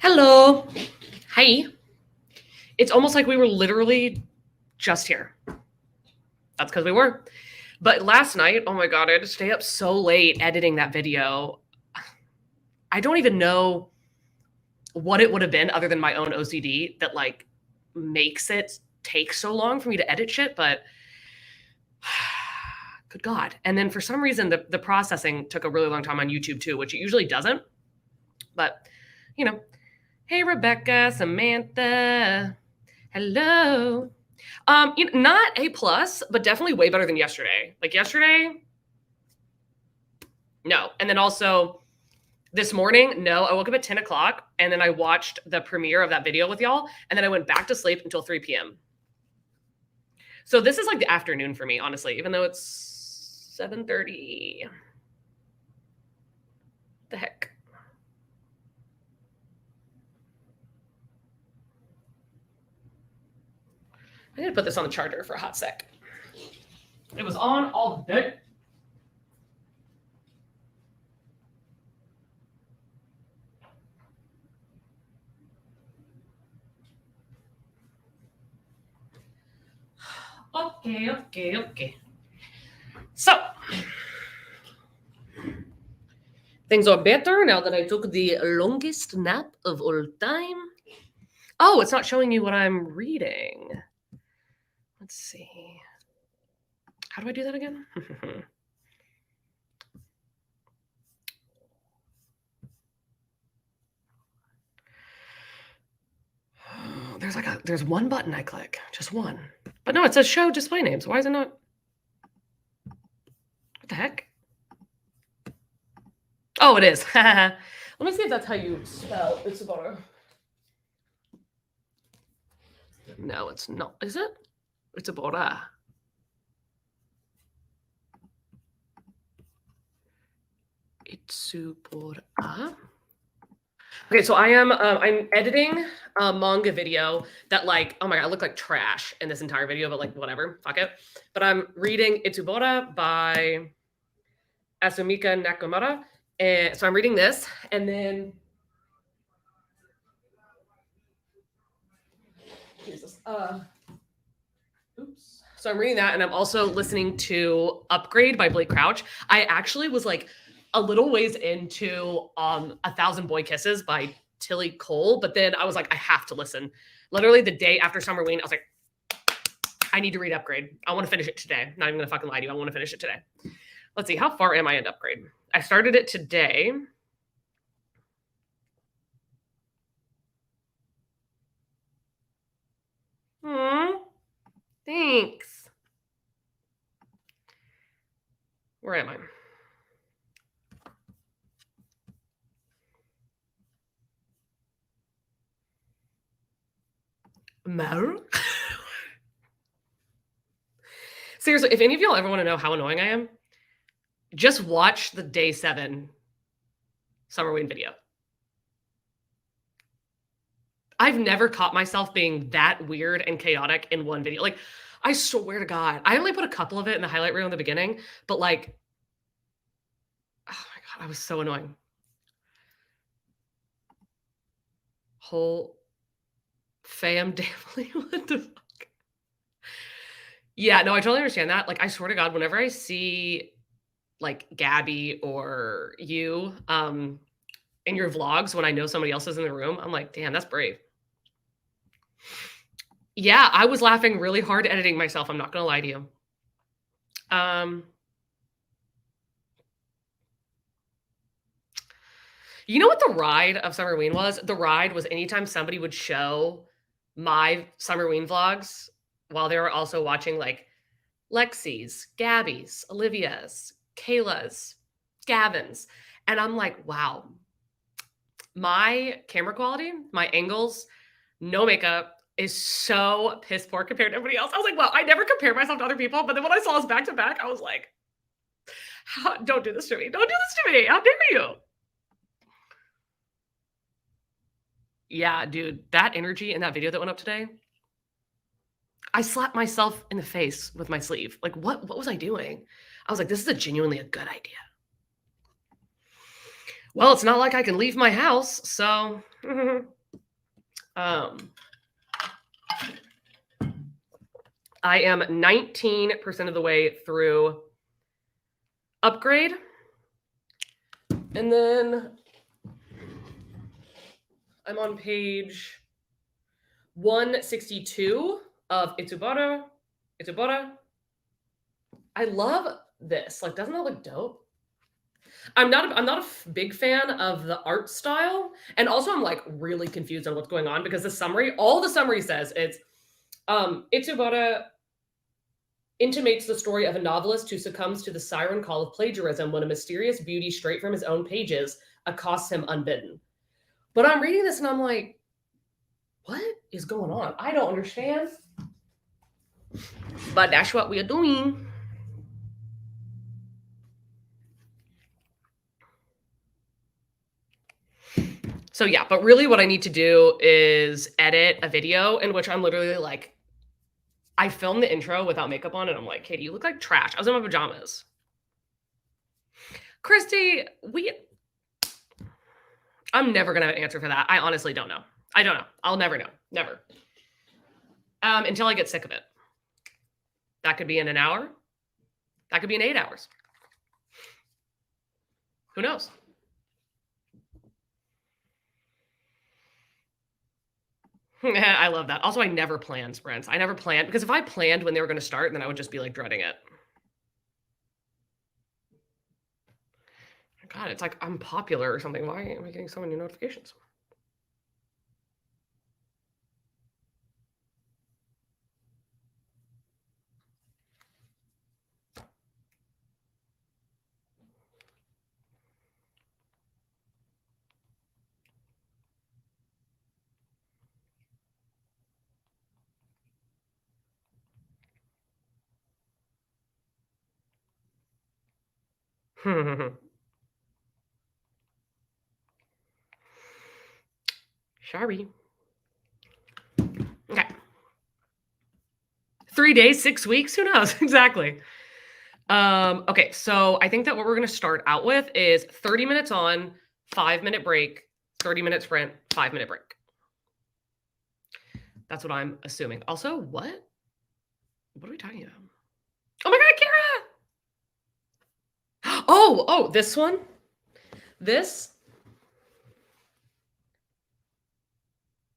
Hello. Hi. It's almost like we were literally just here. That's because we were. But last night, oh my God, I had to stay up so late editing that video. I don't even know what it would have been other than my own OCD that like makes it take so long for me to edit shit, but good God. And then for some reason, the processing took a really long time on YouTube too, which it usually doesn't. But, you know, hey, Rebecca, Samantha. Hello. Not A plus, but definitely way better than yesterday. Like yesterday, no. And then also this morning, no. I woke up at 10 o'clock and then I watched the premiere of that video with y'all. And then I went back to sleep until 3 p.m. So this is like the afternoon for me, honestly, even though it's 7:30. The heck? I need to put this on the charger for a hot sec. It was on all day. Okay. So, things are better now that I took the longest nap of all time. Oh, it's not showing you what I'm reading. Let's see. How do I do that again? There's one button I click, just one. But no, it says show display names. Why is it not? What the heck? Oh, it is. Let me see if that's how you spell Isabara. No, it's not. Is it? Isabara. Itsubora. Okay, so I'm editing a manga video that like, oh my God, I look like trash in this entire video, but like whatever, fuck it. But I'm reading Itsubora by Asumika Nakamura. And so I'm reading this and then Jesus. Oops. So I'm reading that and I'm also listening to Upgrade by Blake Crouch. I actually was like a little ways into A Thousand Boy Kisses by Tilly Cole, but then I was like, I have to listen. Literally the day after Summerween, I was like, I need to read Upgrade. I want to finish it today. Not even gonna fucking lie to you. I want to finish it today. Let's see, how far am I in Upgrade? I started it today. Thanks. Where am I? Mo? Seriously, if any of y'all ever want to know how annoying I am, just watch the day 7 Summerween video. I've never caught myself being that weird and chaotic in one video. Like, I swear to God, I only put a couple of it in the highlight reel in the beginning, but like, oh my God, I was so annoying. Whole fam family, what the fuck? Yeah, no, I totally understand that. Like, I swear to God, whenever I see like Gabby or you in your vlogs when I know somebody else is in the room, I'm like, damn, that's brave. Yeah, I was laughing really hard editing myself. I'm not gonna lie to you. You know what the ride of Summerween was? The ride was anytime somebody would show my Summerween vlogs while they were also watching like Lexi's, Gabby's, Olivia's, Kayla's, Gavin's. And I'm like, wow, my camera quality, my angles, no makeup is so piss poor compared to everybody else. I was like, well, I never compare myself to other people. But then when I saw us back to back, I was like, don't do this to me. Don't do this to me. How dare you? Yeah, dude, that energy in that video that went up today, I slapped myself in the face with my sleeve. Like, what was I doing? I was like, this is genuinely a good idea. Well, it's not like I can leave my house, so I am 19% of the way through Upgrade. And then I'm on page 162 of Itsubara. I love this. Like, doesn't that look dope? I'm not a big fan of the art style, and also I'm like really confused on what's going on because all the summary says it's Itsubara intimates the story of a novelist who succumbs to the siren call of plagiarism when a mysterious beauty straight from his own pages accosts him unbidden. But I'm reading this and I'm like, what is going on? I don't understand. But that's what we are doing. So yeah, but really what I need to do is edit a video in which I'm literally like, I filmed the intro without makeup on and I'm like, Katie, you look like trash. I was in my pajamas. Christy, I'm never going to have an answer for that. I honestly don't know. I don't know. I'll never know. Never. Until I get sick of it. That could be in an hour. That could be in 8 hours. Who knows? I love that. Also, I never planned sprints. I never planned because if I planned when they were going to start, then I would just be like dreading it. God, it's like I'm popular or something. Why am I getting so many notifications? Sorry. Okay. 3 days, 6 weeks, who knows? Exactly. Okay, so I think that what we're going to start out with is 30 minutes on, 5-minute break, 30-minute sprint, 5-minute break. That's what I'm assuming. Also, what are we talking about? Oh my God, Kara! Oh, this one? This?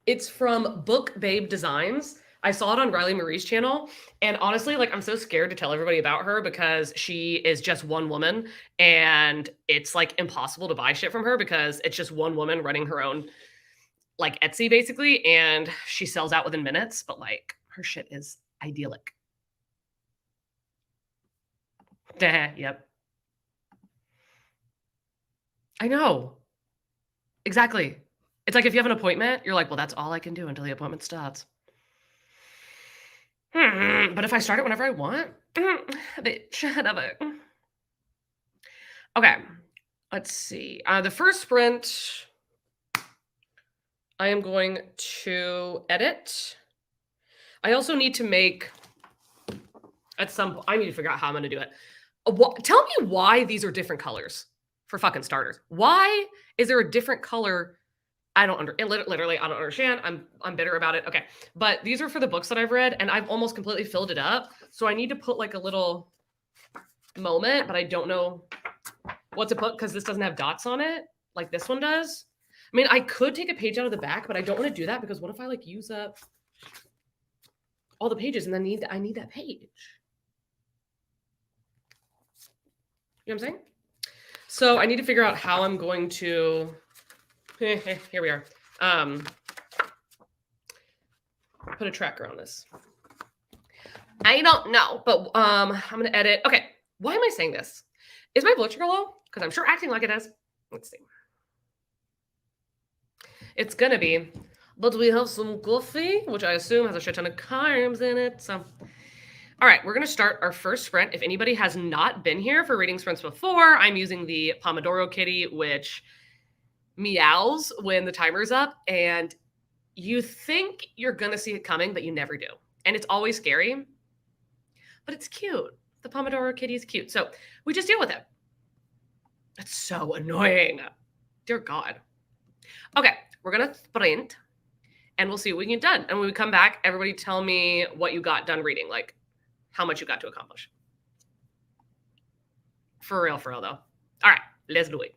It's from Book Babe Designs. I saw it on Riley Marie's channel. And honestly, like, I'm so scared to tell everybody about her because she is just one woman. And it's like impossible to buy shit from her because it's just one woman running her own, like, Etsy basically. And she sells out within minutes. But like, her shit is idyllic. Yep. I know. Exactly. It's like if you have an appointment, you're like, well, that's all I can do until the appointment starts. But if I start it whenever I want, shut up. Okay, let's see. The first sprint, I am going to edit. I also need to make, I need to figure out how I'm going to do it. Tell me why these are different colors, for fucking starters. Why is there a different color? Literally, I don't understand. I'm bitter about it. Okay. But these are for the books that I've read and I've almost completely filled it up. So I need to put like a little moment, but I don't know what to put because this doesn't have dots on it like this one does. I mean, I could take a page out of the back, but I don't want to do that because what if I like use up all the pages and then I need that page. You know what I'm saying? So I need to figure out how I'm going to here we are. Put a tracker on this. I don't know, but I'm gonna edit. Okay, why am I saying this? Is my blood sugar low? Because I'm sure acting like it is. Let's see. It's gonna be, but we have some coffee, which I assume has a shit ton of carbs in it. So, all right, we're gonna start our first sprint. If anybody has not been here for reading sprints before, I'm using the Pomodoro Kitty, which meows when the timer's up, and you think you're gonna see it coming, but you never do. And it's always scary, but it's cute. The Pomodoro Kitty is cute. So we just deal with it. It's so annoying. Dear God. Okay, we're gonna sprint and we'll see what we can get done. And when we come back, everybody tell me what you got done reading, like how much you got to accomplish. For real, though. All right, let's do it.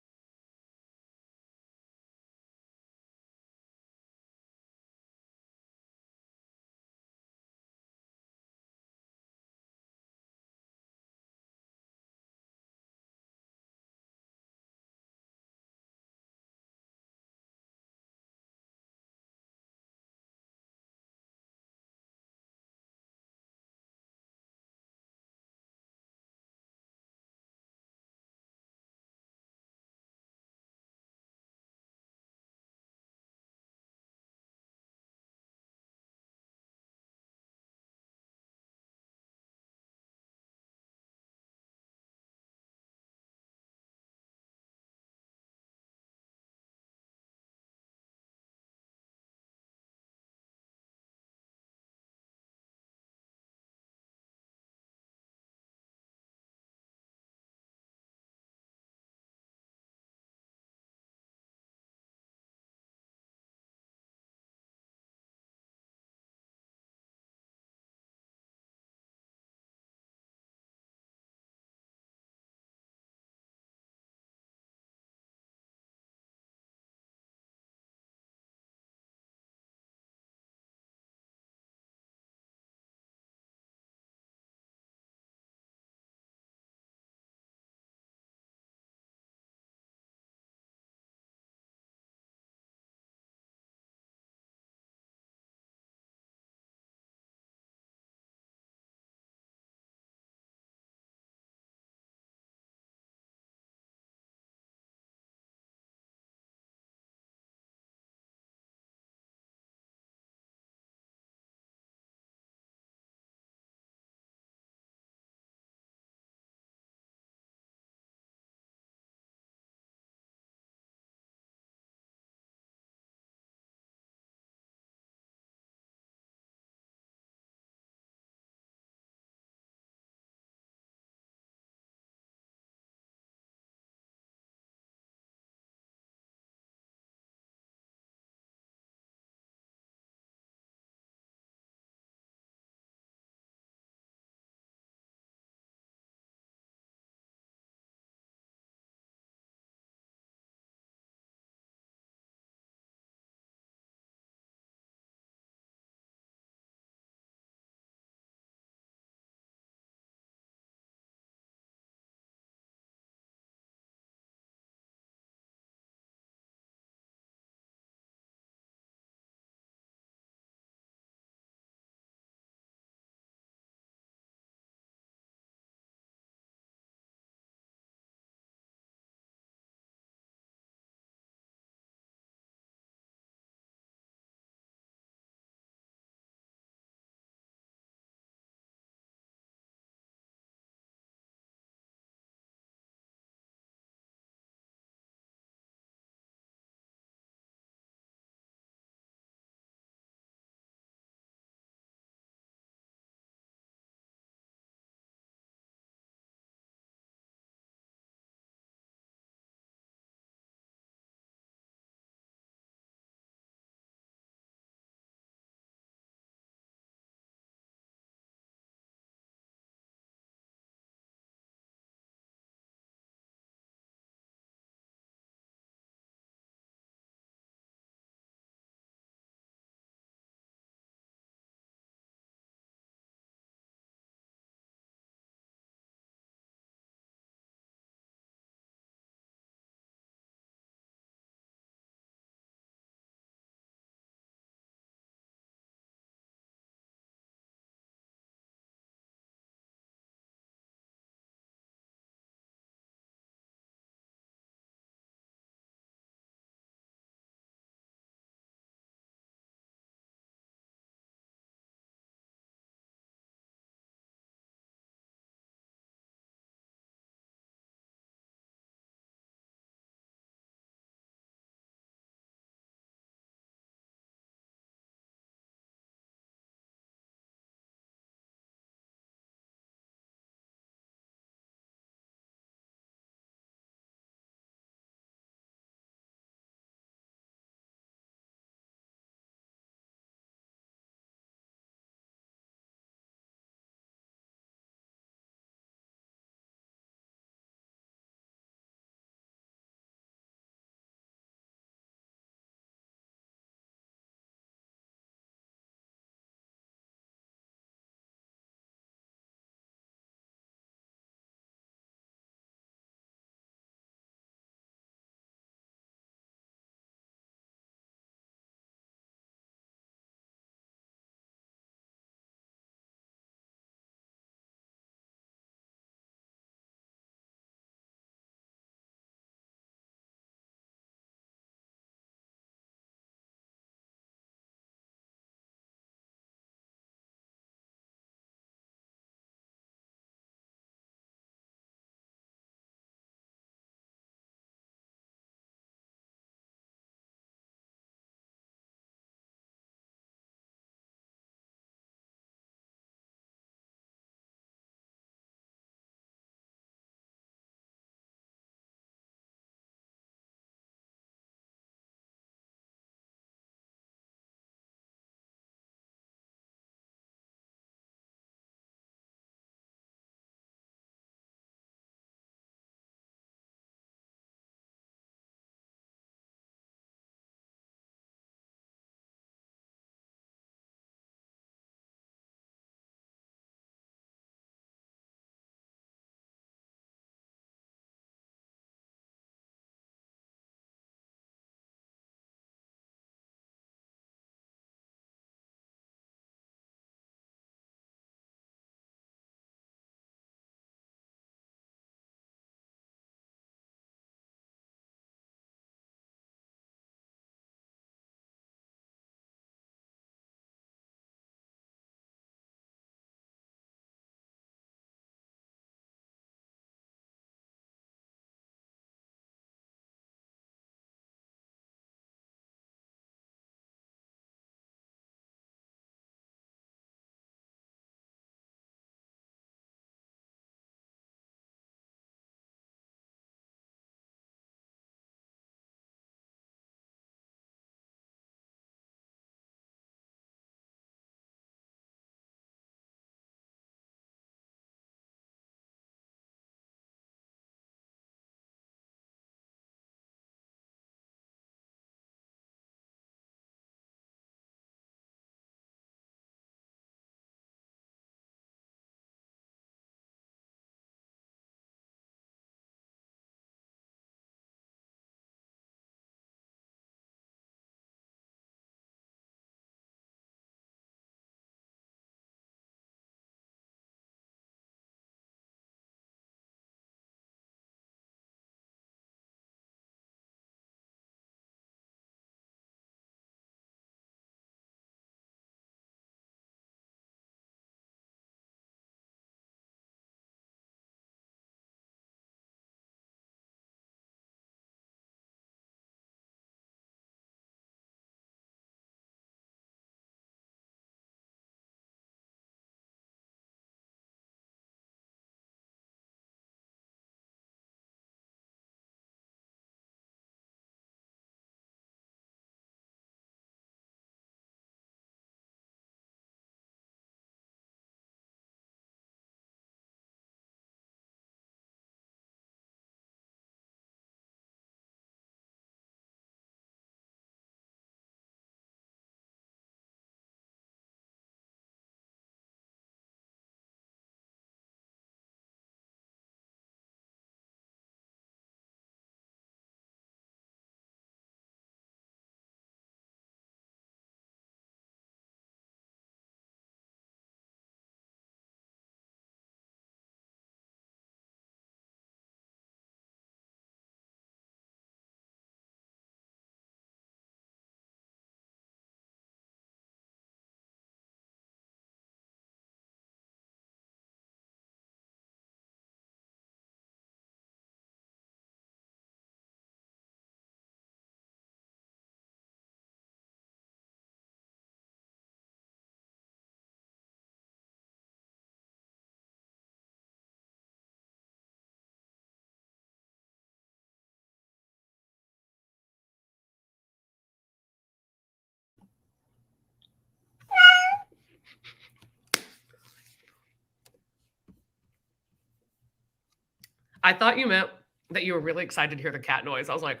I thought you meant that you were really excited to hear the cat noise. I was like,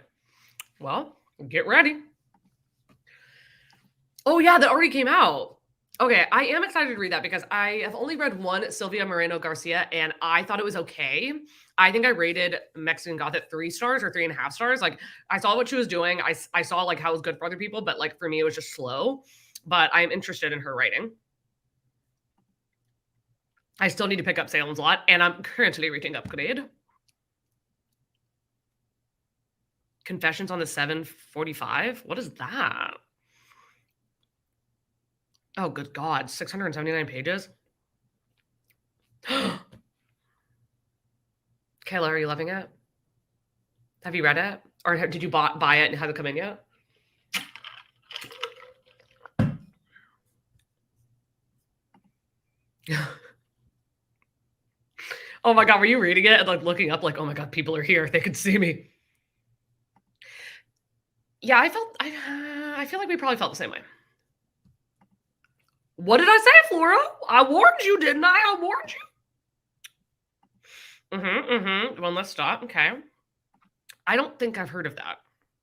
well, get ready. Oh, yeah, that already came out. Okay, I am excited to read that because I have only read one Sylvia Moreno Garcia, and I thought it was okay. I think I rated Mexican Goth at 3 stars or 3.5 stars. Like, I saw what she was doing. I saw like how it was good for other people, but like for me, it was just slow. But I am interested in her writing. I still need to pick up Salem's Lot, and I'm currently reading Upgrade. Confessions on the 745? What is that? Oh, good God. 679 pages? Kayla, are you loving it? Have you read it? Or did you buy it and have it come in yet? Oh my God, were you reading it and like looking up like, oh my God, people are here. They can see me. Yeah, I feel like we probably felt the same way. What did I say, Flora? I warned you, didn't I? I warned you. One less stop. Okay. I don't think I've heard of that.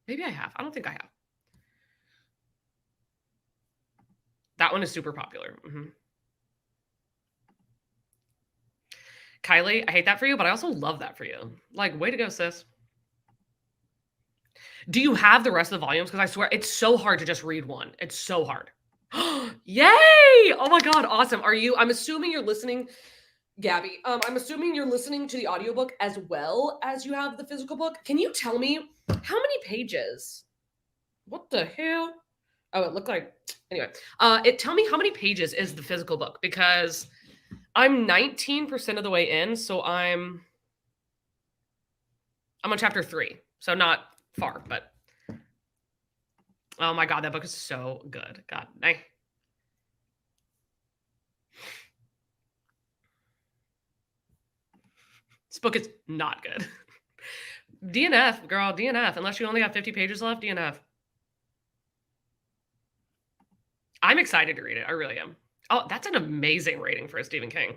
Maybe I have. I don't think I have. That one is super popular. Kylie, I hate that for you, but I also love that for you. Like, way to go, sis. Do you have the rest of the volumes? Because I swear it's so hard to just read one. It's so hard. Yay! Oh my God, awesome. I'm assuming you're listening, Gabby. I'm assuming you're listening to the audiobook as well as you have the physical book. Can you tell me how many pages? What the hell? Oh, it looked like, anyway. Tell me how many pages is the physical book, because I'm 19% of the way in, so I'm on chapter 3, so not far, but oh my God, that book is so good. God, this book is not good. DNF, girl, DNF. Unless you only have 50 pages left, DNF. I'm excited to read it. I really am. Oh, that's an amazing rating for a Stephen King,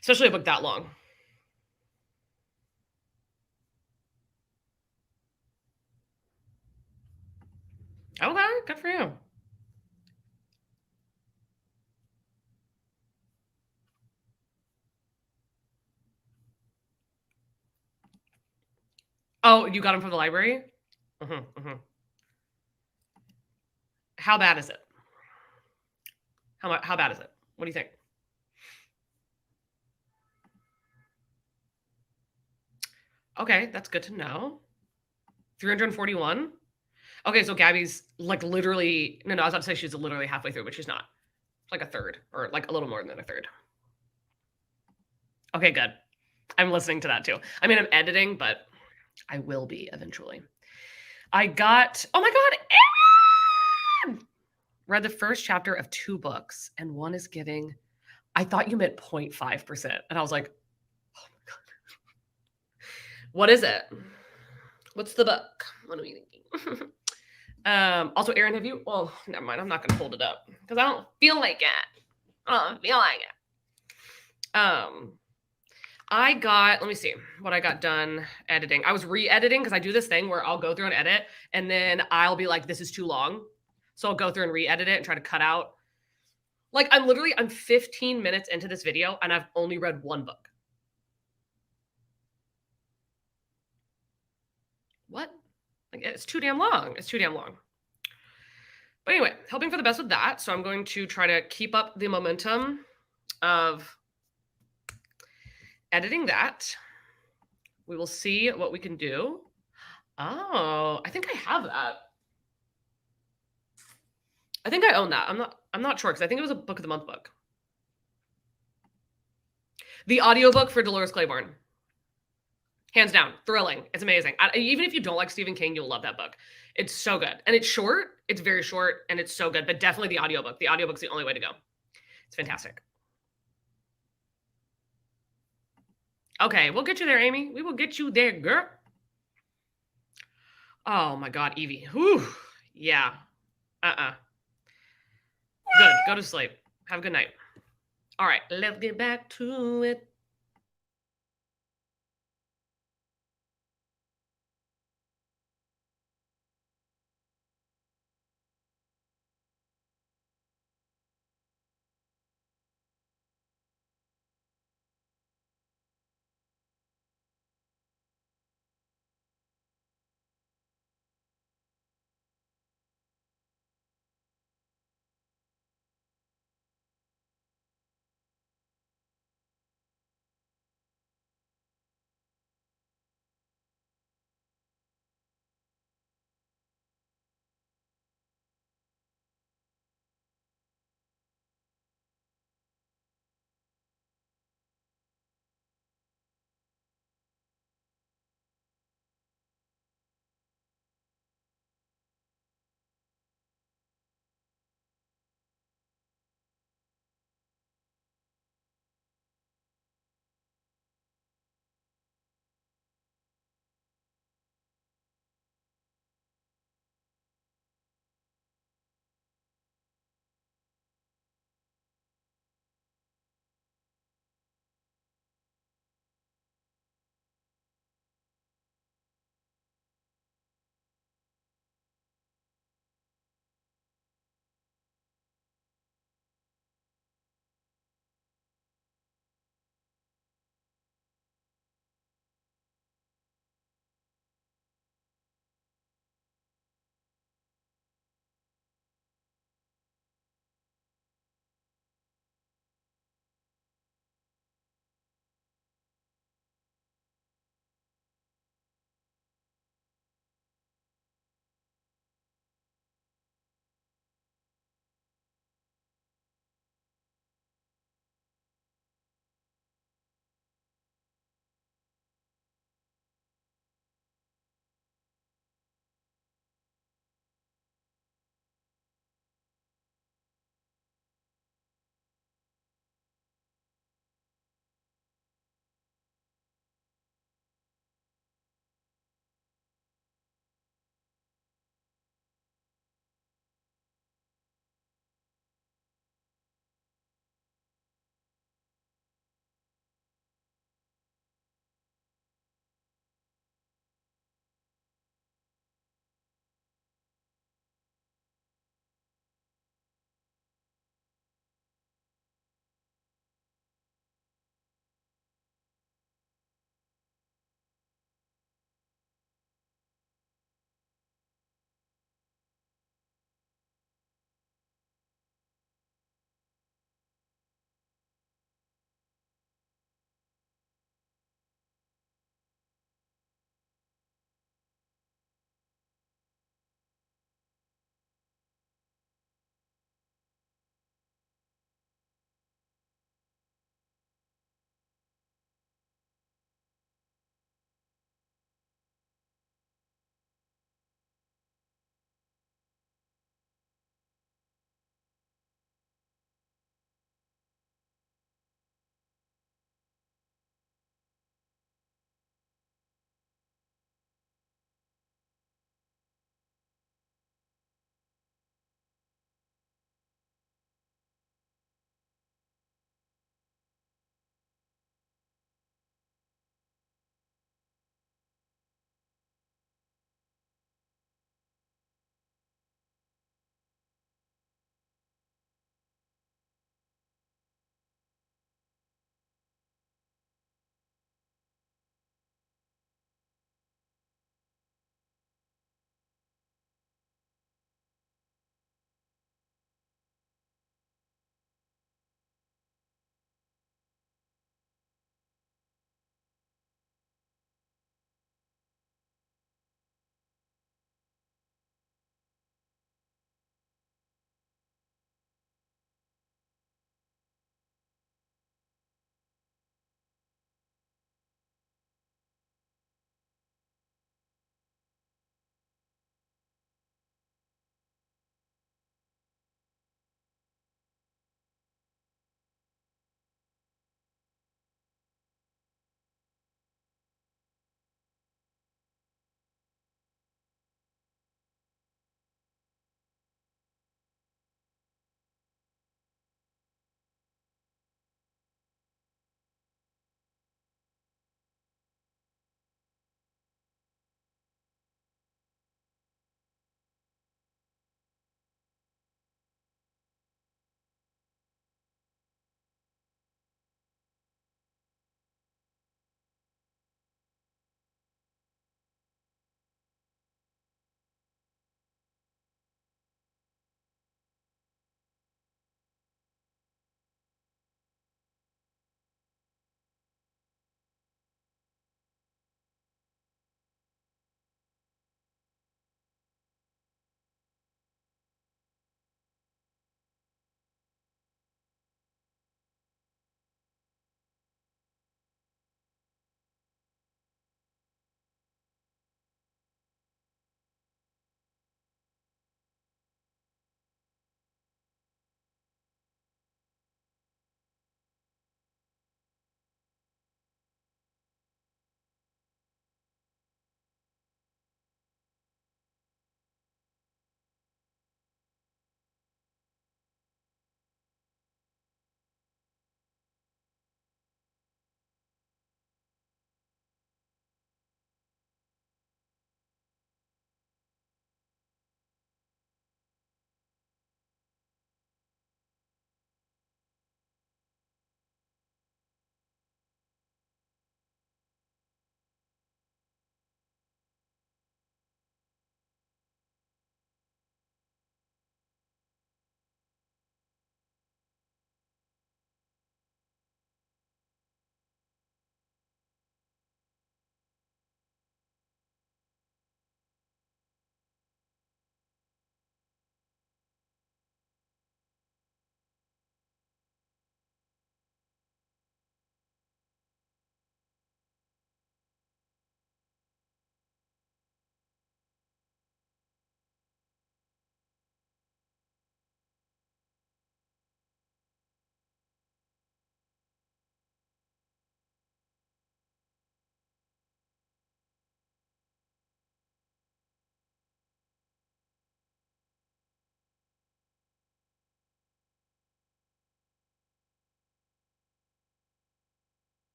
especially a book that long. Okay, good for you. Oh, you got them from the library? How bad is it? How bad is it? What do you think? Okay, that's good to know. 341? Okay, so Gabby's like literally, no, I was about to say she's literally halfway through, but she's not. Like a third, or like a little more than a third. Okay, good. I'm listening to that too. I mean, I'm editing, but I will be eventually. I got, oh my God, Aaron! Read the first chapter of 2 books, and one is giving, I thought you meant 0.5%. And I was like, oh my God. What is it? What's the book? What are we thinking? Also, Aaron, have you, well, never mind. I'm not going to hold it up because I don't feel like it. I don't feel like it. I got, let me see what I got done editing. I was re-editing because I do this thing where I'll go through and edit, and then I'll be like, this is too long. So I'll go through and re-edit it and try to cut out. Like, I'm 15 minutes into this video and I've only read 1 book. What? Like, it's too damn long. It's too damn long. But anyway, hoping for the best with that. So I'm going to try to keep up the momentum of editing that. We will see what we can do. Oh, I think I have that. I think I own that. I'm not sure because I think it was a book of the month book. The audiobook for Dolores Claiborne. Hands down, thrilling. It's amazing. Even if you don't like Stephen King, you'll love that book. It's so good. And it's short. It's very short and it's so good, but definitely the audiobook. The audiobook's the only way to go. It's fantastic. Okay, we'll get you there, Amy. We will get you there, girl. Oh my God, Evie. Whew. Yeah. Good. Go to sleep. Have a good night. All right, let's get back to it.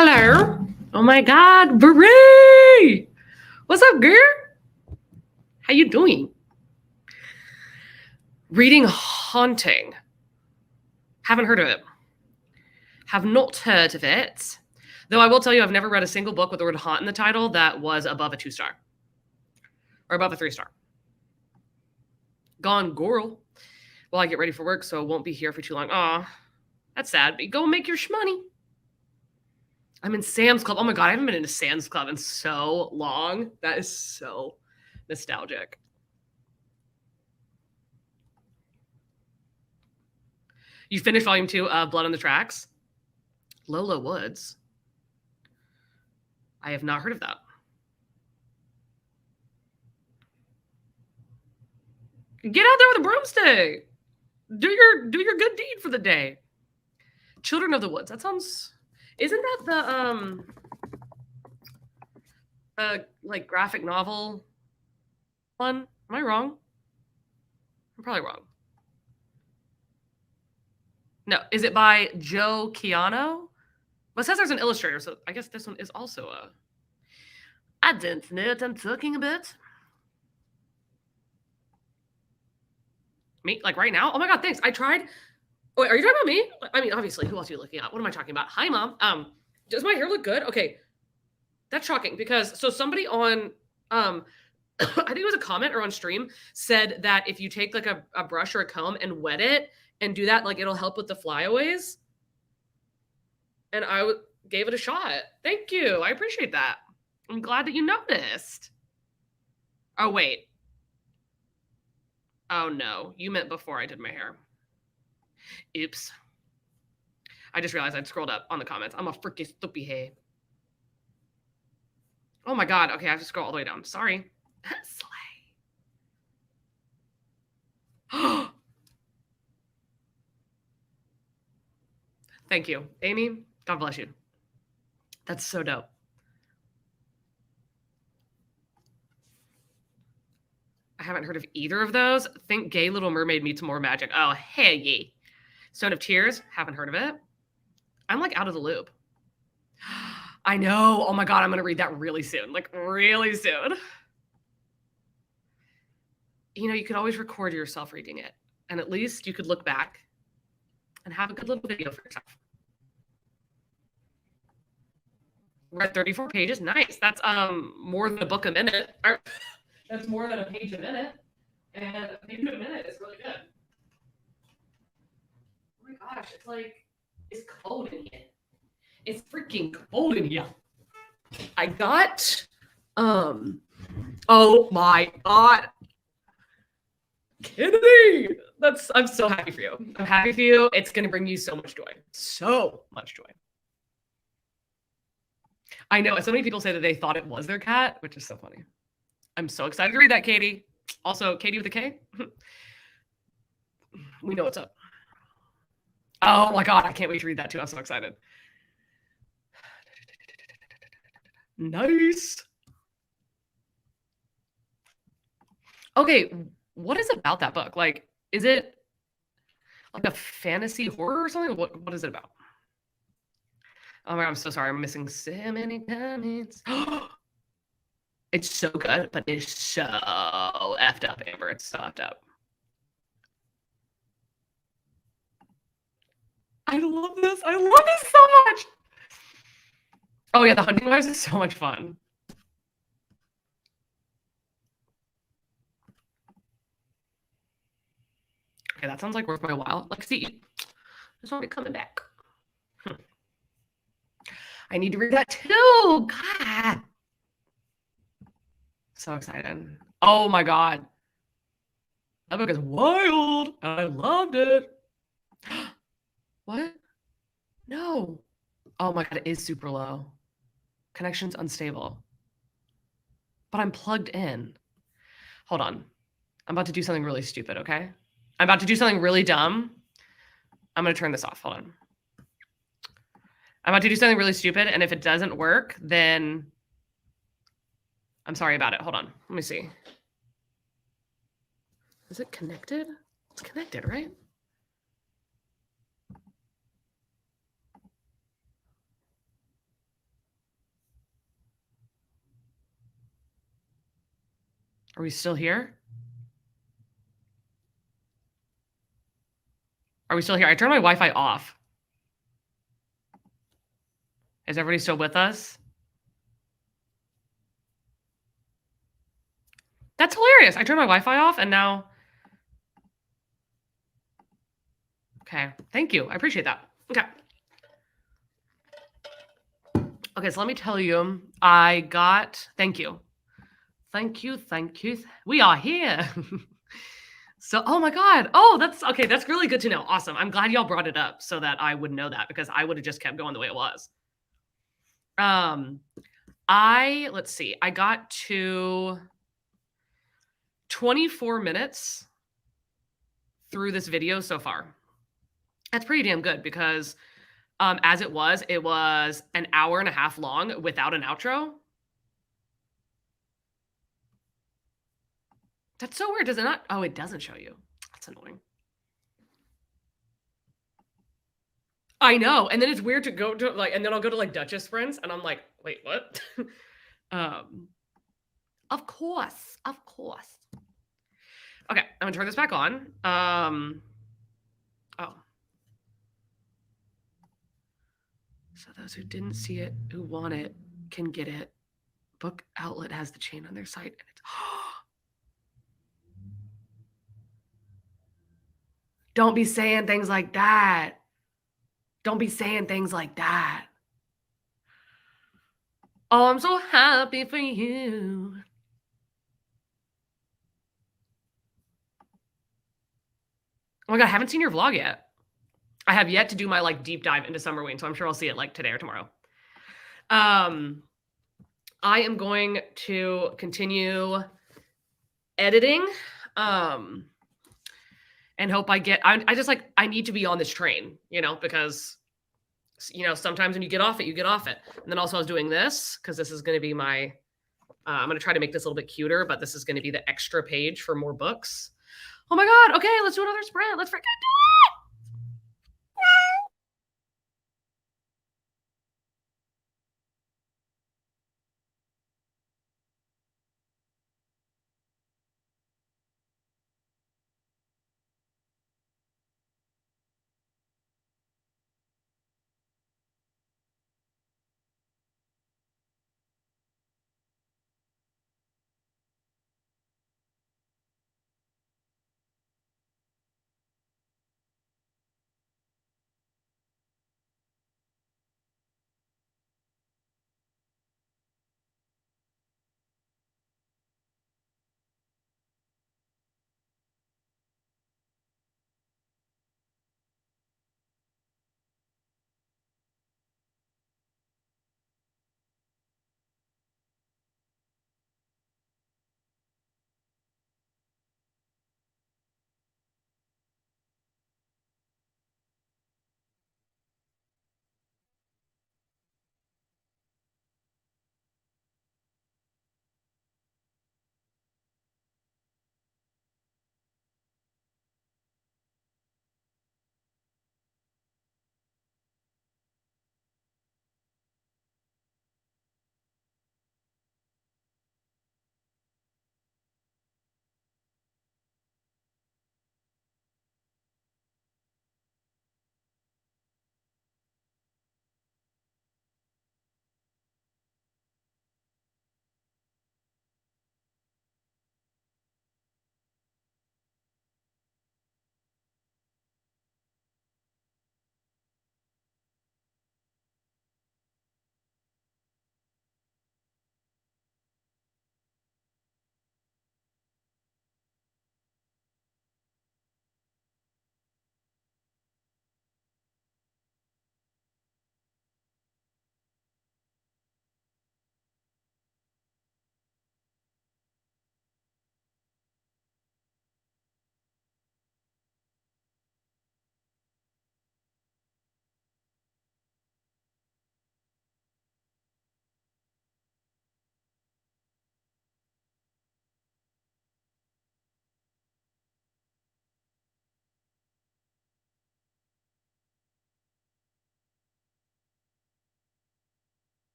Hello. Oh my God, Brie. What's up, girl? How you doing? Reading Haunting. Haven't heard of it. Have not heard of it. Though I will tell you, I've never read a single book with the word haunt in the title that was above a 2-star. Or above a 3-star. Gone girl. Well, I get ready for work, so I won't be here for too long. Aw, that's sad, but go make your shmoney. I'm in Sam's Club. Oh my God, I haven't been into Sam's Club in so long. That is so nostalgic. You finished volume 2 of Blood on the Tracks? Lola Woods. I have not heard of that. Get out there with a broomstick. Do your good deed for the day. Children of the Woods. That sounds. Isn't that the like graphic novel one? Am I wrong? I'm probably wrong. No, is it by Joe Keano? Well, it says there's an illustrator, so I guess this one is also a. I don't know what I'm talking about. Me? Like right now? Oh my God, thanks. I tried. Wait, are you talking about me? I mean, obviously, who else are you looking at? What am I talking about? Hi, Mom. Does my hair look good? Okay. That's shocking because so somebody on I think it was a comment or on stream said that if you take like a brush or a comb and wet it and do that, like it'll help with the flyaways. And I gave it a shot. Thank you. I appreciate that. I'm glad that you noticed. Oh, wait. Oh, no. You meant before I did my hair. Oops. I just realized I'd scrolled up on the comments. I'm a freaking stupid hey. Oh my God. Okay, I have to scroll all the way down. Sorry. Slay. Thank you. Amy, God bless you. That's so dope. I haven't heard of either of those. Think Gay Little Mermaid meets More Magic. Oh, hey, ye. Stone of Tears. Haven't heard of it. I'm like out of the loop. I know. Oh my God, I'm going to read that really soon. Like really soon. You know, you could always record yourself reading it. And at least you could look back and have a good little video for yourself. We're at 34 pages. Nice. That's more than a book a minute. That's more than a page a minute. And a page a minute is really good. Oh my gosh, it's like, it's cold in here. It's freaking cold in here. I got, oh my God. Kennedy! I'm so happy for you. I'm happy for you. It's going to bring you so much joy. So much joy. I know. So many people say that they thought it was their cat, which is so funny. I'm so excited to read that, Katie. Also, Katie with a K. We know what's up. Oh my God, I can't wait to read that too. I'm so excited. Nice. Okay, what is it about that book? Like, is it like a fantasy horror or something? What is it about? Oh my God, I'm so sorry. I'm missing so many comments. It's so good, but it's so effed up, Amber. It's so effed up. I love this. I love this so much. Oh yeah, the Hunting Wives is so much fun. Okay, that sounds like worth my while. Like, see, just want to be coming back. I need to read that too. God. So excited. Oh my God. That book is wild. I loved it. What? No. Oh my God, it is super low. Connection's unstable. But I'm plugged in. Hold on. I'm about to do something really stupid, okay? I'm about to do something really dumb. I'm going to turn this off. Hold on. I'm about to do something really stupid, and if it doesn't work, then I'm sorry about it. Hold on. Let me see. Is it connected? It's connected, right? Are we still here? Are we still here? I turned my Wi-Fi off. Is everybody still with us? That's hilarious. I turned my Wi-Fi off and now... Okay, thank you. I appreciate that. Okay. Okay, so let me tell you, I got... Thank you. Thank you. We are here. So, oh my God. Oh, that's okay. That's really good to know. Awesome. I'm glad y'all brought it up so that I would know that because I would have just kept going the way it was. Let's see. I got to 24 minutes through this video so far. That's pretty damn good because as it was an hour and a half long without an outro. That's so weird. Does it not? Oh, it doesn't show you. That's annoying. I know. And then it's weird to go to like, and then I'll go to like Duchess Friends and I'm like, wait, what? Of course. Okay, I'm gonna turn this back on. Oh. So those who didn't see it, who want it, can get it. Book Outlet has the chain on their site and it's Don't be saying things like that. Don't be saying things like that. Oh, I'm so happy for you. Oh my God, I haven't seen your vlog yet. I have yet to do my like deep dive into Summerween, so I'm sure I'll see it like today or tomorrow. I am going to continue editing and hope I get I just like I need to be on this train, because sometimes when you get off it, you get off it. And then also I was doing this because this is going to be my I'm going to try to make this a little bit cuter, but this is going to be the extra page for more books. Oh my God. Okay, let's do another sprint. Let's freaking do it.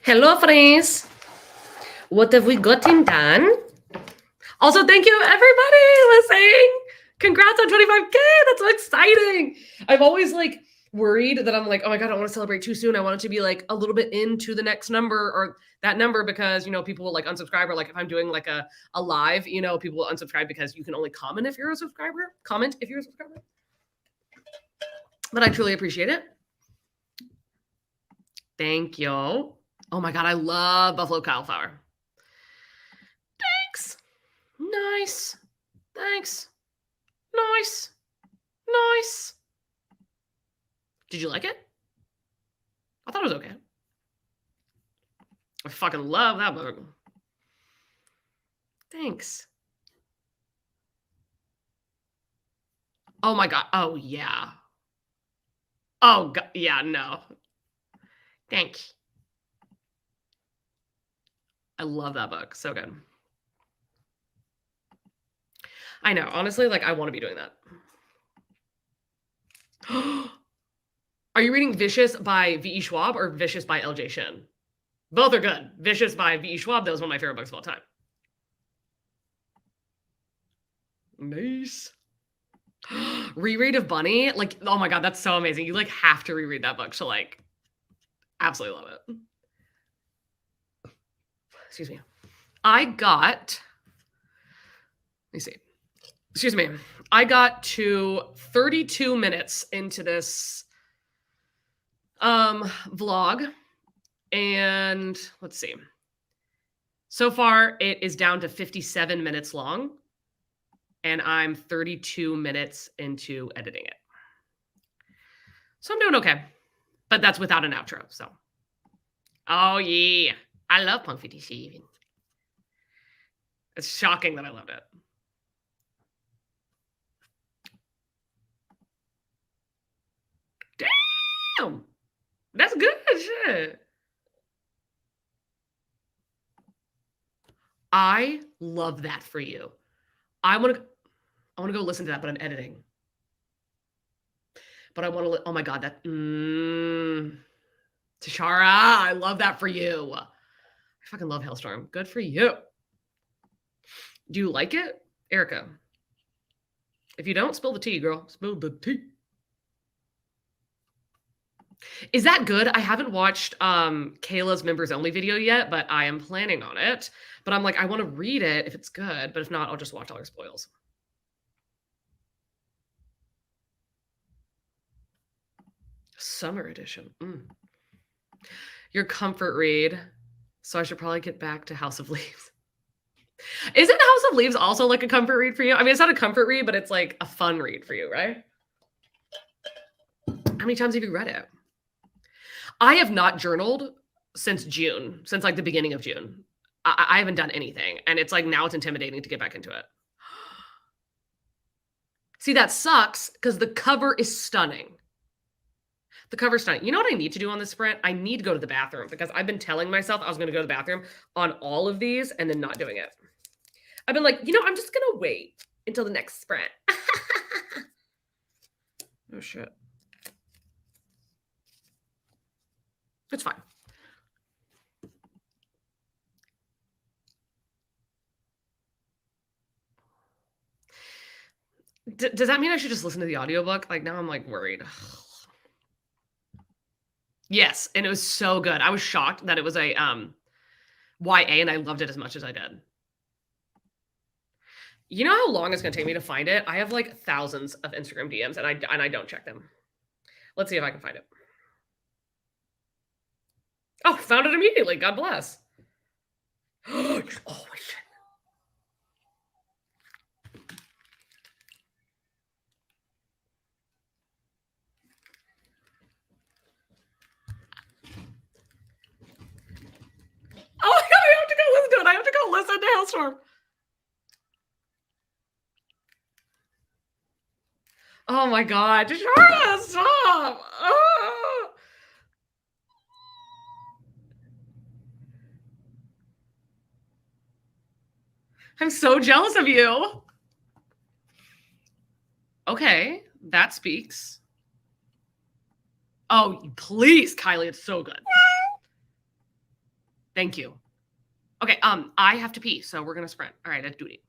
Hello, friends. What have we gotten done? Also, thank you, everybody listening. Congrats on 25K. That's so exciting. I'm always like worried that I'm like, oh my God, I don't want to celebrate too soon. I want it to be like a little bit into the next number or that number because, you know, people will like unsubscribe or like if I'm doing like a live, you know, people will unsubscribe because you can only comment if you're a subscriber. Comment if you're a subscriber. But I truly appreciate it. Thank you. Oh my God, I love buffalo cauliflower. Thanks. Nice. Thanks. Nice. Nice. Did you like it? I thought it was okay. I fucking love that book. Thanks. Oh my God. Oh yeah. Oh God. Yeah, no. Thanks. I love that book. So good. I know. Honestly, like I want to be doing that. Are you reading Vicious by V.E. Schwab or Vicious by L.J. Shin? Both are good. Vicious by V.E. Schwab, that was one of my favorite books of all time. Nice. Reread of Bunny? Like, oh my God, that's so amazing. You like have to reread that book to like absolutely love it. Excuse me. I got, let me see. Excuse me. I got to 32 minutes into this vlog. And let's see. So far, it is down to 57 minutes long. And I'm 32 minutes into editing it. So I'm doing okay. But that's without an outro, so. Oh, yeah. I love Punk 57. It's shocking that I loved it. Damn! That's good shit. I love that for you. I want to go listen to that, but I'm editing. But I want to, oh my God, that, Tashara, I love that for you. I fucking love Hailstorm. Good for you. Do you like it? Erica. If you don't, spill the tea, girl. Spill the tea. Is that good? I haven't watched Kayla's members only video yet, but I am planning on it. But I'm like, I want to read it if it's good, but if not, I'll just watch all her spoils. Summer edition. Your comfort read. So I should probably get back to House of Leaves. Isn't House of Leaves also like a comfort read for you? I mean, it's not a comfort read, but it's like a fun read for you, right? How many times have you read it? I have not journaled since June, since like the beginning of June. I haven't done anything. And it's like now it's intimidating to get back into it. See, that sucks because the cover is stunning. The cover's stunning. You know what I need to do on this sprint? I need to go to the bathroom because I've been telling myself I was going to go to the bathroom on all of these and then not doing it. I've been like, you know, I'm just going to wait until the next sprint. Oh, shit. It's fine. Does that mean I should just listen to the audiobook? Like, now I'm like worried. Yes, and it was so good. I was shocked that it was a YA and I loved it as much as I did. You know how long it's going to take me to find it? I have like thousands of Instagram DMs and I don't check them. Let's see if I can find it. Oh, found it immediately. God bless. Oh, shit. Oh, I have to go listen to it. I have to go listen to Hailstorm. Oh my God. Tashara, stop. Oh. I'm so jealous of you. Okay, that speaks. Oh, please, Kylie, it's so good. Thank you. Okay, I have to pee, so we're gonna sprint. All right, do it.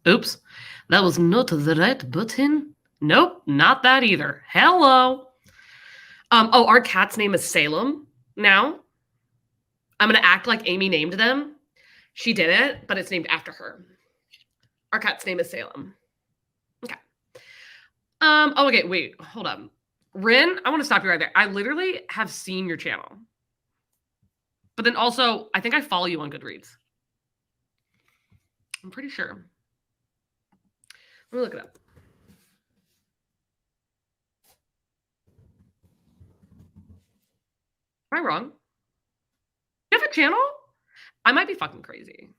Oops, that was not the right button. Nope, not that either. Hello. Oh, our cat's name is Salem now. I'm gonna act like Amy named them. She did it, but it's named after her. Our cat's name is Salem. Okay. Oh, okay, wait, hold on. Rin, I want to stop you right there. I literally have seen your channel. But then also, I think I follow you on Goodreads. I'm pretty sure. Let me look it up. Am I wrong? You have a channel? I might be fucking crazy.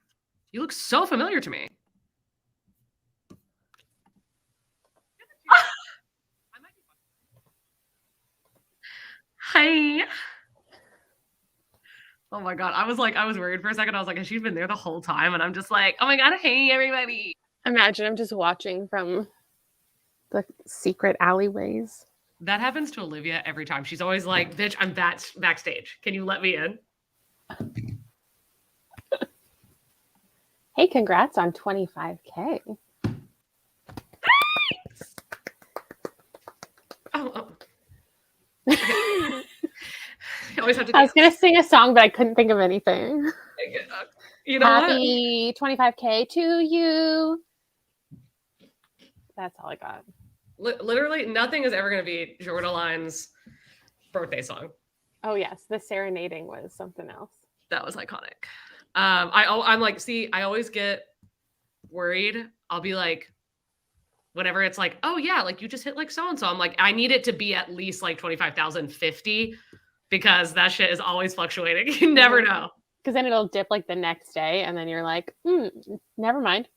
You look so familiar to me. Hi. Oh my god. I was worried for a second. I was like, has she been there the whole time? And I'm just like, oh my god, hey everybody. Imagine I'm just watching from the secret alleyways. That happens to Olivia every time. She's always like, bitch, I'm backstage. Can you let me in? Hey, congrats on 25K. Oh. Okay. I always have to. I was gonna sing a song, but I couldn't think of anything. You know Happy 25K to you. That's all I got. Literally, nothing is ever going to be Jordaline's birthday song. Oh yes, the serenading was something else. That was iconic. I'm like, see, I always get worried. I'll be like, whenever it's like, oh yeah, like you just hit like so and so. I'm like, I need it to be at least like 25,050 because that shit is always fluctuating. You never know. Because then it'll dip like the next day, and then you're like, never mind.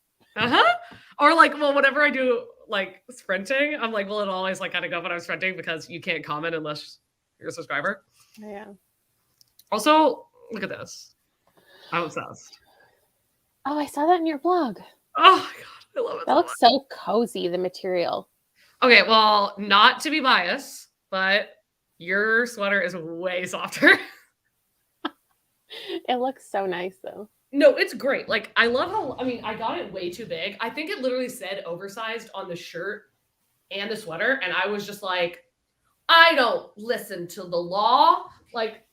Or like, well, whenever I do like sprinting, I'm like, well, it'll always like kind of go when I'm sprinting because you can't comment unless you're a subscriber. Yeah. Also, look at this. I'm obsessed. Oh, I saw that in your blog. Oh my god, I love it. That looks so cozy, the material. Okay, well, not to be biased, but your sweater is way softer. It looks so nice though. No, it's great. Like, I love how, I mean, I got it way too big. I think it literally said oversized on the shirt and the sweater. And I was just like, I don't listen to the law. Like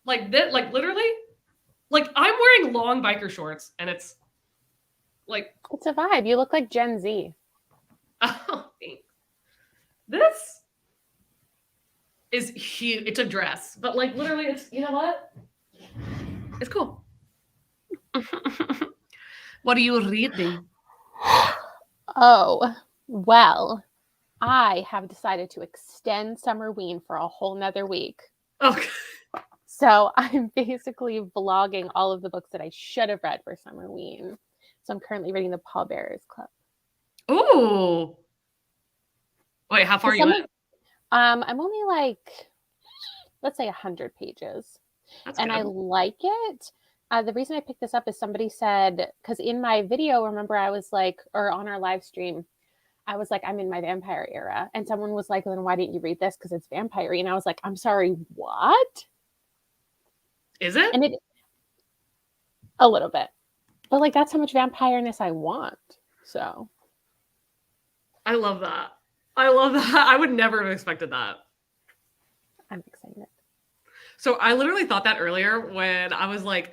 that, like literally, like I'm wearing long biker shorts and it's like. It's a vibe. You look like Gen Z. Oh, thanks. This is huge. It's a dress, but like literally it's, you know what? It's cool. What are you reading? Oh, well, I have decided to extend Summerween for a whole nother week. Okay. So I'm basically vlogging all of the books that I should have read for Summerween. So I'm currently reading the Pallbearers Club. Ooh. Wait, how far are you at? I'm only like, let's say 100 pages. That's and good. I like it. The reason I picked this up is somebody said, because in my video, remember I was like, or on our live stream, I was like, I'm in my vampire era. And someone was like, then why didn't you read this? Because it's vampire-y. And I was like, I'm sorry, what? Is it? And it, a little bit. But like, that's how much vampire-ness I want. So. I love that. I would never have expected that. I'm excited. So I literally thought that earlier when I was like,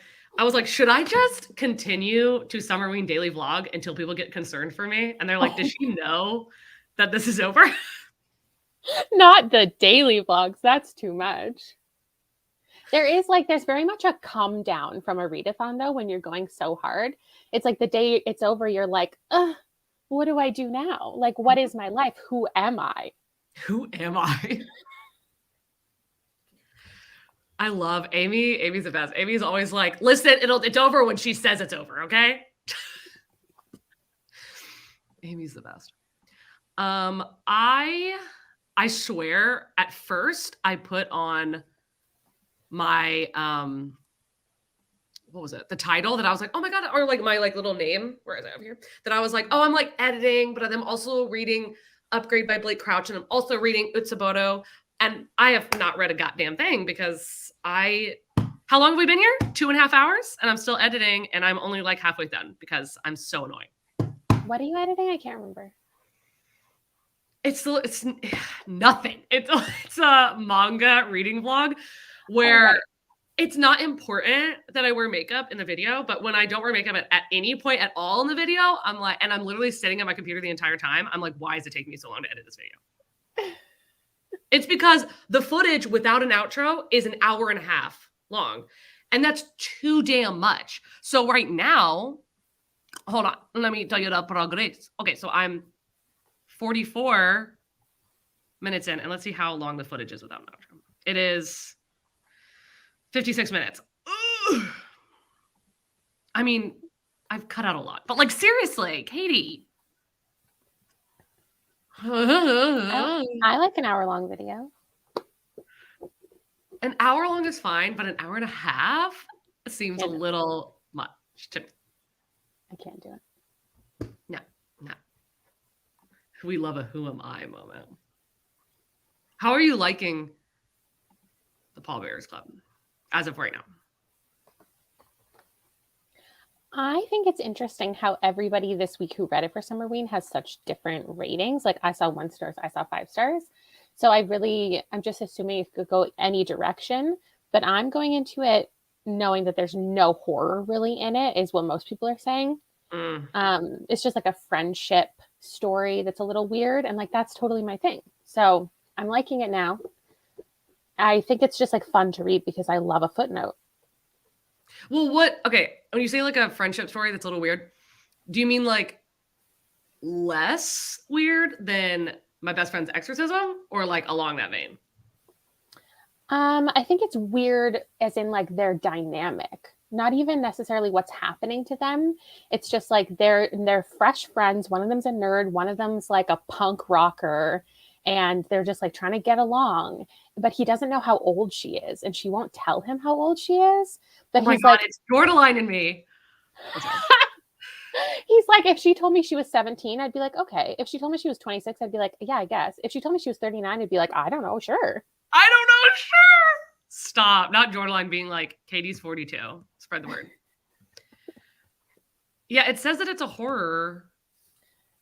should I just continue to Summerween daily vlog until people get concerned for me? And they're like, does she know that this is over? Not the daily vlogs. That's too much. There's very much a come down from a readathon though, when you're going so hard. It's like the day it's over, you're like, what do I do now? Like, what is my life? Who am I? Who am I? I love Amy. Amy's the best. Amy's always like, listen, it's over when she says it's over, okay? Amy's the best. I swear at first I put on my what was it? The title that I was like, oh my god, or like my like little name. Where is it over here? That I was like, oh, I'm like editing, but I'm also reading Upgrade by Blake Crouch, and I'm also reading Utsuboto. And I have not read a goddamn thing because how long have we been here? 2.5 hours? And I'm still editing and I'm only like halfway done because I'm so annoying. What are you editing? I can't remember. It's nothing. It's a manga reading vlog where it's not important that I wear makeup in the video, but when I don't wear makeup at any point at all in the video, I'm like, and I'm literally sitting at my computer the entire time. I'm like, why is it taking me so long to edit this video? It's because the footage without an outro is an hour and a half long. And that's too damn much. So right now, hold on, let me tell you the progress. Okay, so I'm 44 minutes in, and let's see how long the footage is without an outro. It is 56 minutes. Ugh. I mean, I've cut out a lot, but like seriously, Katie. I like an hour-long video. An hour long is fine, but an hour and a half seems a little much to me. I can't do it. No. We love a who am I moment. How are you liking the Pallbearers Club as of right now? I think it's interesting how everybody this week who read it for Summerween has such different ratings. Like I saw 1 star, I saw 5 stars. So I'm just assuming it could go any direction, but I'm going into it knowing that there's no horror really in it, is what most people are saying. It's just like a friendship story that's a little weird, and like that's totally my thing. So I'm liking it now. I think it's just like fun to read because I love a footnote. Well, okay, when you say like a friendship story that's a little weird, do you mean like less weird than My Best Friend's Exorcism, or like along that vein? I think it's weird as in like their dynamic, not even necessarily what's happening to them. It's just like they're fresh friends. One of them's a nerd, one of them's like a punk rocker, and they're just like trying to get along. But he doesn't know how old she is, and she won't tell him how old she is. But he's like, it's borderline in me. He's like, if she told me she was 17, I'd be like, okay. If she told me she was 26, I'd be like, yeah, I guess. If she told me she was 39, I'd be like, I don't know, sure. I don't know, sure. Stop. Not Jordaline being like, Katie's 42. Spread the word. Yeah, it says that it's a horror.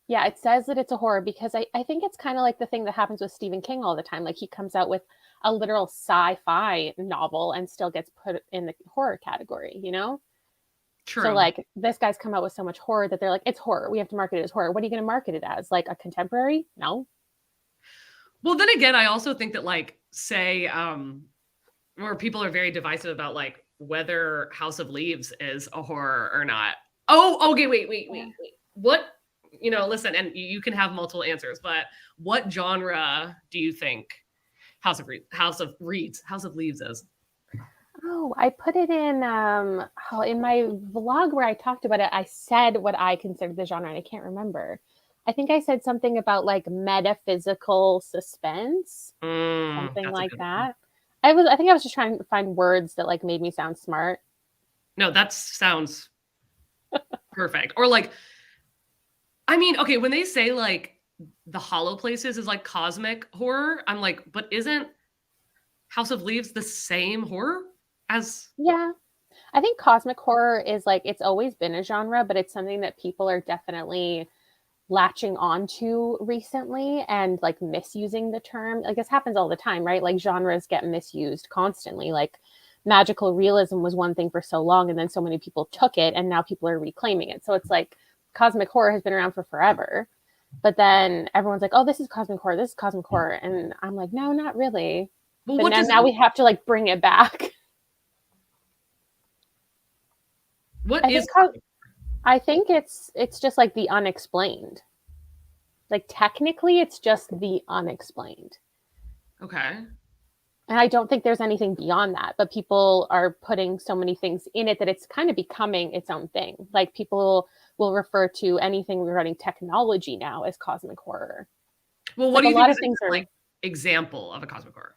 Yeah, it says that it's a horror because I think it's kind of like the thing that happens with Stephen King all the time. Like he comes out with a literal sci-fi novel and still gets put in the horror category, you know? True. So like this guy's come out with so much horror that they're like, it's horror. We have to market it as horror. What are you going to market it as? Like a contemporary? No. Well, then again, I also think that like, say, where people are very divisive about like whether House of Leaves is a horror or not. Oh, okay. Wait. What, listen, and you can have multiple answers, but what genre do you think House of Leaves is? Oh, I put it in my vlog where I talked about it. I said what I considered the genre, and I can't remember. I think I said something about like metaphysical suspense, something like that. I think I was just trying to find words that like made me sound smart. No, that sounds perfect. Or like, I mean, okay, when they say like the hollow places is like cosmic horror, I'm like, but isn't House of Leaves the same horror as? Yeah, I think cosmic horror is like, it's always been a genre, but it's something that people are definitely latching onto recently and like misusing the term. Like this happens all the time, right? Like genres get misused constantly. Like magical realism was one thing for so long, and then so many people took it, and now people are reclaiming it. So it's like cosmic horror has been around for forever, but then everyone's like, oh, this is cosmic horror, this is cosmic horror, and I'm like, no, not really. Well, but now we have to like bring it back. I think it's just like the unexplained. Like technically it's just the unexplained. Okay. And I don't think there's anything beyond that, but people are putting so many things in it that it's kind of becoming its own thing. Like people will refer to anything regarding technology now as cosmic horror. Well, what do you think is a like example of a cosmic horror?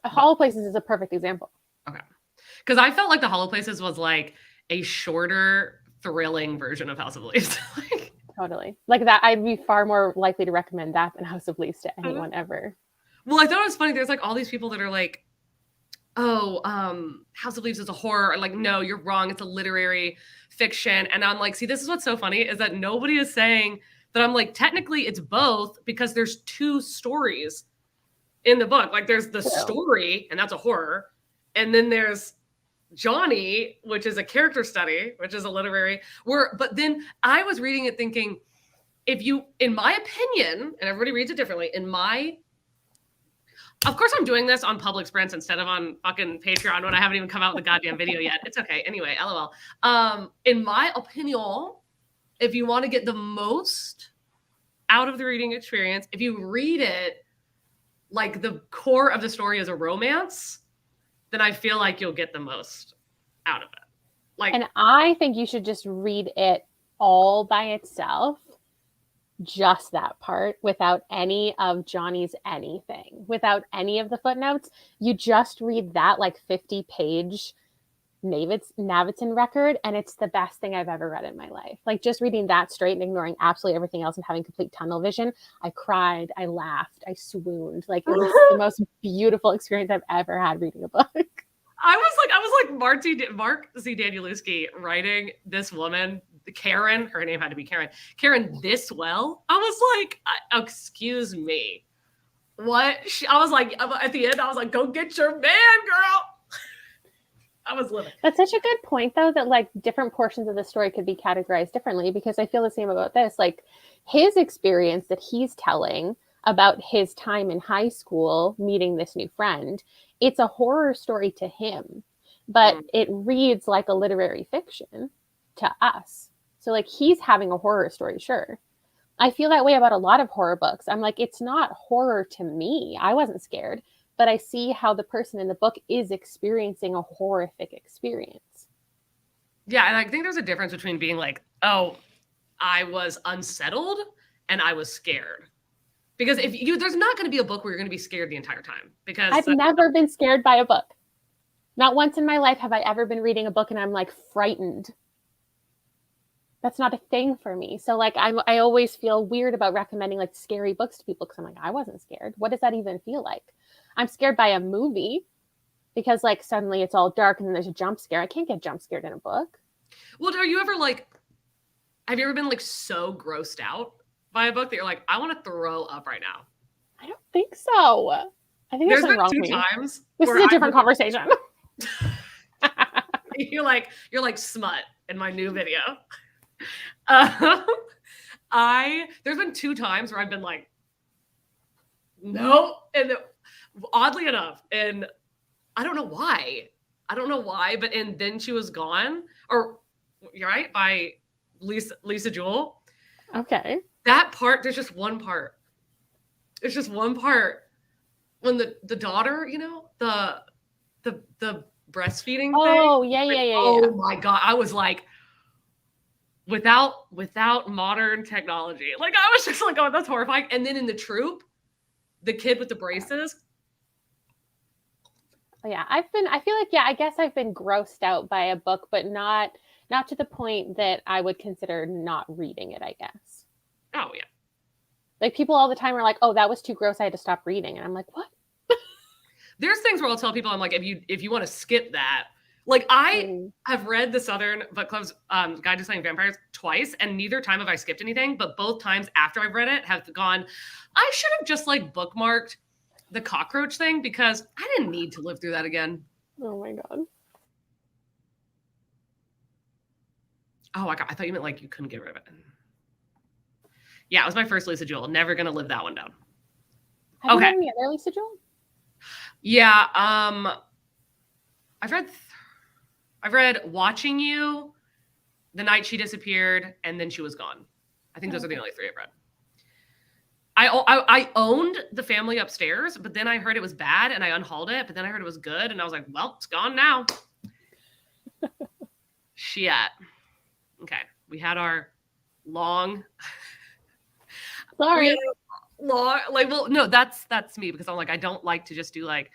Hollow Places is a perfect example. Okay. Because I felt like the Hollow Places was like a shorter, thrilling version of House of Leaves. Totally. Like that, I'd be far more likely to recommend that than House of Leaves to anyone ever. Well, I thought it was funny. There's like all these people that are like House of Leaves is a horror. I'm like, no, you're wrong. It's a literary fiction. And I'm like, see, this is what's so funny is that nobody is saying that. I'm like, technically it's both because there's two stories in the book. Like there's the story, and that's a horror. And then there's Johnny, which is a character study, which is a literary but then I was reading it thinking, if you, in my opinion, and everybody reads it differently, of course I'm doing this on public sprints instead of on fucking Patreon when I haven't even come out with a goddamn video yet. It's okay. Anyway, LOL. In my opinion, if you want to get the most out of the reading experience, if you read it like the core of the story is a romance, then I feel like you'll get the most out of it. Like, and I think you should just read it all by itself, just that part, without any of Johnny's anything, without any of the footnotes. You just read that like 50-page Navidson record, and it's the best thing I've ever read in my life. Like just reading that straight and ignoring absolutely everything else and having complete tunnel vision. I cried, I laughed, I swooned. Like it was the most beautiful experience I've ever had reading a book. I was like Mark Z. Danielewski writing this woman, Karen, her name had to be Karen this well. I was like, excuse me. What? I was like, at the end, I was like, go get your man, girl. I was living. That's such a good point, though, that like different portions of the story could be categorized differently, because I feel the same about this. Like his experience that he's telling about his time in high school, meeting this new friend, it's a horror story to him, but it reads like a literary fiction to us. So like he's having a horror story, sure. I feel that way about a lot of horror books. I'm like, it's not horror to me. I wasn't scared, but I see how the person in the book is experiencing a horrific experience. Yeah, and I think there's a difference between being like, oh, I was unsettled and I was scared. Because there's not going to be a book where you're going to be scared the entire time. Because I've never been scared by a book. Not once in my life have I ever been reading a book and I'm like frightened. That's not a thing for me. So like I always feel weird about recommending like scary books to people because I'm like, I wasn't scared. What does that even feel like? I'm scared by a movie because like suddenly it's all dark and then there's a jump scare. I can't get jump scared in a book. Well, have you ever been like so grossed out by a book that you're like, I want to throw up right now? I don't think so. I think there's something wrong with me. Times this is a different conversation. You're like smut in my new video. There's been 2 times where I've been like, no, and oddly enough, and I don't know why, but and Then She Was Gone, or you're right, by Lisa Jewell. Okay. That part, there's just one part. It's just one part when the daughter, you know, the breastfeeding thing. Oh, yeah. Oh my God. I was like, without modern technology, like I was just like, oh, that's horrifying. And then in The Troop, the kid with the braces. Yeah, I feel like, I guess I've been grossed out by a book, but not to the point that I would consider not reading it, I guess. Oh, yeah. Like people all the time are like, oh, that was too gross, I had to stop reading. And I'm like, what? There's things where I'll tell people, I'm like, if you want to skip that, like I have read the Southern Book Club's Guide to Slaying Vampires twice, and neither time have I skipped anything, but both times after I've read it have gone, I should have just like bookmarked the cockroach thing because I didn't need to live through that again. Oh my God. Oh, I thought you meant like you couldn't get rid of it. Yeah, it was my first Lisa Jewell. Never gonna live that one down. Have you read any other Lisa Jewell? Yeah, I've read Watching You, The Night She Disappeared, and Then She Was Gone. I think those are the only 3 I've read. I owned The Family Upstairs, but then I heard it was bad and I unhauled it, but then I heard it was good and I was like, well, it's gone now. Shit. Okay. We had our long. Sorry. No, that's me because I'm like, I don't like to just do like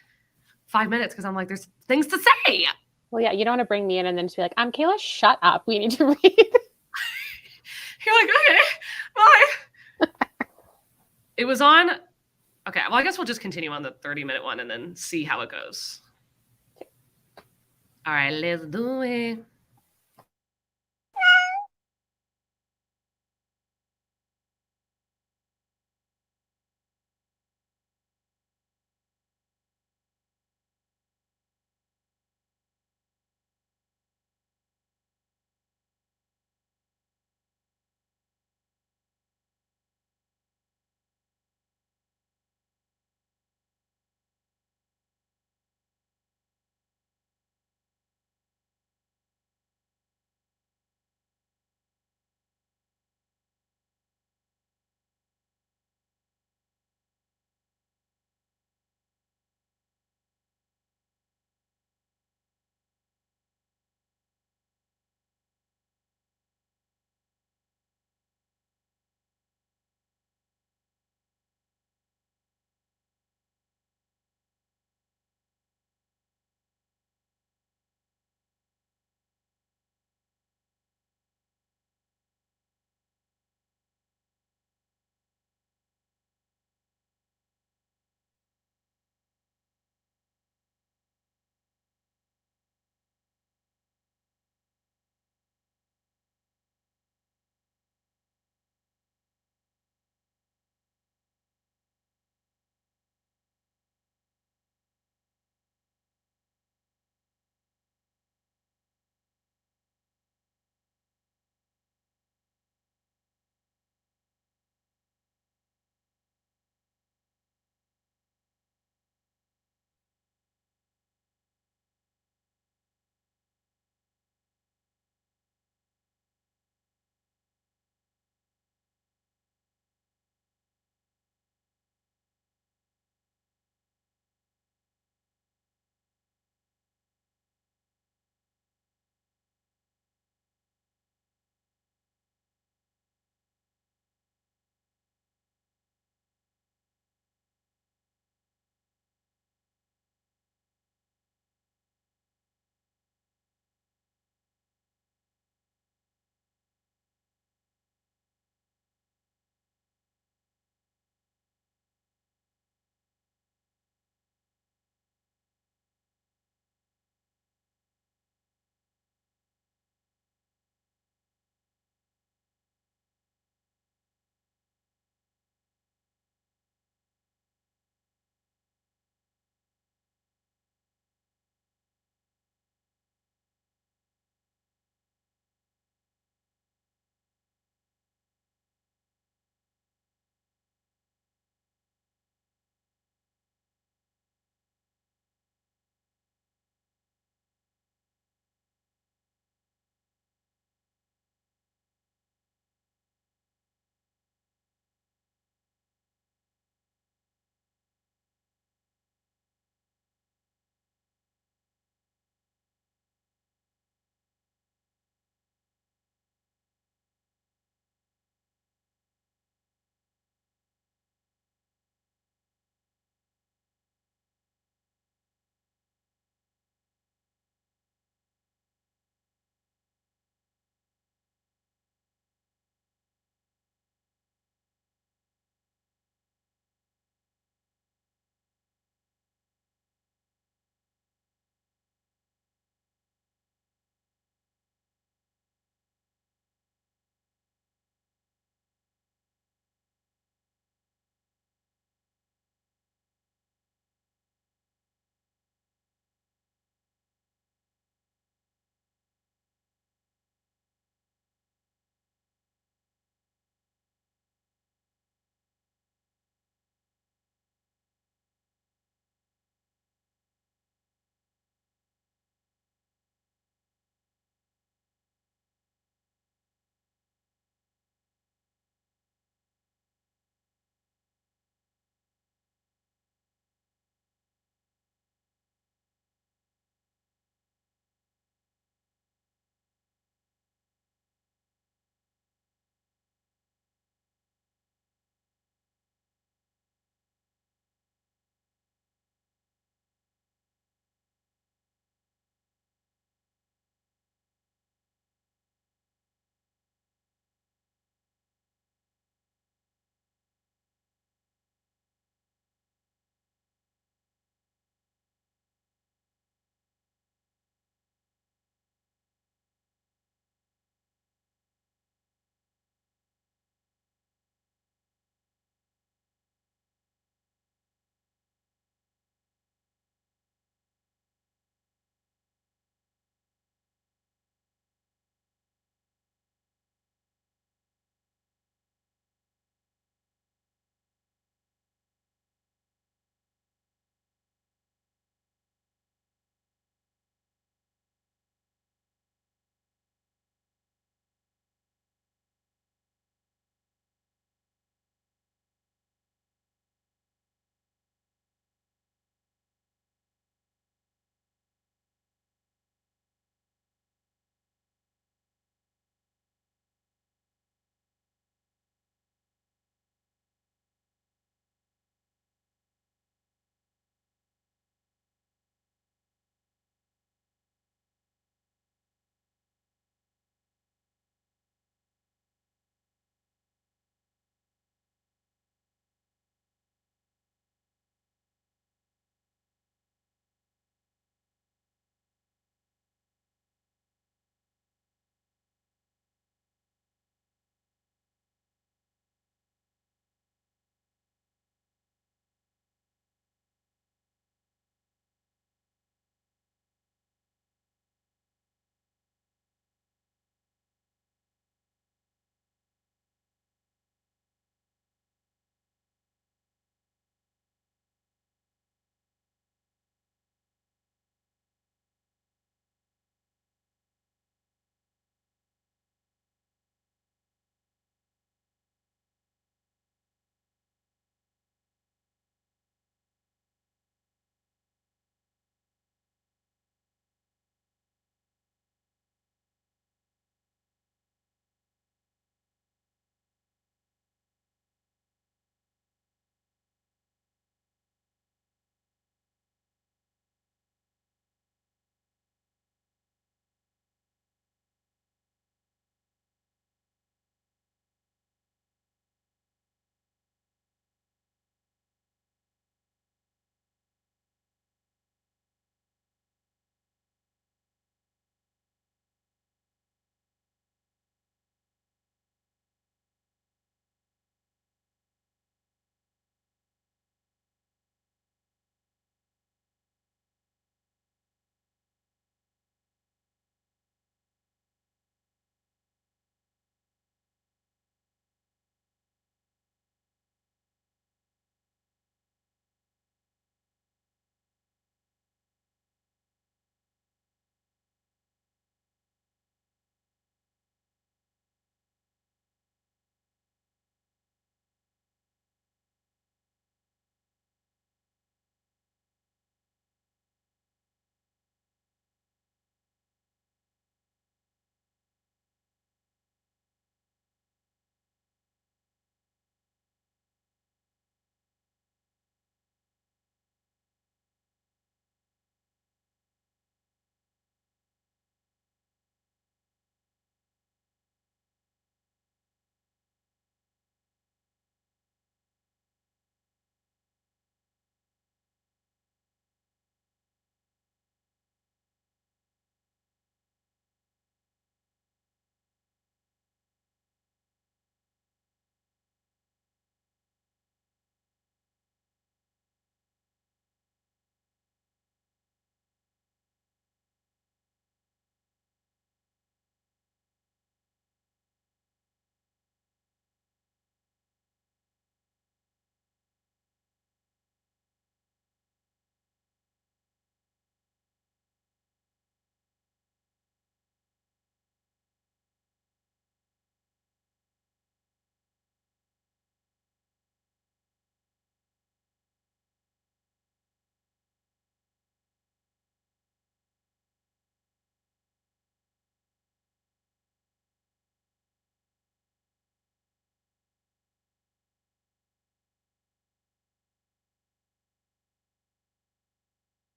5 minutes because I'm like, there's things to say. Well, yeah, you don't want to bring me in and then just be like, Kayla, shut up. We need to read. You're like, okay, bye. It was on. Okay, well, I guess we'll just continue on the 30-minute one and then see how it goes. All right, let's do it.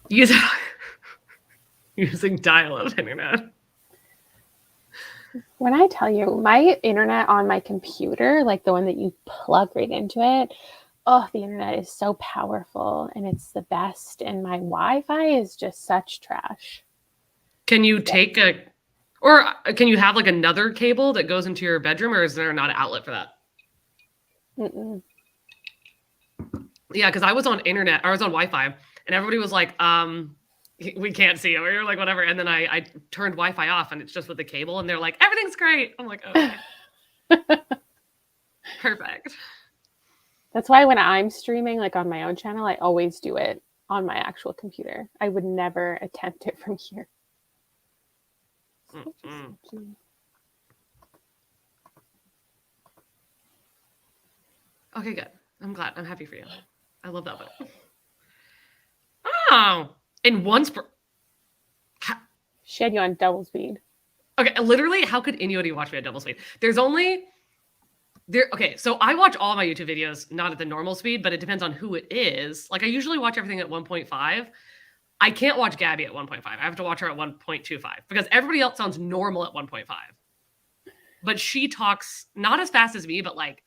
Using dial-up internet. When I tell you, my internet on my computer, like the one that you plug right into it, oh, the internet is so powerful and it's the best. And my Wi-Fi is just such trash. Can you take or can you have like another cable that goes into your bedroom, or is there not an outlet for that? Mm-mm. Yeah, because I was on Wi-Fi, and everybody was like, we can't see you, or you're like, whatever. And then I turned Wi-Fi off, and it's just with the cable, and they're like, everything's great. I'm like, okay. Perfect. That's why when I'm streaming, like on my own channel, I always do it on my actual computer. I would never attempt it from here. Okay, good. I'm glad. I'm happy for you. I love that book. Oh, in one she had you on double speed. Okay, literally, how could anybody watch me at double speed? Okay, so I watch all my YouTube videos not at the normal speed, but it depends on who it is. Like I usually watch everything at 1.5. I can't watch Gabby at 1.5. I have to watch her at 1.25 because everybody else sounds normal at 1.5. But she talks not as fast as me, but like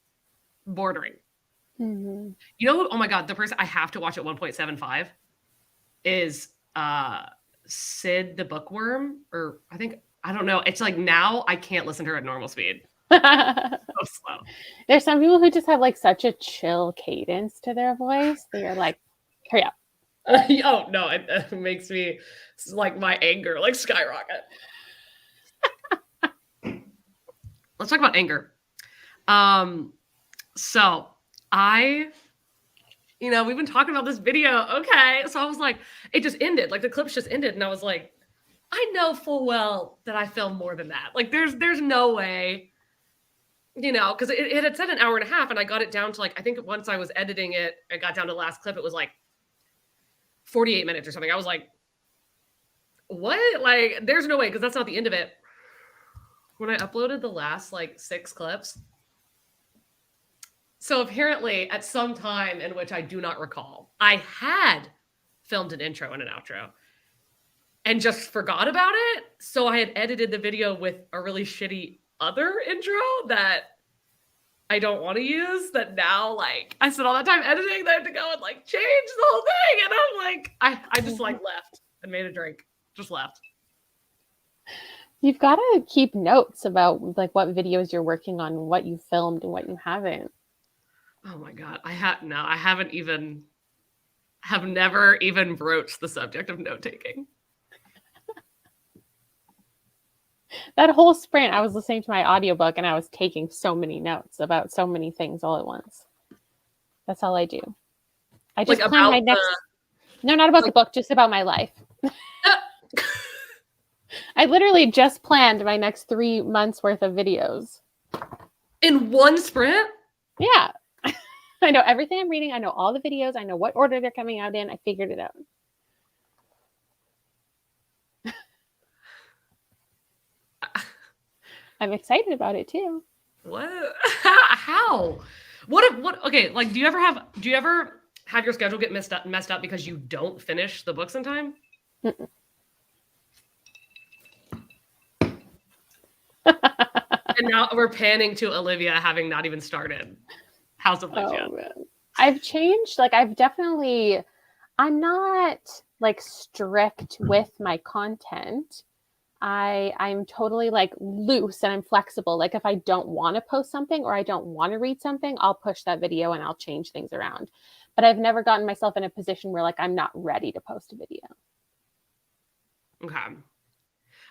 bordering. Mm-hmm. You know, oh my God, the person I have to watch at 1.75 is Sid the Bookworm, or I don't know. It's like now I can't listen to her at normal speed. So slow. There's some people who just have like such a chill cadence to their voice. They are like, hurry up. Oh no, it makes me like my anger like skyrocket. Let's talk about anger. So we've been talking about this video. Okay. So I was like, it just ended. Like the clips just ended. And I was like, I know full well that I filmed more than that. Like there's no way, because it had said an hour and a half and I got it down to like, I think once I was editing it, I got down to the last clip. It was like 48 minutes or something. I was like, what? Like, there's no way, because that's not the end of it. When I uploaded the last like 6 clips. So apparently at some time in which I do not recall, I had filmed an intro and an outro and just forgot about it. So I had edited the video with a really shitty other intro that I don't want to use, that now like I spent all that time editing that I have to go and like change the whole thing. And I'm like, I just like left and made a drink, just left. You've got to keep notes about like what videos you're working on, what you filmed and what you haven't. Oh my God. I have never even broached the subject of note taking. That whole sprint, I was listening to my audiobook and I was taking so many notes about so many things all at once. That's all I do. I just like plan my next. No, not about the book, just about my life. I literally just planned my next 3 months worth of videos. In one sprint? Yeah. I know everything I'm reading. I know all the videos. I know what order they're coming out in. I figured it out. I'm excited about it too. What? How? Okay, like do you ever have your schedule get messed up because you don't finish the books in time? Mm-mm. And now we're panning to Olivia having not even started House of Leaf yet. Man. I've changed. Like I'm not like strict with my content. I'm totally like loose and I'm flexible. Like if I don't want to post something or I don't want to read something, I'll push that video and I'll change things around. But I've never gotten myself in a position where like I'm not ready to post a video. Okay.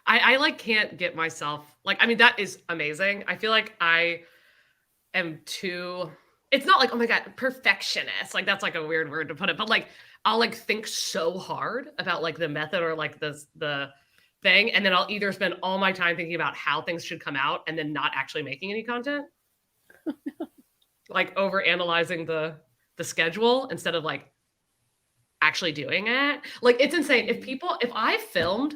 I like can't get myself like, I mean, that is amazing. I feel like I am too, it's not like, oh my God, perfectionist. Like that's like a weird word to put it, but like, I'll like think so hard about like the method or like the thing. And then I'll either spend all my time thinking about how things should come out and then not actually making any content. Like over analyzing the schedule instead of like actually doing it. Like it's insane. If I filmed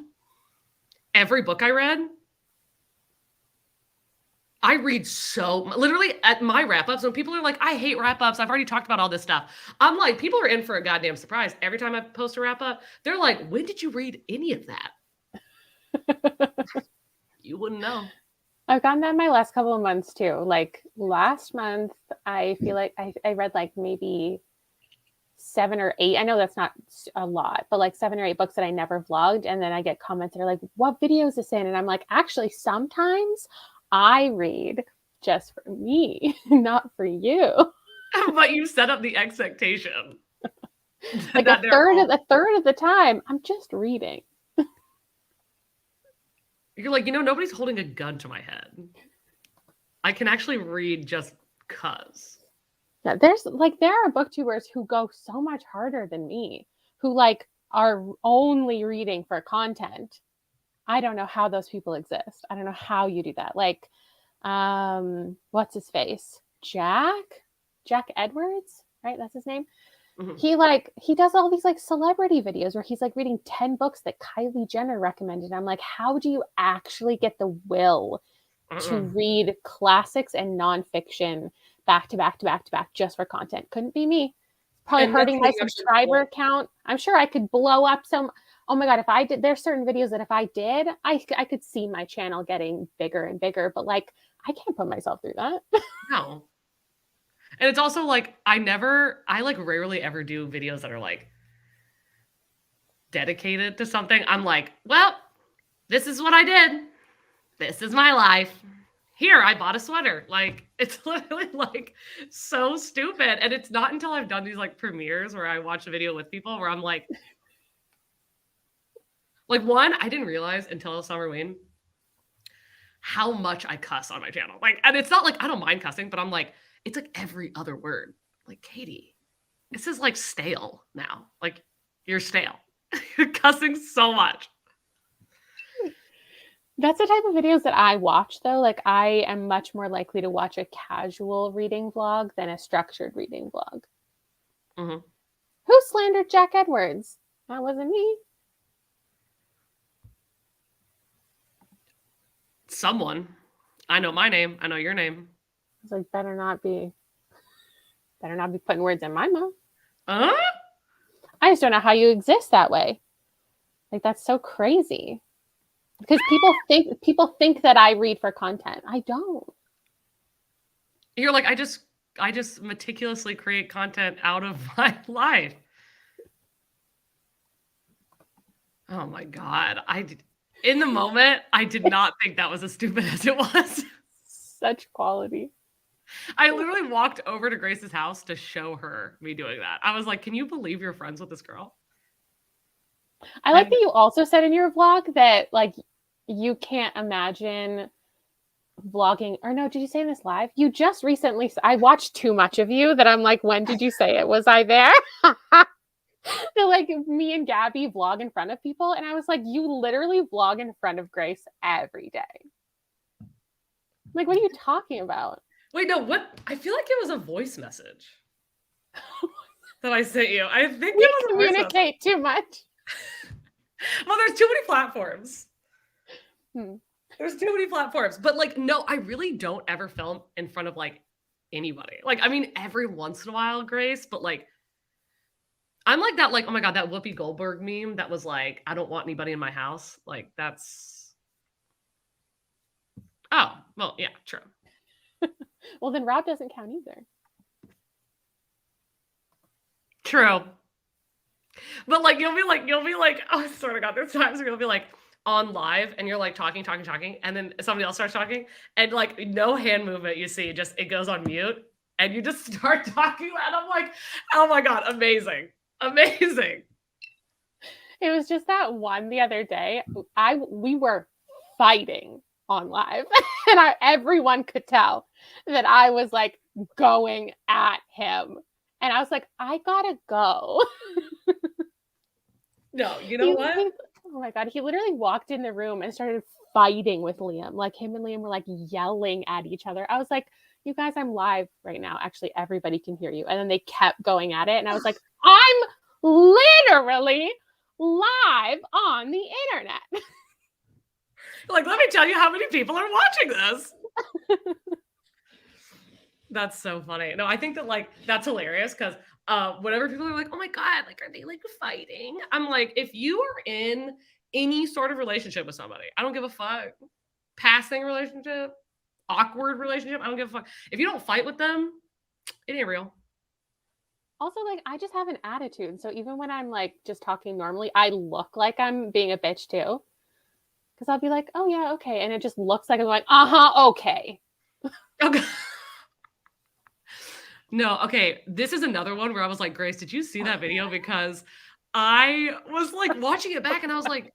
every book I read, I read literally at my wrap-ups, when people are like, I hate wrap-ups, I've already talked about all this stuff. I'm like, people are in for a goddamn surprise. Every time I post a wrap-up, they're like, when did you read any of that? You wouldn't know. I've gotten that in my last couple of months too. Like last month, I feel like I read like maybe 7 or 8. I know that's not a lot, but like 7 or 8 books that I never vlogged. And then I get comments that are like, what video is this in? And I'm like, actually, sometimes I read just for me, not for you. But you set up the expectation. Like a third of the time, I'm just reading. You're like, nobody's holding a gun to my head. I can actually read just cuz. Yeah, there are booktubers who go so much harder than me, who like are only reading for content. I don't know how those people exist. I don't know how you do that. Like, what's his face? Jack Edwards, right? That's his name. Mm-hmm. He does all these like celebrity videos where he's like reading 10 books that Kylie Jenner recommended. I'm like, how do you actually get the will to read classics and nonfiction back to back to back to back just for content? Couldn't be me. Probably hurting my subscriber count. I'm sure I could blow up some. Oh my God, if I did, there's certain videos that if I did, I could see my channel getting bigger and bigger, but like, I can't put myself through that. No. And it's also like, I like rarely ever do videos that are like dedicated to something. I'm like, well, this is what I did. This is my life. Here, I bought a sweater. Like, it's literally like so stupid. And it's not until I've done these like premieres where I watch a video with people where I'm like one, I didn't realize until Summerween how much I cuss on my channel. Like, and it's not like I don't mind cussing, but I'm like, it's like every other word. Like, Katie, this is like stale now. Like, you're stale. You're cussing so much. That's the type of videos that I watch, though. Like, I am much more likely to watch a casual reading vlog than a structured reading vlog. Mm-hmm. Who slandered Jack Edwards? That wasn't me. Someone. I know my name. I know your name. I was like, better not be putting words in my mouth. I just don't know how you exist that way. Like, that's so crazy. Because people think that I read for content. I don't. You're like, I just meticulously create content out of my life. Oh my God. In the moment, I did not think that was as stupid as it was. Such quality. I literally walked over to Grace's house to show her me doing that. I was like, can you believe you're friends with this girl? I like that you also said in your vlog that like you can't imagine vlogging, or no, did you say this live? You just recently, I watched too much of you that I'm like, when did you say it? Was I there? So like me and Gabby vlog in front of people, and I was like, you literally vlog in front of Grace every day. Like, what are you talking about? Wait, no, what? I feel like it was a voice message that I sent you. I think we communicate too much. Well, there's too many platforms. There's too many platforms. But like, no, I really don't ever film in front of like anybody. Like, I mean, every once in a while, Grace, but like, I'm like that, like, oh my God, that Whoopi Goldberg meme that was like, I don't want anybody in my house. Like, that's... Oh, well, yeah, true. Well, then Rob doesn't count either. True. But like, you'll be like, oh, I swear to God, there's times where you'll be like on live and you're like talking, and then somebody else starts talking and like no hand movement you see, just it goes on mute and you just start talking and I'm like, oh my God, amazing. Amazing. It was just that one the other day. We were fighting on live and everyone could tell that I was like going at him. And I was like, I gotta go. No, you know what? Oh my God. He literally walked in the room and started fighting with Liam. Like him and Liam were like yelling at each other. I was like, you guys, I'm live right now. Actually, everybody can hear you. And then they kept going at it. And I was like, I'm literally live on the internet. Like, let me tell you how many people are watching this. That's so funny. No, I think that like that's hilarious because whenever people are like, oh my God, like are they like fighting? I'm like, if you are in any sort of relationship with somebody, I don't give a fuck. Passing relationship, awkward relationship, I don't give a fuck. If you don't fight with them, it ain't real. Also, like, I just have an attitude. So even when I'm like just talking normally, I look like I'm being a bitch too. Because I'll be like, oh yeah, okay. And it just looks like I'm like, uh-huh, okay. Okay. No, okay. This is another one where I was like, Grace, did you see that video? Because I was like watching it back and I was like,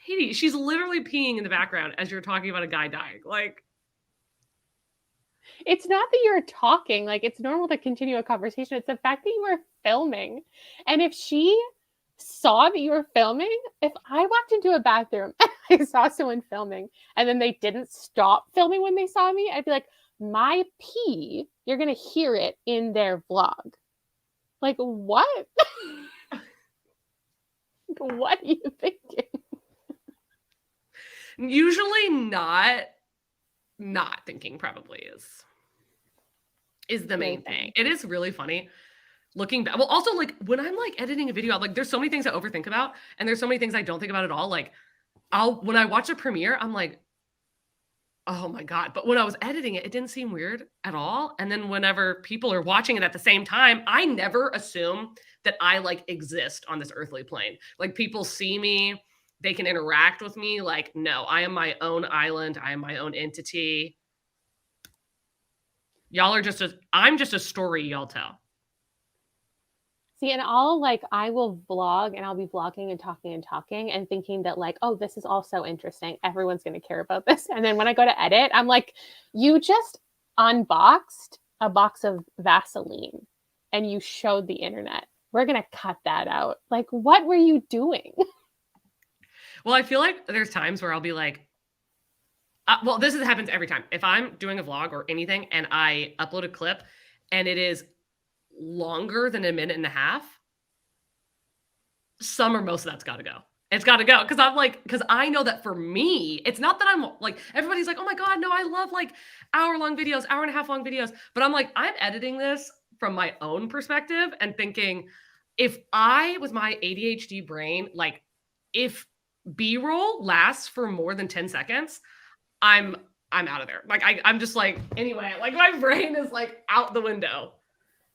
Katie, she's literally peeing in the background as you're talking about a guy dying. Like, It's not that you're talking, like it's normal to continue a conversation. It's the fact that you were filming. And if she saw that you were filming, if I walked into a bathroom and I saw someone filming and then they didn't stop filming when they saw me, I'd be like, my pee, you're going to hear it in their vlog. Like, what? What are you thinking? usually not thinking probably is the main thing. It is really funny looking back. Well, also like when I'm like editing a video, like there's so many things I overthink about and there's so many things I don't think about at all. Like when I watch a premiere, I'm like, oh my God. But when I was editing it, it didn't seem weird at all. And then whenever people are watching it at the same time, I never assume that I like exist on this earthly plane. Like people see me, they can interact with me. Like, no, I am my own island. I am my own entity. Y'all are I'm just a story y'all tell. See, and I will vlog and I'll be vlogging and talking and thinking that like, oh, this is all so interesting. Everyone's going to care about this. And then when I go to edit, I'm like, you just unboxed a box of Vaseline and you showed the internet. We're going to cut that out. Like, what were you doing? Well, I feel like there's times where I'll be like, well, this happens every time. If I'm doing a vlog or anything and I upload a clip and it is longer than a minute and a half, some or most of that's got to go. It's got to go because I'm like, because I know that for me, it's not that I'm like, everybody's like, oh my God, no, I love like hour-long videos, hour and a half long videos. But I'm like, I'm editing this from my own perspective and thinking, if I, with my ADHD brain, like if B-roll lasts for more than 10 seconds, I'm out of there. Like I'm just like, anyway, like my brain is like out the window.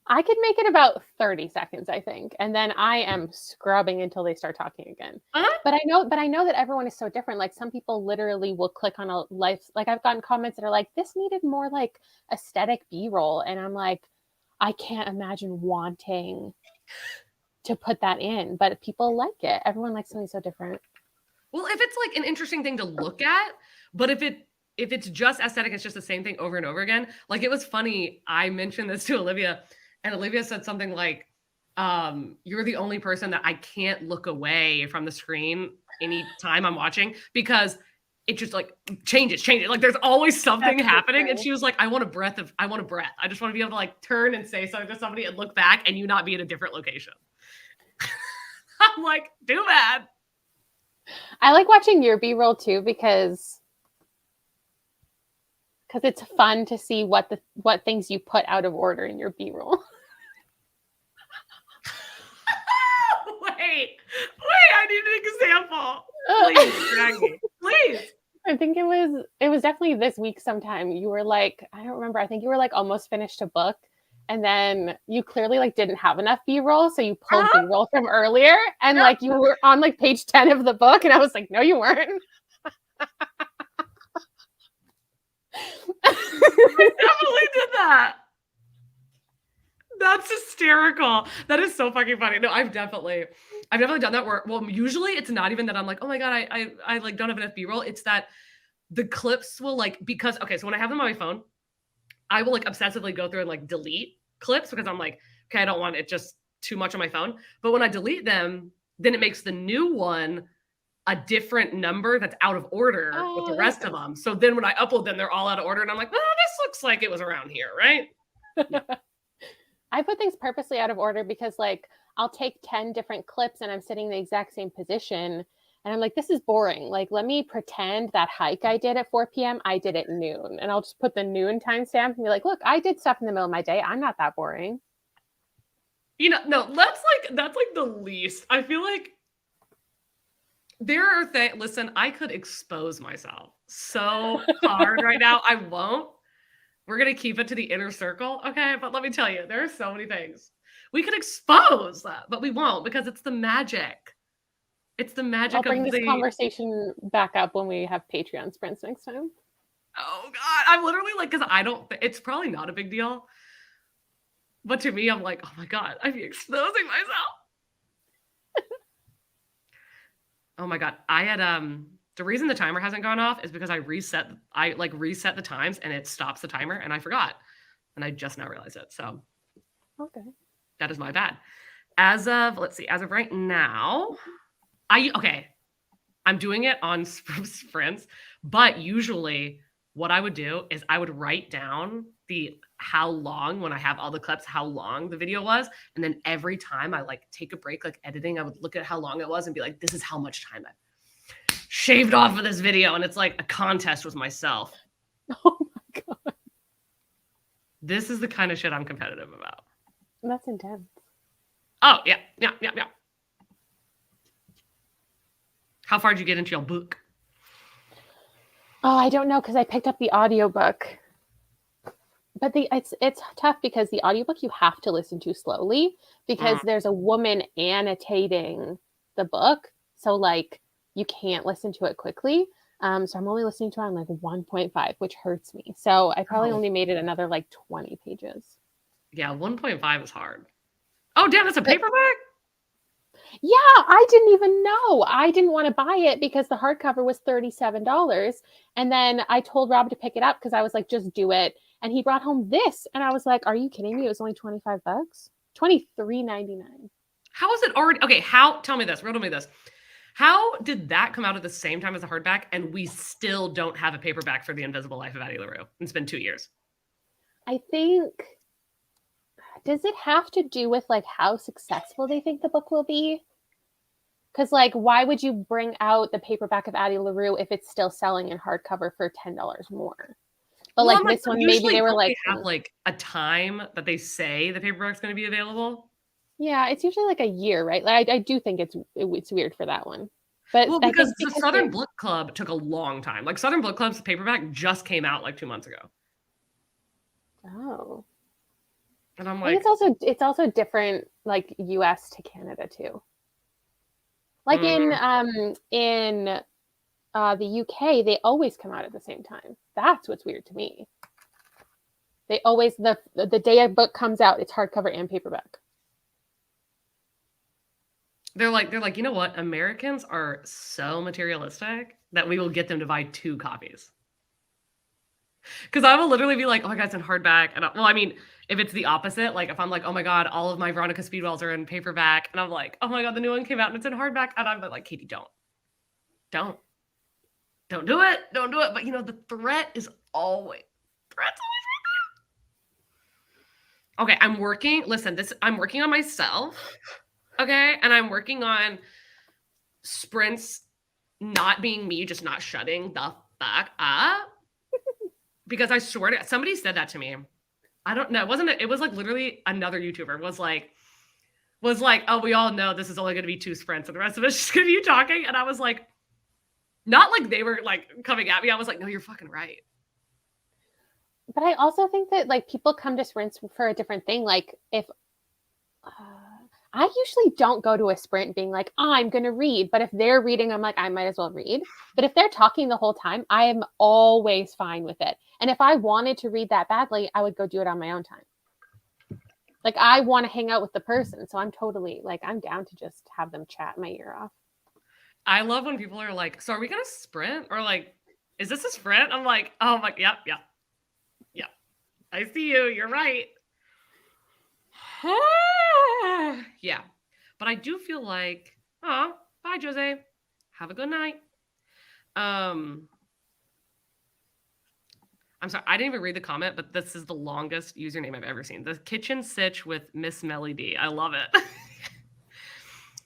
I could make it about 30 seconds, I think. And then I am scrubbing until they start talking again. Uh-huh. But I know that everyone is so different. Like some people literally will click on a life. Like I've gotten comments that are like, this needed more like aesthetic B-roll. And I'm like, I can't imagine wanting to put that in, but people like it. Everyone likes something so different. Well, if it's like an interesting thing to look at, but if it's just aesthetic, it's just the same thing over and over again. Like it was funny. I mentioned this to Olivia and Olivia said something like, you're the only person that I can't look away from the screen anytime I'm watching because it just like changes. Like there's always something happening. And she was like, I want a breath. I just want to be able to like turn and say something to somebody and look back and you not be in a different location. I'm like, too bad. I like watching your B-roll too because it's fun to see what things you put out of order in your B-roll. Wait, I need an example. Please, Maggie, please. I think it was definitely this week sometime. You were like, I don't remember. I think you were like almost finished a book. And then you clearly like didn't have enough B-roll. So you pulled B-roll from earlier. And like you were on like page 10 of the book. And I was like, no, you weren't. I definitely did that. That's hysterical. That is so fucking funny. No, I've definitely done that where, well, usually it's not even that I'm like, oh my God, I like don't have enough B-roll. It's that the clips will like, because, okay, so when I have them on my phone, I will like obsessively go through and like delete clips because I'm like, okay, I don't want it just too much on my phone. But when I delete them, then it makes the new one a different number that's out of order with the rest of them. So then when I upload them, they're all out of order. And I'm like, oh, this looks like it was around here, right? Yeah. I put things purposely out of order because like I'll take 10 different clips and I'm sitting in the exact same position And I'm like, this is boring. Like, let me pretend that hike I did at 4 p.m. I did at noon. And I'll just put the noon timestamp and be like, look, I did stuff in the middle of my day. I'm not that boring. No, that's like the least. I feel like there are things, listen, I could expose myself so hard right now. I won't. We're going to keep it to the inner circle, okay? But let me tell you, there are so many things. We could expose that, but we won't because it's the magic. It's the magic I'll bring of this conversation back up when we have Patreon sprints next time. Oh God, I'm literally like, because I don't, it's probably not a big deal. But to me, I'm like, oh my God, I'm exposing myself. Oh my God. I had, the reason the timer hasn't gone off is because I reset the times and it stops the timer and I forgot. And I just now realized it. So okay, that is my bad. As of right now, I'm doing it on sprints, but usually what I would do is I would write down how long, when I have all the clips, how long the video was. And then every time I like take a break, like editing, I would look at how long it was and be like, this is how much time I shaved off of this video. And it's like a contest with myself. Oh my God. This is the kind of shit I'm competitive about. That's intense. Oh, yeah. How far did you get into your book? Oh, I don't know, because I picked up the audiobook. But it's tough because the audiobook you have to listen to slowly because there's a woman annotating the book. So like you can't listen to it quickly. So I'm only listening to it on like 1.5, which hurts me. So I probably only made it another like 20 pages. Yeah, 1.5 is hard. Oh, damn, it's a paperback? Yeah, I didn't even know. I didn't want to buy it because the hardcover was $37. And then I told Rob to pick it up because I was like, just do it. And he brought home this. And I was like, are you kidding me? It was only $25. $23.99. How is it already? Okay, tell me this, riddle me this. How did that come out at the same time as a hardback and we still don't have a paperback for The Invisible Life of Addie LaRue? It's been 2 years. I think, does it have to do with like how successful they think the book will be? Because like, why would you bring out the paperback of Addie LaRue if it's still selling in hardcover for $10 more? But well, like this one, maybe they were like, they have like a time that they say the paperback's going to be available. Yeah, it's usually like a year, right? Like I do think it's weird for that one. But well, because the Southern Book Club took a long time. Like Southern Book Club's paperback just came out like 2 months ago. Oh. And I'm like, it's also different, like US to Canada too. Like in the UK, they always come out at the same time. That's what's weird to me. They always the day a book comes out, it's hardcover and paperback. They're like, you know what? Americans are so materialistic that we will get them to buy 2 copies. Because I will literally be like, oh my God, it's in hardback. And I mean, if it's the opposite, like if I'm like, oh my God, all of my Veronica Speedwells are in paperback. And I'm like, oh my God, the new one came out and it's in hardback. And I'm like, Katie, don't do it. Don't do it. But you know, the threat is always right there. Okay, I'm working on myself. Okay. And I'm working on sprints not being me, just not shutting the fuck up. Because I swear to, somebody said that to me. I don't know. It was like literally another YouTuber was like, oh, we all know this is only going to be 2 sprints and the rest of it's just going to be you talking. And I was like, not like they were like coming at me. I was like, no, you're fucking right. But I also think that like people come to sprints for a different thing. Like if I usually don't go to a sprint being like, oh, I'm going to read. But if they're reading, I'm like, I might as well read. But if they're talking the whole time, I am always fine with it. And if I wanted to read that badly, I would go do it on my own time. Like I want to hang out with the person. So I'm totally like, I'm down to just have them chat my ear off. I love when people are like, so are we going to sprint? Or like, is this a sprint? I'm like, oh my, yep. I see you. You're right. Yeah. But I do feel like, oh, bye, Jose. Have a good night. I'm sorry, I didn't even read the comment, but this is the longest username I've ever seen. The Kitchen Sitch with Miss Melly D. I love it.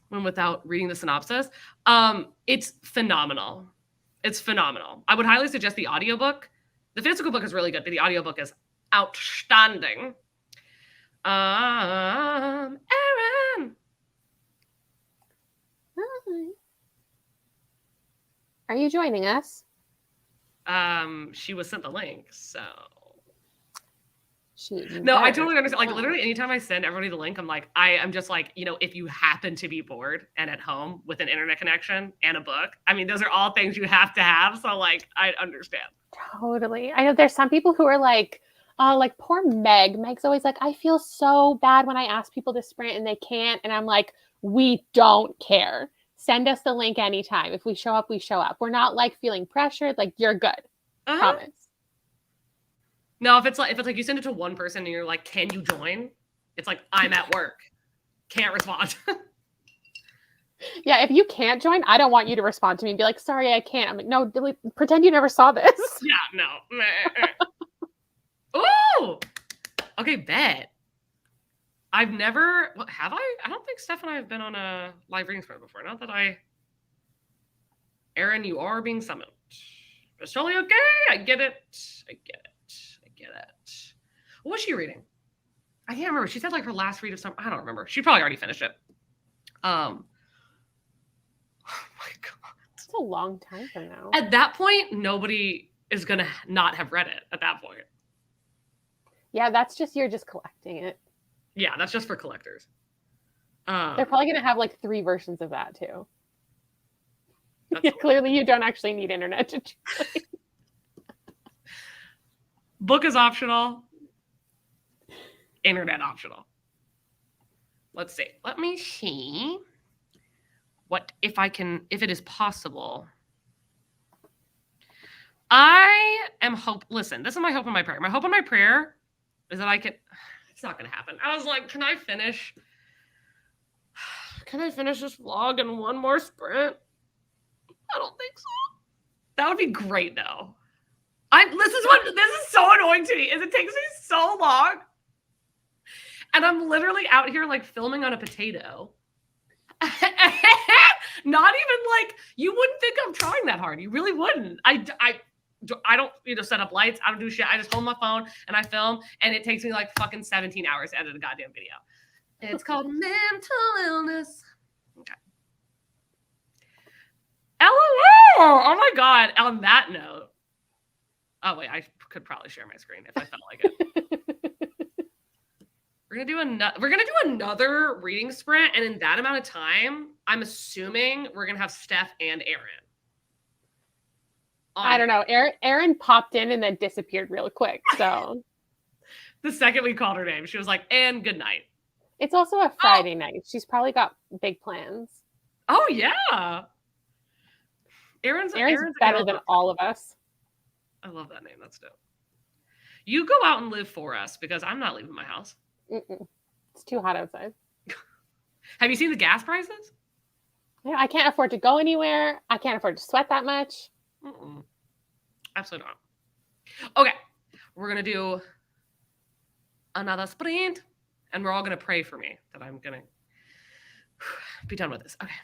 when without reading the synopsis. It's phenomenal. It's phenomenal. I would highly suggest the audiobook. The physical book is really good, but the audiobook is outstanding. Erin. Hi. Are you joining us? She was sent the link, so. She No, I better totally understand. Like, not. literally, anytime I send everybody the link, I'm just like, if you happen to be bored and at home with an internet connection and a book, I mean, those are all things you have to have. So, like, I understand. Totally. I know there's some people who are like, oh, like poor Meg. Meg's always like, I feel so bad when I ask people to sprint and they can't. And I'm like, we don't care. Send us the link anytime. If we show up, we show up. We're not like feeling pressured. Like, you're good. Uh-huh. Promise. No, if it's like you send it to one person and you're like, can you join? It's like, I'm at work. Can't respond. Yeah, if you can't join, I don't want you to respond to me and be like, sorry, I can't. I'm like, no, delete, pretend you never saw this. Yeah, no. Ooh! Okay, bet. I've never, have I? I don't think Steph and I have been on a live reading sprint before. Not that Erin, you are being summoned. It's totally okay. I get it. What was she reading? I can't remember. She said like her last read of summer. I don't remember. She probably already finished it. Oh my God. It's a long time from now. At that point, nobody is going to not have read it at that point. Yeah, you're just collecting it. Yeah, that's just for collectors. They're probably going to have like 3 versions of that too. Yeah, clearly you don't actually need internet to join. Book is optional. Internet optional. Let's see. Let me see what if it is possible. I am listen, this is my hope and my prayer. My hope and my prayer is that it's not going to happen. I was like, can I finish this vlog in one more sprint? I don't think so. That would be great though. This is so annoying to me, is it takes me so long. And I'm literally out here like filming on a potato. Not even like, you wouldn't think I'm trying that hard. You really wouldn't. I don't set up lights. I don't do shit. I just hold my phone and I film, and it takes me like fucking 17 hours to edit a goddamn video. It's called mental illness. Okay. LOL. Oh my God. On that note. Oh wait, I could probably share my screen if I felt like it. We're gonna do another reading sprint, and in that amount of time, I'm assuming we're gonna have Steph and Erin. I don't know. Erin popped in and then disappeared real quick. So the second we called her name, she was like, "And good night." It's also a Friday night. She's probably got big plans. Oh yeah. Erin's better than all of us. I love that name. That's dope. You go out and live for us, because I'm not leaving my house. It's too hot outside. Have you seen the gas prices? Yeah, I can't afford to go anywhere. I can't afford to sweat that much. Absolutely not. Okay, we're gonna do another sprint, and we're all gonna pray for me that I'm gonna be done with this. Okay.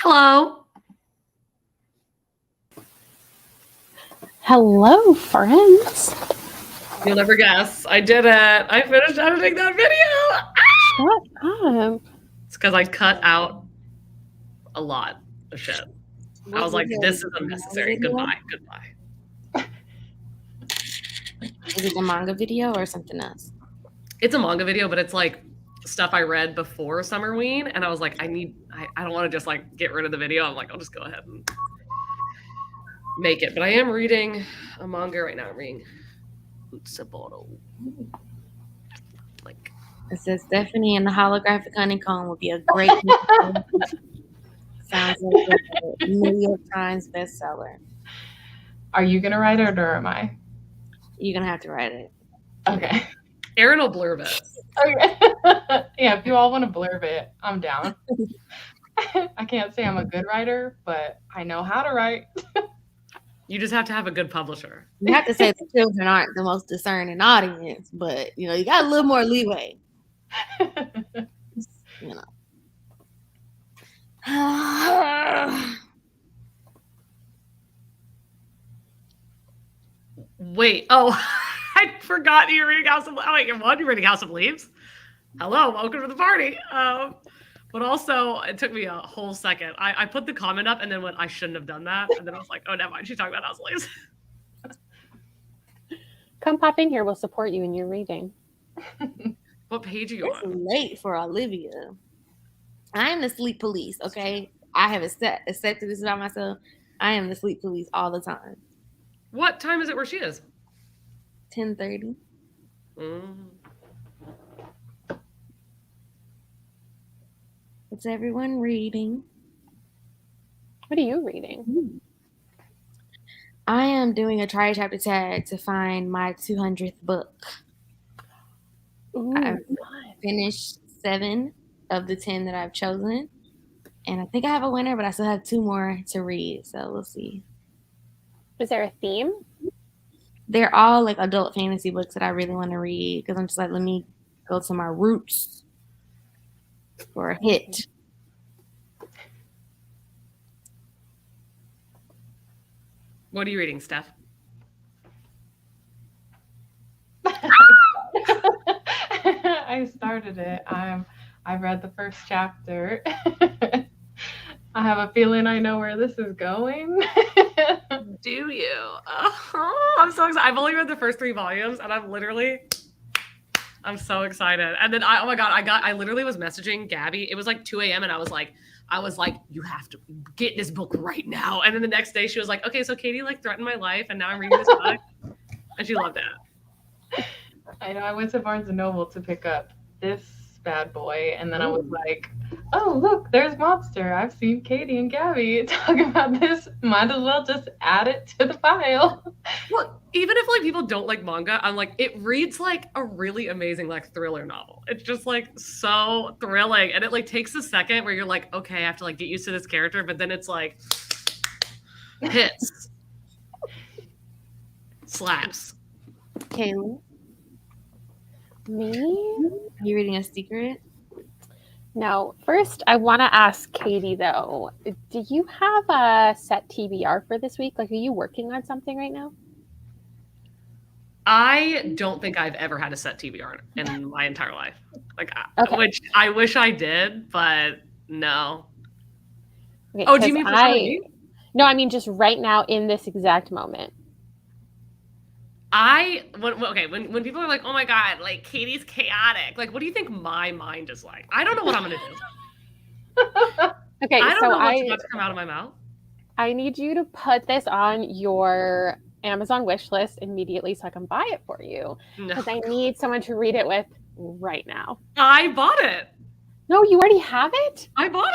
Hello. Hello, friends. You'll never guess. I did it. I finished editing that video. Shut up. It's because I cut out a lot of shit. I was like, this is unnecessary. Goodbye. Is it the manga video or something else? It's a manga video, but it's like stuff I read before Summerween, and I was like, I don't want to just like get rid of the video. I'm like, I'll just go ahead and make it. But I am reading a manga right now. I'm reading Utsuboro. Like, it says Stephanie and the Holographic Honeycomb would be a great sounds like a New York Times bestseller. Are you gonna write it or am I? You're gonna have to write it. Okay. Aaron will blurb it. Okay. Yeah, if you all want to blurb it, I'm down. I can't say I'm a good writer, but I know how to write. You just have to have a good publisher. You have to say the children aren't the most discerning audience, but you know, you got a little more leeway. You know. Wait, I forgot you're reading House of you're reading House of Leaves? Hello, welcome to the party. But also, it took me a whole second. I put the comment up and then went, I shouldn't have done that. And then I was like, oh, never mind. She's talking about House of Leaves. Come pop in here. We'll support you in your reading. What page are you It's on? late for Olivia. I am the sleep police, okay? I have accepted this about myself. I am the sleep police all the time. What time is it where she is? 10:30. What's everyone reading? What are you reading? I am doing a try chapter tag to find my 200th book. Ooh, I've finished 7 of the 10 that I've chosen. And I think I have a winner, but I still have 2 more to read. So we'll see. Is there a theme? They're all like adult fantasy books that I really want to read because I'm just like, let me go to my roots for a hit. What are you reading, Steph? I started it. I read the first chapter. I have a feeling I know where this is going. Do you? Oh, I'm so excited. I've only read the first 3 volumes, and I'm so excited. And then I literally was messaging Gabby. It was like 2 a.m. and I was like, you have to get this book right now. And then the next day she was like, okay, so Katie like threatened my life, and now I'm reading this book, and she loved it. I know. I went to Barnes and Noble to pick up this bad boy, and then I was like, oh, look, there's Monster. I've seen Katie and Gabby talk about this. Might as well just add it to the file. Well, even if like people don't like manga, I'm like, it reads like a really amazing like thriller novel. It's just like so thrilling, and it like takes a second where you're like, okay, I have to like get used to this character, but then it's like hits, slaps. Kayla, Me? are you reading a secret? No. First, I want to ask Katie, though. Do you have a set TBR for this week? Like, are you working on something right now? I don't think I've ever had a set TBR in my entire life. Like, Okay. which I wish I did, but no. Okay, Oh, do you mean for Halloween? No, I mean just right now in this exact moment. When people are like, oh my God, like Katie's chaotic. Like, what do you think my mind is like? I don't know what I'm going to do. Okay, I don't so know what's about to come out of my mouth. I need you to put this on your Amazon wish list immediately so I can buy it for you. No. Because I need someone to read it with right now. I bought it. No, you already have it? I bought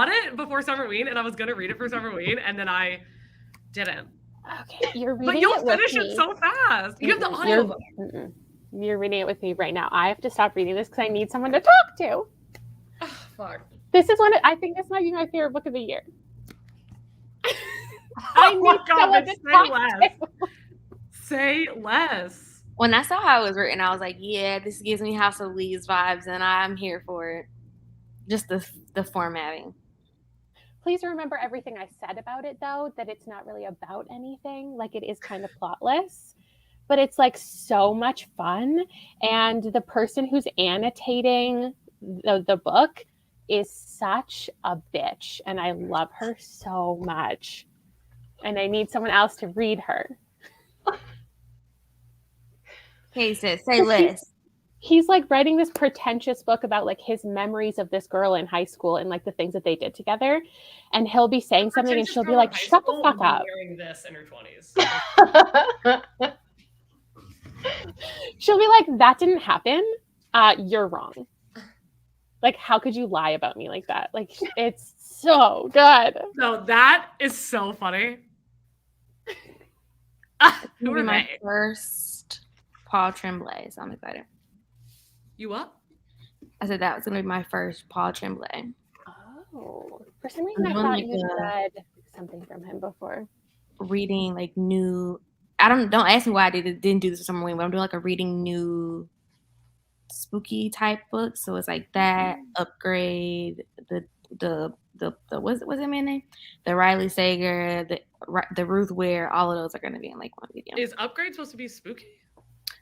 it before Summerween, and I was going to read it for Summerween, and then I didn't. Okay, you're reading But it you'll with finish me. it so fast. You have the audio. You're reading it with me right now. I have to stop reading this because I need someone to talk to. Oh, fuck. This is I think this might be my favorite book of the year. Oh my God, someone to say talk less. to. Say less. When I saw how it was written, I was like, yeah, this gives me House of Leaves vibes, and I'm here for it. Just the formatting. Please remember everything I said about it, though, that it's not really about anything. Like, it is kind of plotless, but it's like so much fun. And the person who's annotating the book is such a bitch, and I love her so much. And I need someone else to read her. Hey, sis, say less. He's like writing this pretentious book about like his memories of this girl in high school and like the things that they did together. And he'll be saying something and she'll be like, shut the fuck up. Wearing this in her 20s. She'll be like, that didn't happen. You're wrong. Like, how could you lie about me like that? Like, it's so good. No, that is so funny. Who are my they? first Paul Tremblay, so I'm excited. You what? I said that was gonna be my first Paul Tremblay. Oh, for some reason I thought you read something from him before. Reading like new. Don't ask me why I didn't do this for some reason, but I'm doing like a reading new spooky type book. So it's like that Upgrade, the what's that man name? The Riley Sager, the Ruth Ware. All of those are gonna be in like one video. Is Upgrade supposed to be spooky?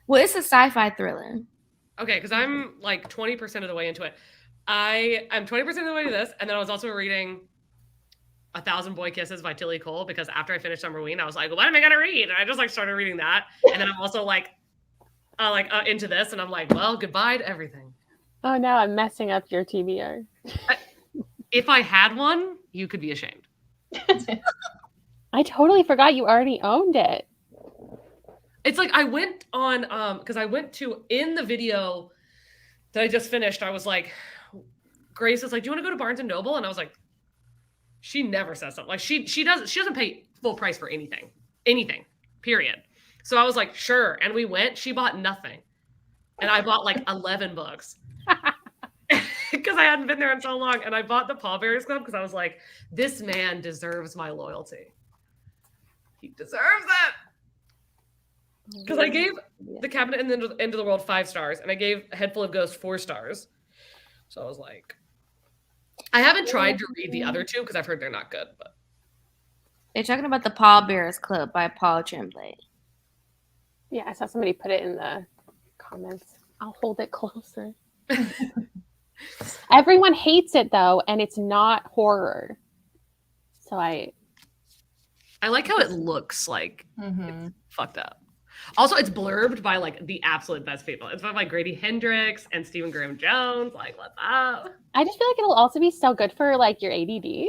Well, it's a sci-fi thriller. Okay, because I'm like 20% of the way into it. I'm 20% of the way to this, and then I was also reading 1,000 Boy Kisses by Tilly Cole because after I finished Summerween, I was like, what am I gonna read? And I just like started reading that, and then I'm also like into this, and I'm like, well, goodbye to everything. Oh no, I'm messing up your TBR. If I had one, you could be ashamed. I totally forgot you already owned it. It's like I went on because I went to in the video that I just finished. I was like, Grace is like, do you want to go to Barnes and Noble? And I was like, she never says something. Like she doesn't pay full price for anything, period. So I was like, sure. And we went. She bought nothing, and I bought like 11 books because I hadn't been there in so long. And I bought the Pallbearers Club because I was like, this man deserves my loyalty. He deserves it. Because I gave The Cabinet and the End of the World 5 stars, and I gave A Head Full of Ghosts 4 stars. So I was like, I haven't tried to read the other two because I've heard they're not good. But they're talking about the Pallbearers Club by Paul Tremblay. Yeah, I saw somebody put it in the comments. I'll hold it closer. Everyone hates it though, and it's not horror. So I like how it looks like it's fucked up. Also, it's blurbed by like the absolute best people. It's by like Grady Hendrix and Stephen Graham Jones. Like, what's up? I just feel like it'll also be so good for like your ADD,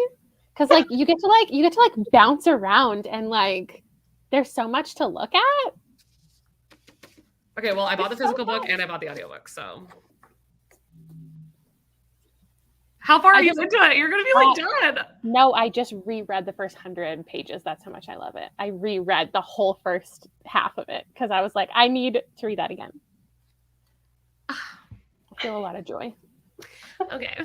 because like you get to bounce around and like there's so much to look at. Okay, well, I bought the physical book and I bought the audiobook. So, how far are you into it? You're gonna be like done. No, I just reread the first 100 pages. That's how much I love it. I reread the whole first half of it because I was like, I need to read that again. I feel a lot of joy. Okay.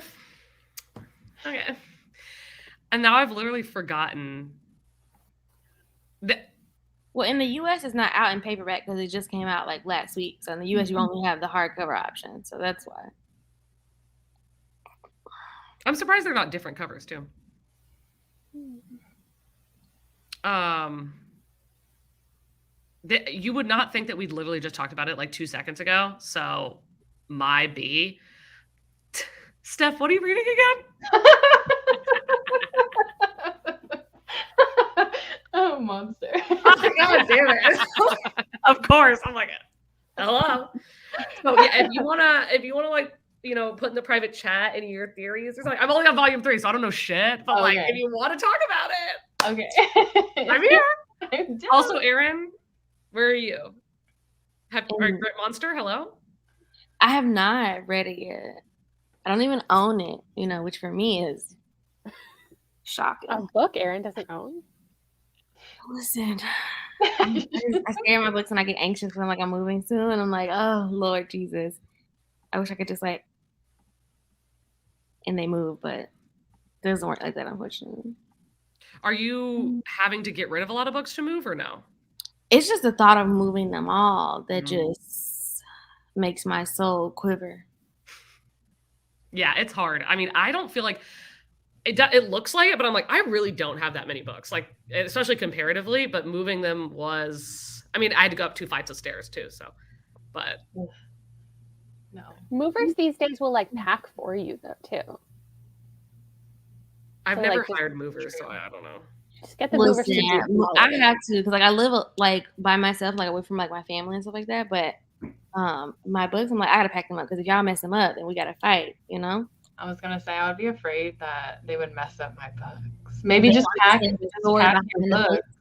And now I've literally forgotten. Well, in the U.S., it's not out in paperback because it just came out like last week. So in the U.S., you only have the hardcover option. So that's why. I'm surprised they're not different covers too. You would not think that we'd literally just talked about it like 2 seconds ago. So my B. Steph, what are you reading again? Oh, Monster. Oh, God damn it. Of course. I'm like, hello. So yeah, if you wanna like, put in the private chat any of your theories or something. I'm only on volume 3, so I don't know shit. But like, if you want to talk about it, okay, I'm here. Also, Erin, where are you? Monster? Hello. I have not read it yet. I don't even own it. Which for me is shocking. A book Erin doesn't own. Listen, I stare at my books and I get anxious because I'm like, I'm moving soon, and I'm like, oh Lord Jesus, I wish I could just like. And they move, but it doesn't work like that, unfortunately. Are you having to get rid of a lot of books to move or no? It's just the thought of moving them all that just makes my soul quiver. Yeah, it's hard. I mean, I don't feel like It looks like it, but I'm like, I really don't have that many books, like especially comparatively. But moving them was, I mean, I had to go up 2 flights of stairs too. So, but No. Movers these days will like pack for you though too. I've So, never like, just- hired movers, so I don't know. Just get the movers to Listen, do all I of it. have to because like I live like by myself, like away from like my family and stuff like that. But my books, I'm like I gotta pack them up because if y'all mess them up, then we gotta fight. You know. I was gonna say I would be afraid that they would mess up my books. Maybe They just don't pack understand the story your behind the books. books.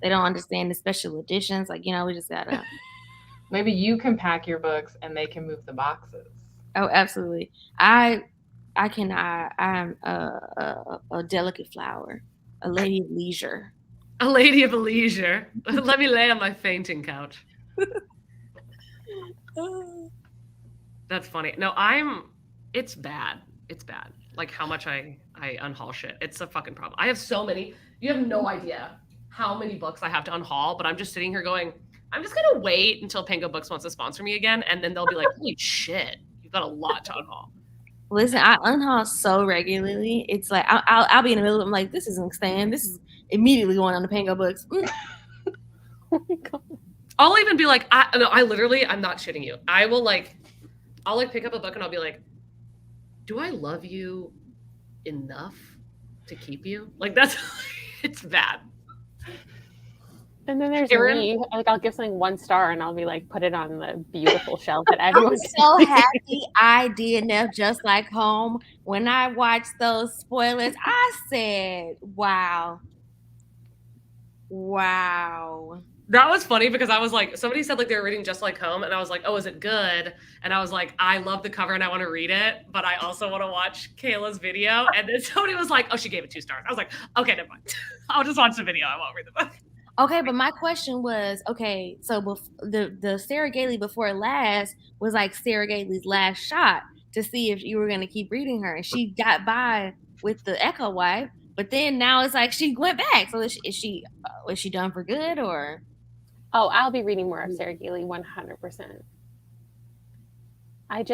They don't understand the special editions. Like we just gotta. Maybe you can pack your books and they can move the boxes. Oh, absolutely. I cannot. I'm a delicate flower, a lady of leisure. A lady of leisure. Let me lay on my fainting couch. That's funny. No, it's bad. It's bad. Like how much I unhaul shit. It's a fucking problem. I have so many. You have no idea how many books I have to unhaul, but I'm just sitting here going, I'm just gonna wait until Pango Books wants to sponsor me again, and then they'll be like, holy shit, you've got a lot to unhaul. Listen, I unhaul so regularly. It's like I'll be in the middle. I'm like, this isn't staying. This is immediately going on the Pango Books. Oh my God. I'll even be like, I literally, I'm not shitting you. I'll pick up a book and I'll be like, do I love you enough to keep you? Like that's, it's bad. And then there's Erin? me. Like I'll give something 1 star and I'll be like, put it on the beautiful shelf that I'm everyone so happy I did enough just like home. When I watched those spoilers, I said, wow. That was funny because I was like, somebody said like they were reading Just Like Home, and I was like, oh, is it good? And I was like, I love the cover and I want to read it, but I also want to watch Kayla's video. And then somebody was like, oh, she gave it 2 stars. I was like, okay, never mind. I'll just watch the video. I won't read the book. Okay, but my question was, okay, so the Sarah Gailey Before Last was like Sarah Gailey's last shot to see if you were going to keep reading her. And she got by with the Echo Wife, but then now it's like she went back. So is she done for good or? Oh, I'll be reading more of Sarah Gailey 100%. I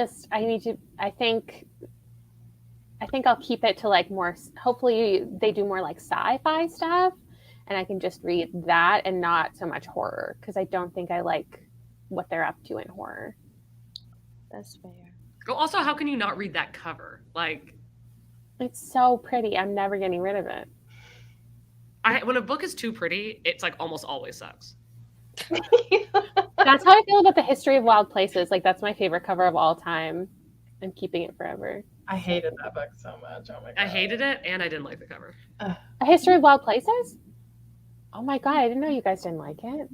think I'll keep it to like more, hopefully they do more like sci-fi stuff and I can just read that and not so much horror because I don't think I like what they're up to in horror. That's fair. Well, also, how can you not read that cover? Like, it's so pretty. I'm never getting rid of it. When a book is too pretty, it's like almost always sucks. That's how I feel about The History of Wild Places. Like that's my favorite cover of all time. I'm keeping it forever. I hated that book so much. Oh my God. I hated it and I didn't like the cover. A History of Wild Places? Oh my God, I didn't know you guys didn't like it.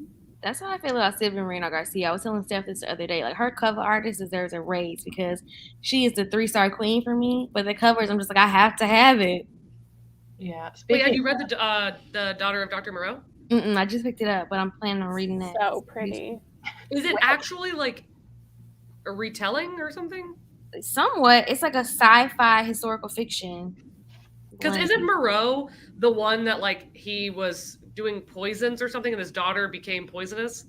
That's how I feel about Sylvia Moreno Garcia. I was telling Steph this the other day. Like her cover artist deserves a raise because she is the 3-star queen for me. But the covers, I'm just like, I have to have it. Yeah. Wait, have you read the Daughter of Dr Moreau? I just picked it up, but I'm planning on reading that. So pretty. Is it actually like a retelling or something? Somewhat. It's like a sci-fi historical fiction. Because isn't Moreau the one that like he was doing poisons or something and his daughter became poisonous?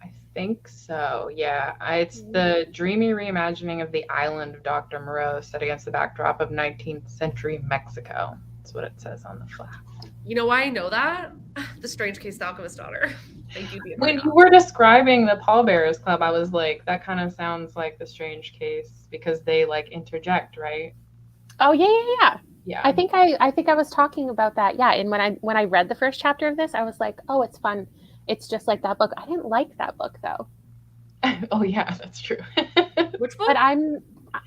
I think so. Yeah. It's the dreamy reimagining of the island of Dr. Moreau set against the backdrop of 19th century Mexico. That's what it says on the flap. You know why I know that? The Strange Case the Alchemist's Daughter. Thank you. When you were describing the Pallbearers Club, I was like, that kind of sounds like The Strange Case because they like interject, right? Oh yeah. Yeah. I think I was talking about that. Yeah, and when I read the first chapter of this, I was like, oh, it's fun. It's just like that book. I didn't like that book though. Oh yeah, that's true. Which book? But I'm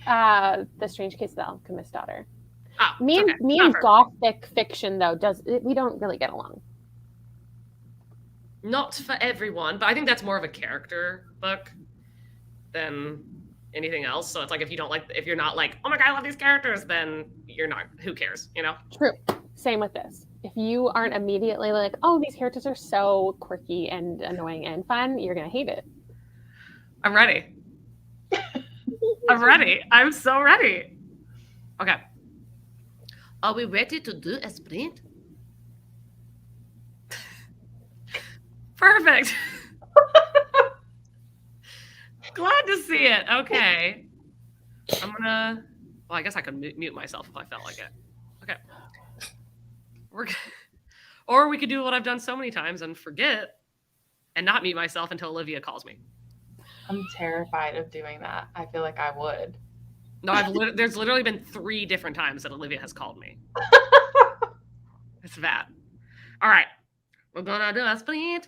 The Strange Case of the Alchemist's Daughter. Oh, Me okay. and gothic fiction though we don't really get along. Not for everyone, but I think that's more of a character book than anything else. So it's like if you're not like, oh my God, I love these characters, then you're not. Who cares? You know? True. Same with this. If you aren't immediately like, oh, these characters are so quirky and annoying and fun, you're gonna hate it. I'm ready. I'm ready. I'm so ready. Okay. Are we ready to do a sprint? Perfect. Glad to see it. Okay. I guess I could mute myself if I felt like it. Okay. Or we could do what I've done so many times and forget and not mute myself until Olivia calls me. I'm terrified of doing that. I feel like I would. No, there's literally been 3 different times that Olivia has called me. It's bad. All right. We're gonna do a split.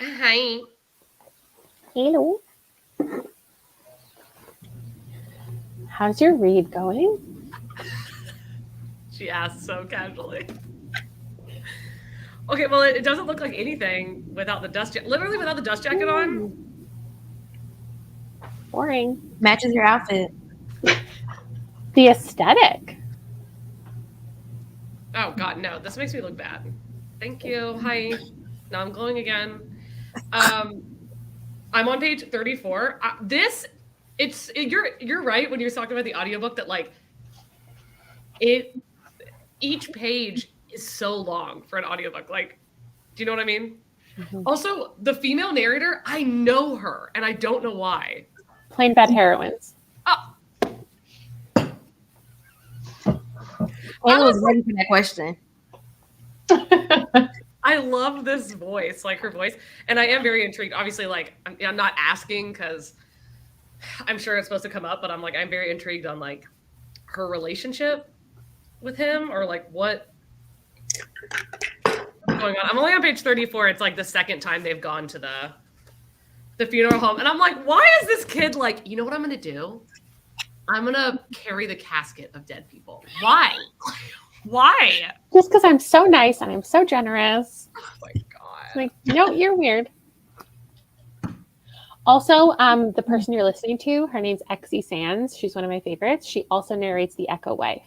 Hi. Hello. How's your read going? She asked so casually. Okay, well, it doesn't look like anything without the dust jacket. Literally without the dust jacket on. Boring. Matches your outfit. The aesthetic. Oh God, no! This makes me look bad. Thank you. Hi. Now I'm glowing again. I'm on page 34. You're right when you're talking about the audiobook that like each page is so long for an audiobook. Like, do you know what I mean? Mhm. Also, the female narrator, I know her, and I don't know why. Plain bad heroines. Kayla was ready for that question. I love this voice, like her voice, and I am very intrigued. Obviously, like I'm not asking because I'm sure it's supposed to come up, but I'm very intrigued on like her relationship with him or like what's going on. I'm only on page 34. It's like the second time they've gone to the funeral home, and I'm like, why is this kid like? You know what I'm gonna do? I'm gonna carry the casket of dead people. Why? Why? Just because I'm so nice and I'm so generous. Oh my God. Like, no, you're weird. Also, the person you're listening to, her name's Exie Sands. She's one of my favorites. She also narrates The Echo Wife,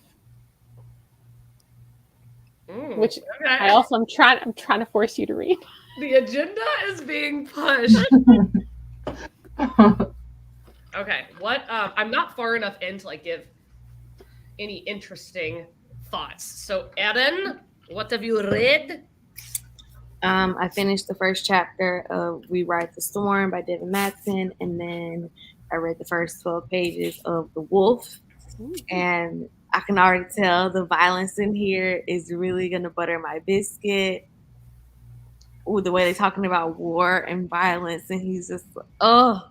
which okay. I'm trying to force you to read. The agenda is being pushed. Okay, what? I'm not far enough in to like give any interesting thoughts. So, Erin, what have you read? I finished the first chapter of We Ride the Storm by David Madsen, and then I read the first 12 pages of The Wolf, and I can already tell the violence in here is really going to butter my biscuit. Ooh, the way they're talking about war and violence, and he's just, oh,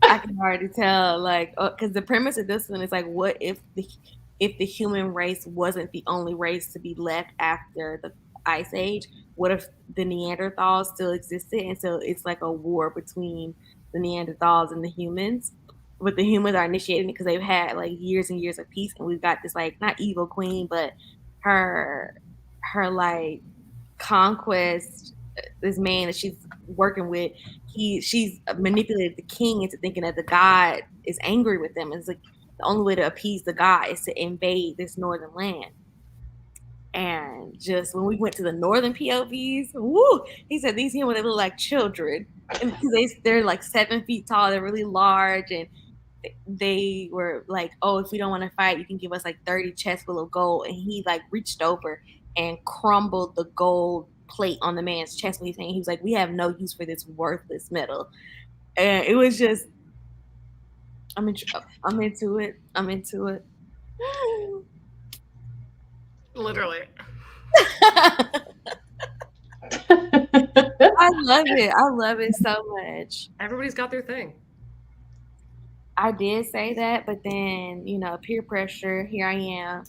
I can already tell, like, because the premise of this one is like, what if the human race wasn't the only race to be left after the Ice Age? What if the Neanderthals still existed? And so it's like a war between the Neanderthals and the humans. But the humans are initiating it because they've had like years and years of peace, and we've got this like not evil queen, but her like conquest. This man that she's working with, she's manipulated the king into thinking that the god is angry with them. It's like the only way to appease the god is to invade this northern land. And just when we went to the northern POVs, woo, he said these humans, they look like children. And because they're like 7 feet tall, they're really large, and they were like, oh, if we don't want to fight, you can give us like 30 chests full of gold. And he like reached over and crumbled the gold plate on the man's chest. When he was like, we have no use for this worthless metal. And it was just, I'm into it. Literally. I love it so much. Everybody's got their thing. I did say that, but then, peer pressure, here I am,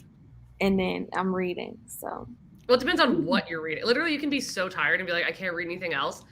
and then I'm reading. So, well, it depends on what you're reading. Literally, you can be so tired and be like, I can't read anything else.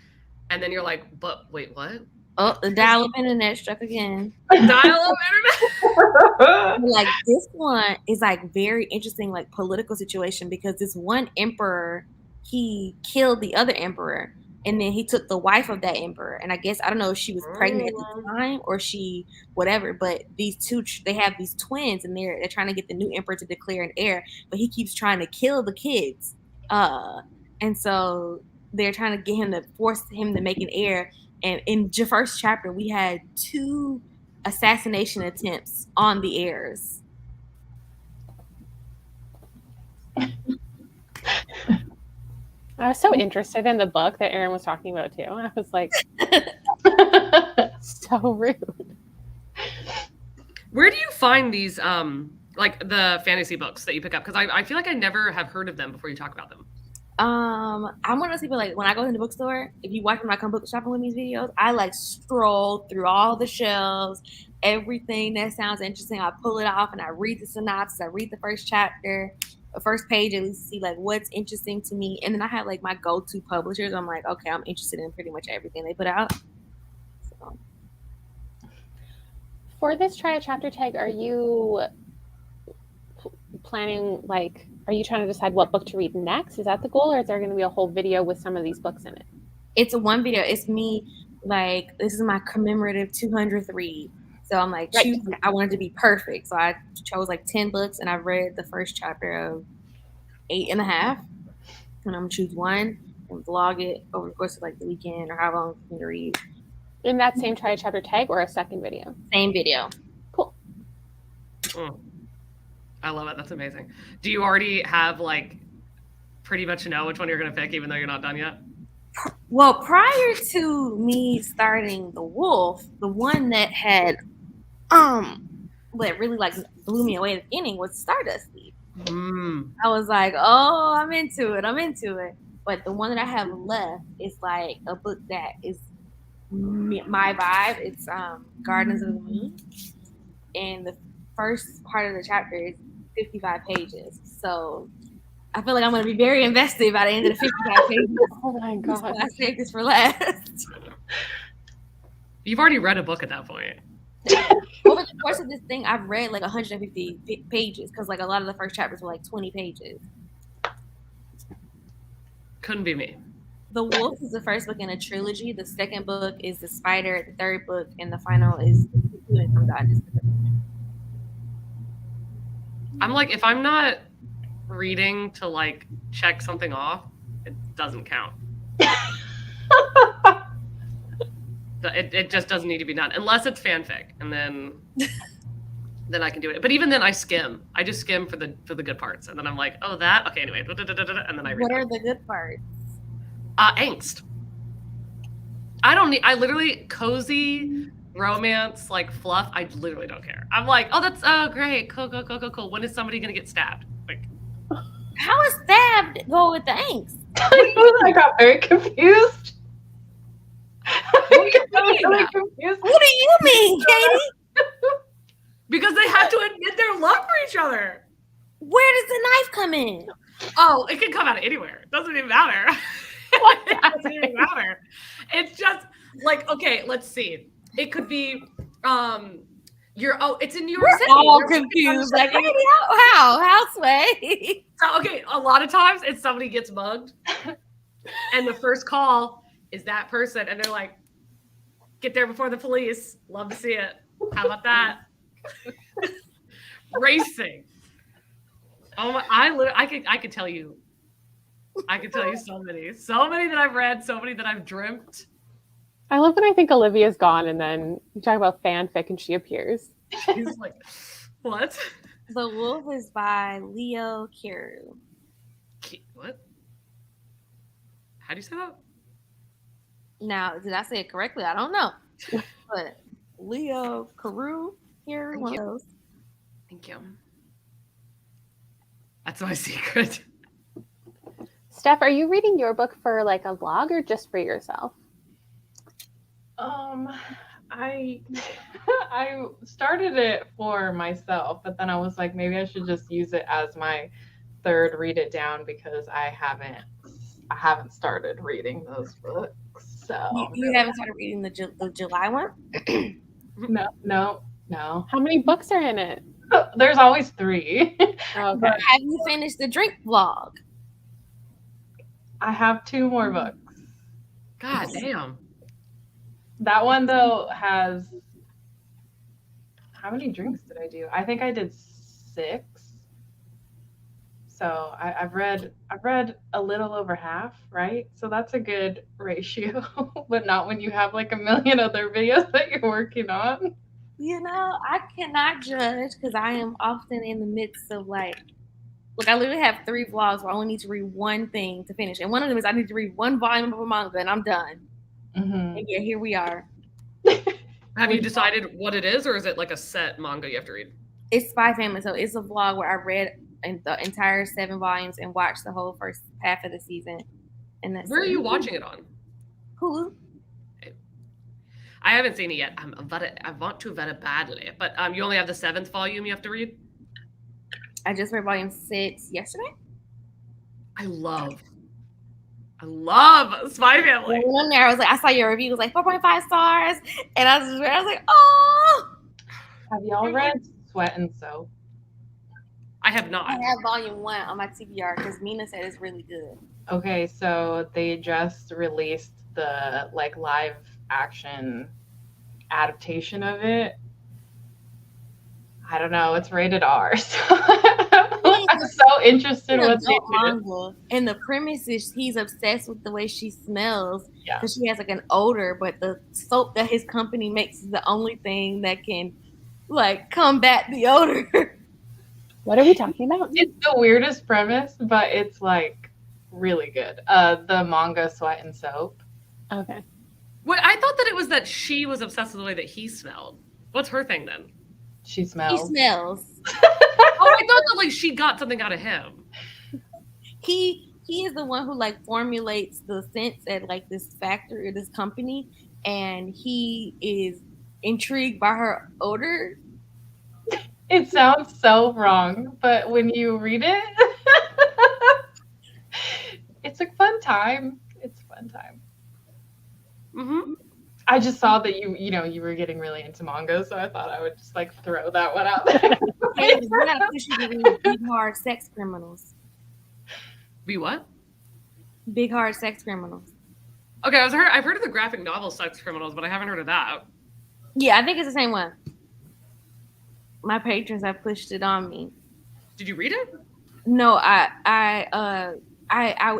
And then you're like, but wait, what? Oh, the dial-up internet struck again. Dial-up internet? Like, this one is like very interesting, like political situation, because this one emperor, he killed the other emperor, and then he took the wife of that emperor. And I guess, I don't know if she was pregnant at the time or she whatever, but these two, they have these twins, and they're trying to get the new emperor to declare an heir, but he keeps trying to kill the kids. And so they're trying to get him to force him to make an heir. And in the first chapter, we had 2 assassination attempts on the heirs. I was so interested in the book that Erin was talking about too. I was like, so rude. Where do you find these, like the fantasy books that you pick up? Because I feel like I never have heard of them before you talk about them. I'm one of those people, like, when I go in the bookstore, if you watch when I come book shopping with these videos, I like stroll through all the shelves, everything that sounds interesting, I pull it off and I read the synopsis, I read the first chapter the first page at least see like what's interesting to me, and then I have like my go-to publishers. I'm like, okay, I'm interested in pretty much everything they put out. So. For this try a chapter tag, are you planning, like, are you trying to decide what book to read next? Is that the goal, or is there going to be a whole video with some of these books in it? It's a one video. It's me, like, this is my commemorative 200th read. So I'm like, Right. I wanted to be perfect. So I chose like 10 books, and I read the first chapter of 8.5. And I'm going to choose one and vlog it over the course of like the weekend or how long it's going to read. In that same try a chapter tag or a second video? Same video. Cool. I love it. That's amazing. Do you already have like pretty much know which one you're going to pick, even though you're not done yet? Well, prior to me starting The Wolf, the one that had that really like blew me away at the beginning was Stardust Thief. I was like, oh, I'm into it. But the one that I have left is like a book that is my vibe. It's Gardens of the Moon, and the first part of the chapter is 55 pages. So I feel like I'm going to be very invested by the end of the 55 pages. Oh my god! So I saved this for last. You've already read a book at that point. Over the course of this thing, I've read like 150 pages because like a lot of the first chapters were like 20 pages. Couldn't be me. The Wolf is the first book in a trilogy. The second book is The Spider. The third book and the final is I'm like, if I'm not reading to like check something off, it doesn't count. It just doesn't need to be done unless it's fanfic, and then I can do it. But even then, I skim. I just skim for the good parts, and then I'm like, oh, that okay. Anyway, and then I read. What are the good parts? Angst. I literally cozy romance, like fluff. I literally don't care. I'm like, oh, that's great, cool. When is somebody gonna get stabbed? Like, how is stabbed go with the angst? I got very confused. What do you mean, Katie? Because they have to admit their love for each other. Where does the knife come in? Oh, it can come out of anywhere. It doesn't even matter. It doesn't even matter. It's just like, okay, let's see. It could be it's in New York City. All confused. Like, how, Sway? So, okay, a lot of times it's somebody gets mugged, and the first call is that person, and they're like, get there before the police. Love to see it. How about that? Racing. Oh my, I could tell you so many that I've read, so many that I've dreamt. I love when I think Olivia's gone and then you talk about fanfic and she appears. She's like, what? The Wolf is by Leo Kiru. What? How do you say that? Now, did I say it correctly? I don't know. But Leo Kiru, one of those. Thank you. That's my secret. Steph, are you reading your book for like a vlog or just for yourself? I started it for myself, but then I was like, maybe I should just use it as my third read it down because I haven't started reading those books. So you haven't started reading the July one? No. How many books are in it? There's always 3. Okay. Have you finished the drink vlog? I have 2 more books. God damn. That one though has, how many drinks did I do? I think I did 6. So I've read a little over half, right? So that's a good ratio, but not when you have like a million other videos that you're working on. You know, I cannot judge because I am often in the midst of like, look, I literally have 3 vlogs where I only need to read one thing to finish. And one of them is I need to read 1 volume of a manga and I'm done. Mm-hmm. And yeah, here we are. Have you decided what it is, or is it like a set manga you have to read? It's Spy Family. So it's a vlog where I read the entire 7 volumes and watched the whole first half of the season. And that's Where are you watching it on? Hulu. I haven't seen it yet. I want to very badly, but you only have the 7th volume you have to read. I just read volume 6 yesterday. I love Spy Family. I went in there, I was like, I saw your review, it was like 4.5 stars, and I was like, oh. Have y'all read Sweat and Soap? I have not. I have volume 1 on my TBR because Mina said it's really good. Okay, so they just released the like live action adaptation of it. I don't know. It's rated R. So I'm so interested in what they do. Manga. And the premise is he's obsessed with the way she smells Yeah. because she has like an odor, but the soap that his company makes is the only thing that can like combat the odor. What are we talking about? It's the weirdest premise, but it's like really good. The manga Sweat and Soap. Okay. Wait, I thought that it was that she was obsessed with the way that he smelled. What's her thing then? She He smells. smells. Oh, I thought that like she got something out of him. He is the one who like formulates the scents at like this factory or this company, and he is intrigued by her odor. It sounds so wrong, but when you read it, it's a fun time. It's a fun time. Mm-hmm. I just saw that you were getting really into manga, so I thought I would just like throw that one out there. Hey, we're not pushing the Big Hard Sex Criminals. Be what? Big Hard Sex Criminals. Okay, I've heard of the graphic novel Sex Criminals, but I haven't heard of that. Yeah, I think it's the same one. My patrons have pushed it on me. Did you read it? No,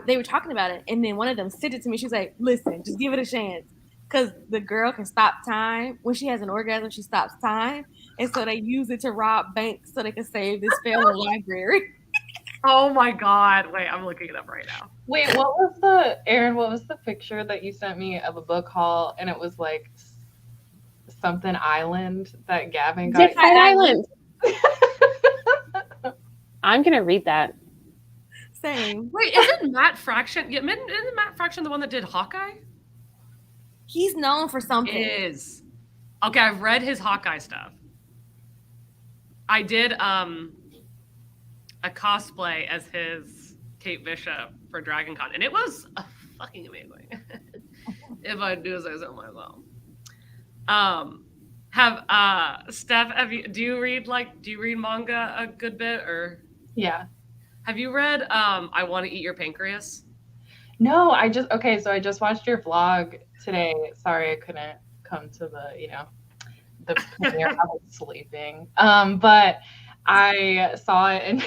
they were talking about it, and then one of them sent it to me. She was like, "Listen, just give it a chance, because the girl can stop time. When she has an orgasm, she stops time, and so they use it to rob banks so they can save this family library." Oh my god! Wait, I'm looking it up right now. Wait, what was the picture that you sent me of a book haul, and it was like something island that Gavin got? Different Island. I'm gonna read that. Same. Wait, isn't Matt Fraction? Yeah, isn't Matt Fraction the one that did Hawkeye? He's known for something. Is. Okay, I've read his Hawkeye stuff. I did a cosplay as his Kate Bishop for Dragon Con, and it was fucking amazing. If I do say so myself. Steph, do you read manga a good bit, or Yeah. have you read I Want to Eat Your Pancreas? No, I just watched your vlog today. Sorry I couldn't come to the premiere. I was sleeping. But I saw it and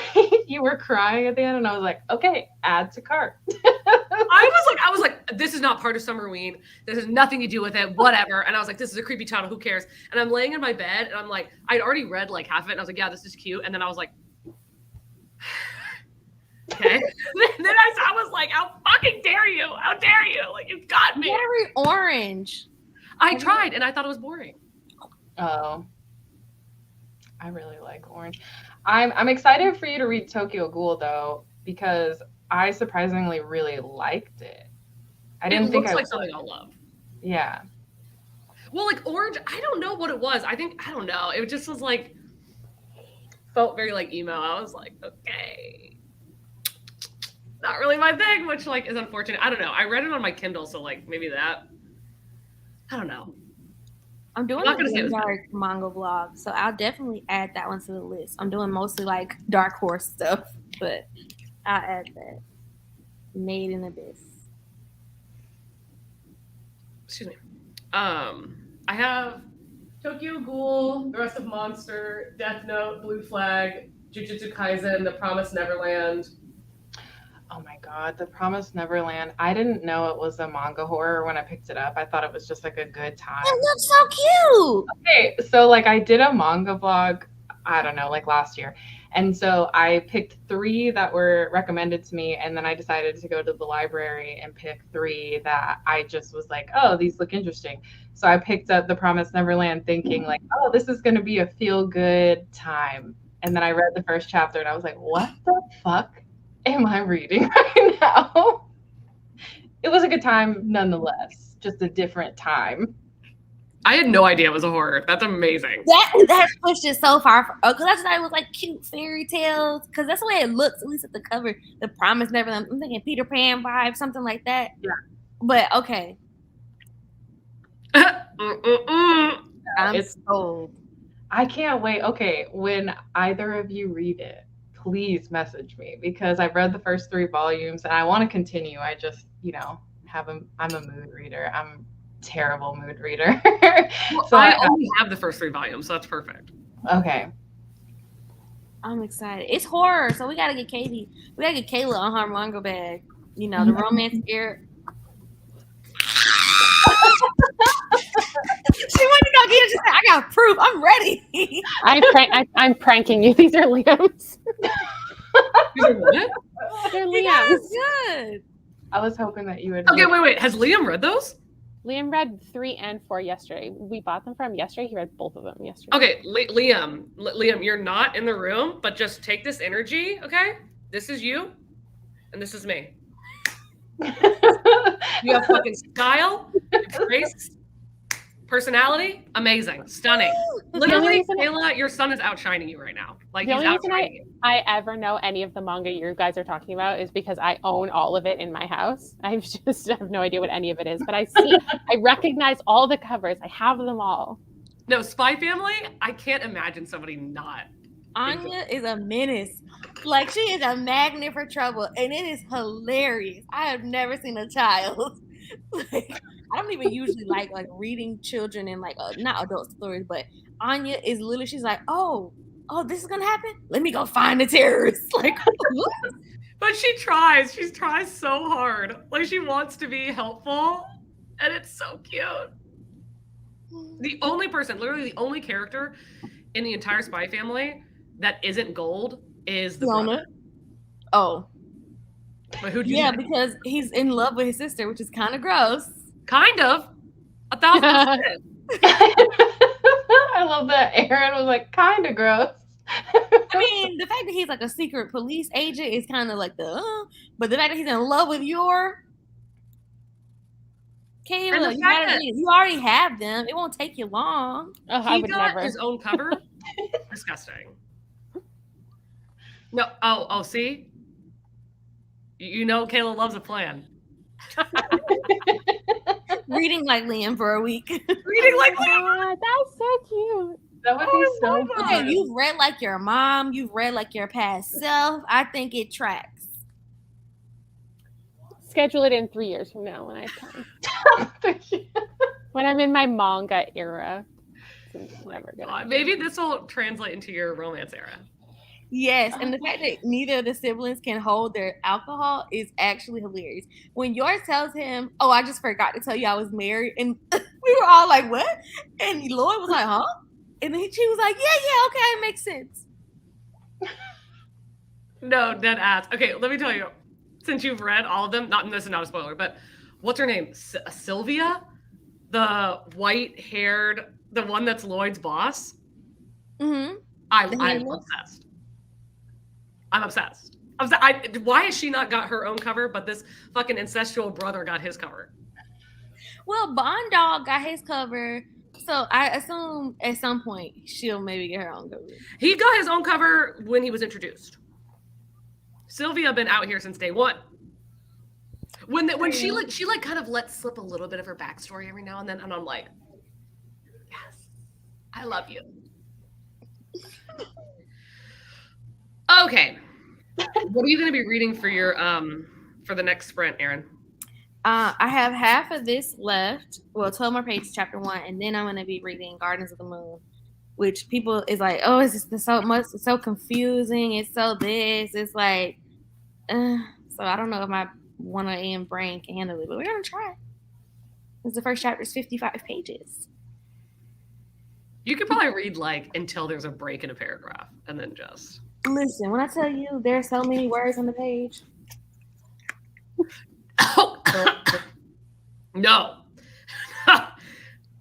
you were crying at the end, and I was like, okay, add to cart. I was like, this is not part of Summerween. This has nothing to do with it, whatever. And I was like, this is a creepy title, who cares? And I'm laying in my bed and I'm like, I'd already read like half of it, and I was like, yeah, this is cute. And then I was like, okay. then I was like, how fucking dare you? How dare you? Like, you've got me. Very orange. I tried and I thought it was boring. Oh. I really like orange. I'm excited for you to read Tokyo Ghoul though, because I surprisingly really liked it. I didn't think it looks I like would. something I'll love. Yeah. Well, like orange, I don't know what it was. I don't know. It just was like, felt very like emo. I was like, okay. Not really my thing, which like is unfortunate. I don't know. I read it on my Kindle, so like maybe that. I don't know. I'm doing I'm not gonna say it was dark manga vlog, so I'll definitely add that one to the list. I'm doing mostly like Dark Horse stuff, but I'll add that. Made in Abyss. Excuse me. I have Tokyo Ghoul, The Rest of Monster, Death Note, Blue Flag, Jujutsu Kaisen, The Promised Neverland. Oh my god, The Promised Neverland. I didn't know it was a manga horror when I picked it up. I thought it was just like a good time. It looks so cute. Okay, so like I did a manga vlog, I don't know, like last year. And so I picked 3 that were recommended to me, and then I decided to go to the library and pick 3 that I just was like, oh, these look interesting. So I picked up The Promised Neverland thinking like, oh, this is going to be a feel-good time. And then I read the first chapter and I was like, what the fuck am I reading right now? It was a good time nonetheless, just a different time. I had no idea it was a horror. That's amazing. That pushed it so far. Because I just thought it was like cute fairy tales. Because that's the way it looks, at least at the cover. The Promised Neverland. I'm thinking Peter Pan vibe, something like that. Yeah. But okay. I'm sold. I can't wait. Okay, when either of you read it, please message me because I've read the first 3 volumes and I want to continue. I just, I'm a mood reader. I'm a terrible mood reader. So I only have the first 3 volumes, so that's perfect. Okay. I'm excited. It's horror, so we gotta get Katie. We gotta get Kayla on her manga bag. The romance era. She wanted to go get it. She said, I got proof. I'm ready. I'm pranking you. These are Liam's. They're what? They're Liam's. Yeah, good. I was hoping that you would. Okay, wait. Has Liam read those? Liam read 3 and 4 yesterday. We bought them from yesterday. He read both of them yesterday. Okay, Liam, you're not in the room, but just take this energy, okay? This is you, and this is me. You have fucking style, grace, personality, amazing, stunning. Literally, Kayla, your son is outshining you right now. Like, the he's only reason outshining you. I ever know any of the manga you guys are talking about is because I own all of it in my house. I just have no idea what any of it is, but I recognize all the covers. I have them all. No, Spy Family, I can't imagine somebody not. Anya is a menace. Like, she is a magnet for trouble, and it is hilarious. I have never seen a child. Like, I don't even usually like reading children and not adult stories, but Anya is literally, she's like, oh, this is gonna happen? Let me go find the terrorists. Like, what? But she tries. She tries so hard. Like, she wants to be helpful, and it's so cute. The only person, literally the only character in the entire Spy Family that isn't gold is the brother. Oh. But who'd you say? Because he's in love with his sister, which is kind of gross. Kind of. 1,000%. I love that Aaron was like, kind of gross. I mean, the fact that he's like a secret police agent is kind of like but the fact that he's in love with your Kayla, you already have them. It won't take you long. I would got never. His own cover. Disgusting. No. Oh, see? You know Kayla loves a plan. Reading like Liam for a week. Reading like Liam. That's so cute. That would be so fun. Okay, you've read like your mom. You've read like your past self. I think it tracks. Schedule it in 3 years from now when I have time. When I'm in my manga era. Maybe this will translate into your romance era. Yes, and the fact that neither of the siblings can hold their alcohol is actually hilarious. When yours tells him, "Oh, I just forgot to tell you I was married," and we were all like, "What?" And Lloyd was like, "Huh?" And then she was like, "Yeah, okay, it makes sense." No, dead ass. Okay, let me tell you. Since you've read all of them, this is not a spoiler, but what's her name? Sylvia, the white-haired, the one that's Lloyd's boss. Mm-hmm. I'm obsessed. I'm obsessed. Why has she not got her own cover, but this fucking incestual brother got his cover? Well, Bond Dog got his cover, so I assume at some point she'll maybe get her own cover. He got his own cover when he was introduced. Sylvia been out here since day one. When she kind of lets slip a little bit of her backstory every now and then, and I'm like, yes, I love you. Okay, what are you going to be reading for your for the next sprint, Erin? I have half of this left. Well, 12 more pages, chapter 1, and then I'm going to be reading Gardens of the Moon, which people is like, oh, it's just so much, it's so confusing, it's so this, it's like, so I don't know if my 1 a.m. brain can handle it, but we're going to try. Because the first chapter is 55 pages. You could probably read until there's a break in a paragraph, and then just listen. When I tell you there are so many words on the page. No.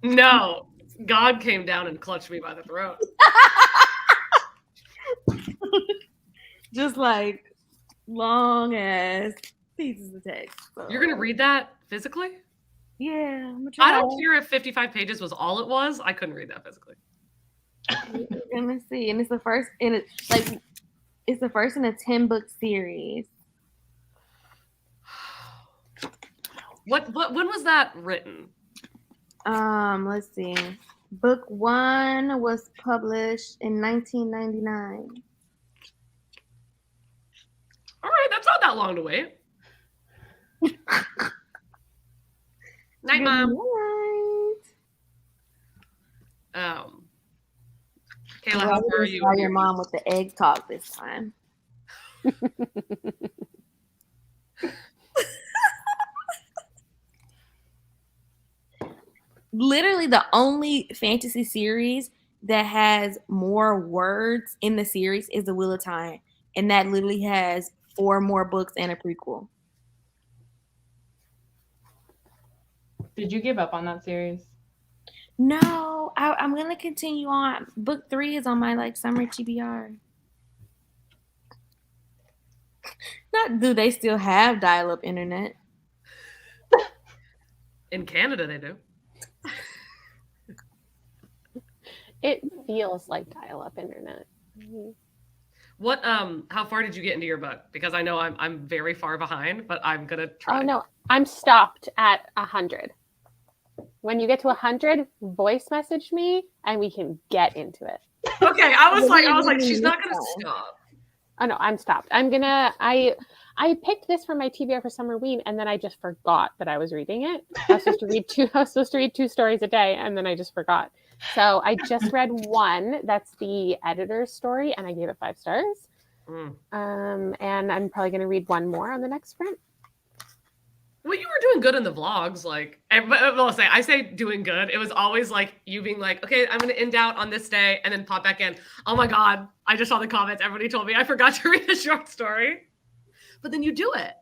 No. God came down and clutched me by the throat. Just long ass pieces of text. So. You're gonna read that physically? Yeah, I'm gonna I try. don't care if 55 pages was all it was. I couldn't read that physically. Let me see. And it's the first, and it's the first in a 10-book series. When was that written? Let's see. Book 1 was published in 1999. All right, that's not that long to wait. Night, Mom. Night. Kayla, how far are you? Saw your mom with the egg talk this time. Literally the only fantasy series that has more words in the series is The Wheel of Time, and that literally has 4 more books and a prequel. Did you give up on that series? No, I'm gonna continue on. Book 3 is on my summer TBR. Not do they still have dial-up internet? In Canada, they do. It feels like dial-up internet. What? How far did you get into your book? Because I know I'm very far behind, but I'm gonna try. Oh no, I'm stopped at 100. When you get to 100, voice message me and we can get into it. Okay, I was like, she's not gonna stop. Oh no, I'm stopped. I picked this for my TBR for Summerween, and then I just forgot that I was reading it. I was supposed to read 2 stories a day, and then I just forgot. So I just read 1. That's the editor's story, and I gave it 5 stars. And I'm probably going to read 1 more on the next print. Well, you were doing good in the vlogs. I say doing good. It was always like you being like, okay, I'm going to end out on this day, and then pop back in. Oh my God, I just saw the comments. Everybody told me I forgot to read a short story. But then you do it.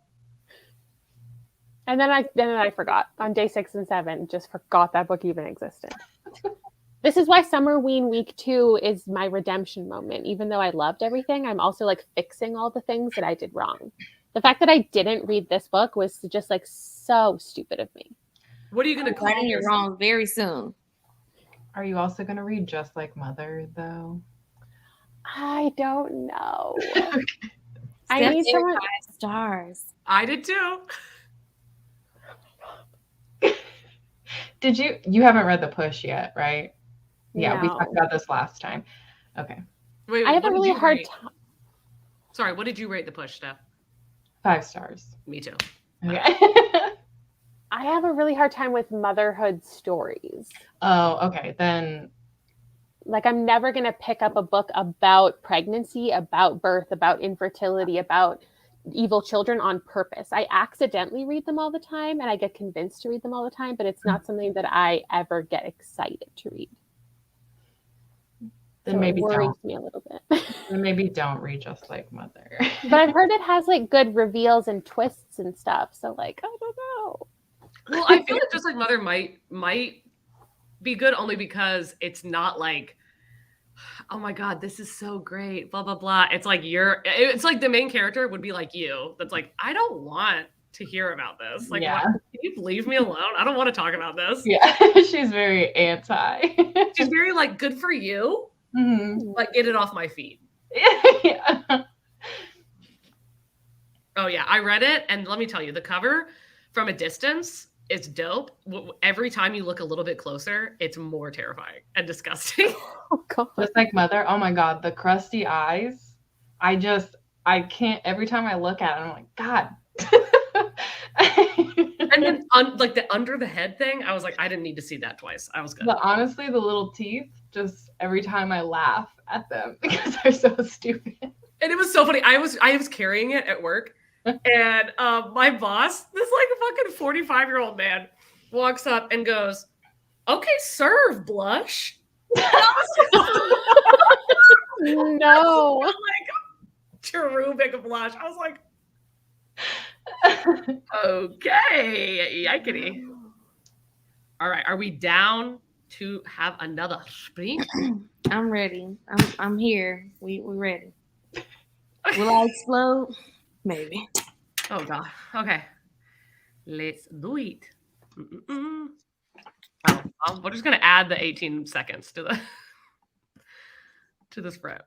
And then I forgot on day 6 and 7, just forgot that book even existed. This is why Summerween week 2 is my redemption moment. Even though I loved everything, I'm also fixing all the things that I did wrong. The fact that I didn't read this book was just so stupid of me. What are you going to call it wrong very soon? Are you also going to read Just Like Mother, though? I don't know. Okay. I need someone. 5 stars. I did too. Did you haven't read The Push yet, right? Yeah, No. we talked about this last time. Okay. Wait, I have a really hard time. Sorry, what did you rate The Push, Steph? 5 stars. Me too. Okay. I have a really hard time with motherhood stories. Oh, okay. Then I'm never going to pick up a book about pregnancy, about birth, about infertility, about evil children on purpose. I accidentally read them all the time, and I get convinced to read them all the time, but it's not something that I ever get excited to read. Then so maybe it worries don't. me a little bit. Then maybe don't read Just Like Mother. But I've heard it has good reveals and twists and stuff. So I don't know. Well, I feel like Just Like Mother might be good only because it's not oh my God, this is so great, blah, blah, blah. It's it's like the main character would be like you. That's I don't want to hear about this. Yeah. Can you leave me alone? I don't want to talk about this. Yeah, she's very anti. She's very good for you. Mm-hmm. Get it off my feet. Yeah. Oh yeah, I read it, and let me tell you, the cover from a distance is dope. Every time you look a little bit closer, it's more terrifying and disgusting. Oh God. Just Like Mother. Oh my God, the crusty eyes. I can't. Every time I look at it, I'm like, God. And then the under the head thing, I was like, I didn't need to see that twice. I was good. But honestly, the little teeth, just every time I laugh at them because they're so stupid. And it was so funny. I was carrying it at work, and my boss, this fucking 45-year-old man, walks up and goes, "Okay, serve, Blush." No. Cherubic Blush. I was like, okay, yikety. All right, are we down to have another sprint? I'm ready. I'm here. We're ready. Will I explode? Maybe. Oh God. Okay. Let's do it. Mm-mm-mm. Oh, we're just gonna add the 18 seconds to the to the spread.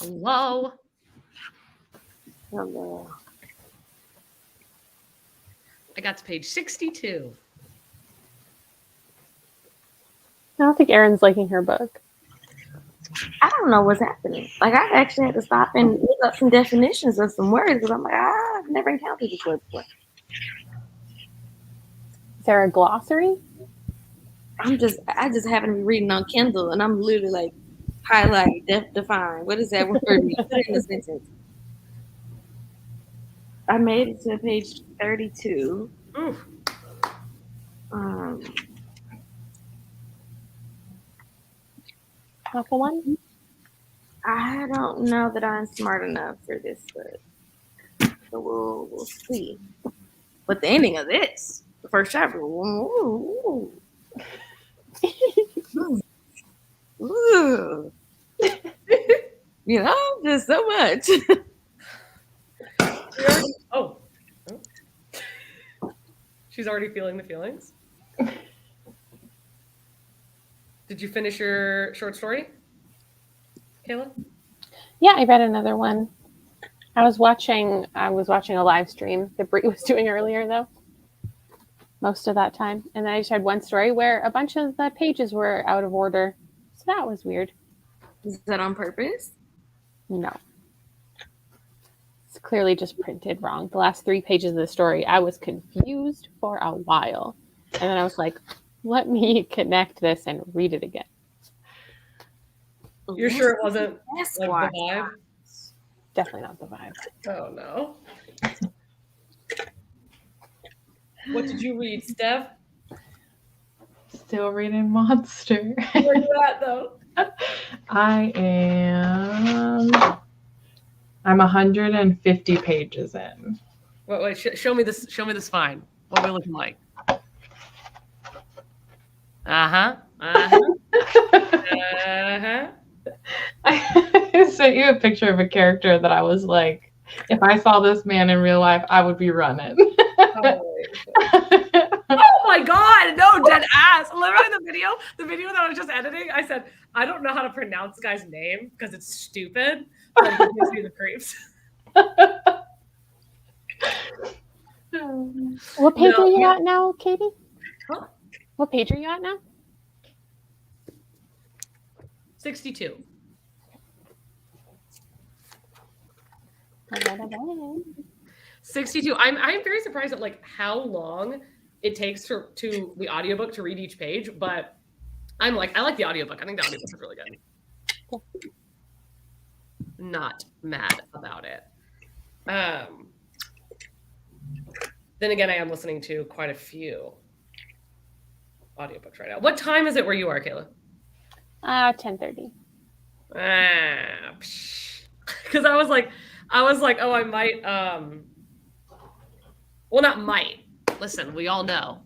Hello. Oh, no. I got to page 62. I don't think Erin's liking her book. I don't know what's happening. Like, I've actually had to stop and look up some definitions of some words because I'm like, I've never encountered this word before. Is there a glossary? I just happen to be reading on Kindle and I'm literally like, highlight, define. What does that word mean? Put it in a sentence. I made it to page 32. Oof. Not the one? I don't know that I'm smart enough for this, but so we'll see. But the ending of this, the first chapter, ooh. Ooh. You know, just so much. Oh. She's already feeling the feelings. Did you finish your short story, Kayla? Yeah, I read another one. I was watching a live stream that Brie was doing earlier, though, most of that time. And then I just had one story where a bunch of the pages were out of order. So that was weird. Is that on purpose? No. It's clearly just printed wrong. The last 3 pages of the story, I was confused for a while. And then I was like, let me connect this and read it again. You're sure it wasn't like the vibe? Definitely not the vibe. Oh, no. What did you read, Steph? Still reading Monster. Where you at, though? I'm 150 pages in. Wait, show me this. Show me the spine. What are we looking like? Uh-huh. I sent you a picture of a character that I was like, if I saw this man in real life, I would be running. Oh my God, no, dead ass. Literally the video that I was just editing, I said, I don't know how to pronounce the guy's name because it's stupid, but it gives me the creeps. What page are you at now, Katie? Huh? What page are you at now? 62. All 62. I'm very surprised at like how long it takes to the audiobook to read each page, but I'm like, I like the audiobook. I think the audiobook is really good. Cool. Not mad about it. Then again, I am listening to quite a few audiobooks right now. What time is it where you are, Kayla? 10:30. Because I was like, oh, I might. Well, not might. Listen, we all know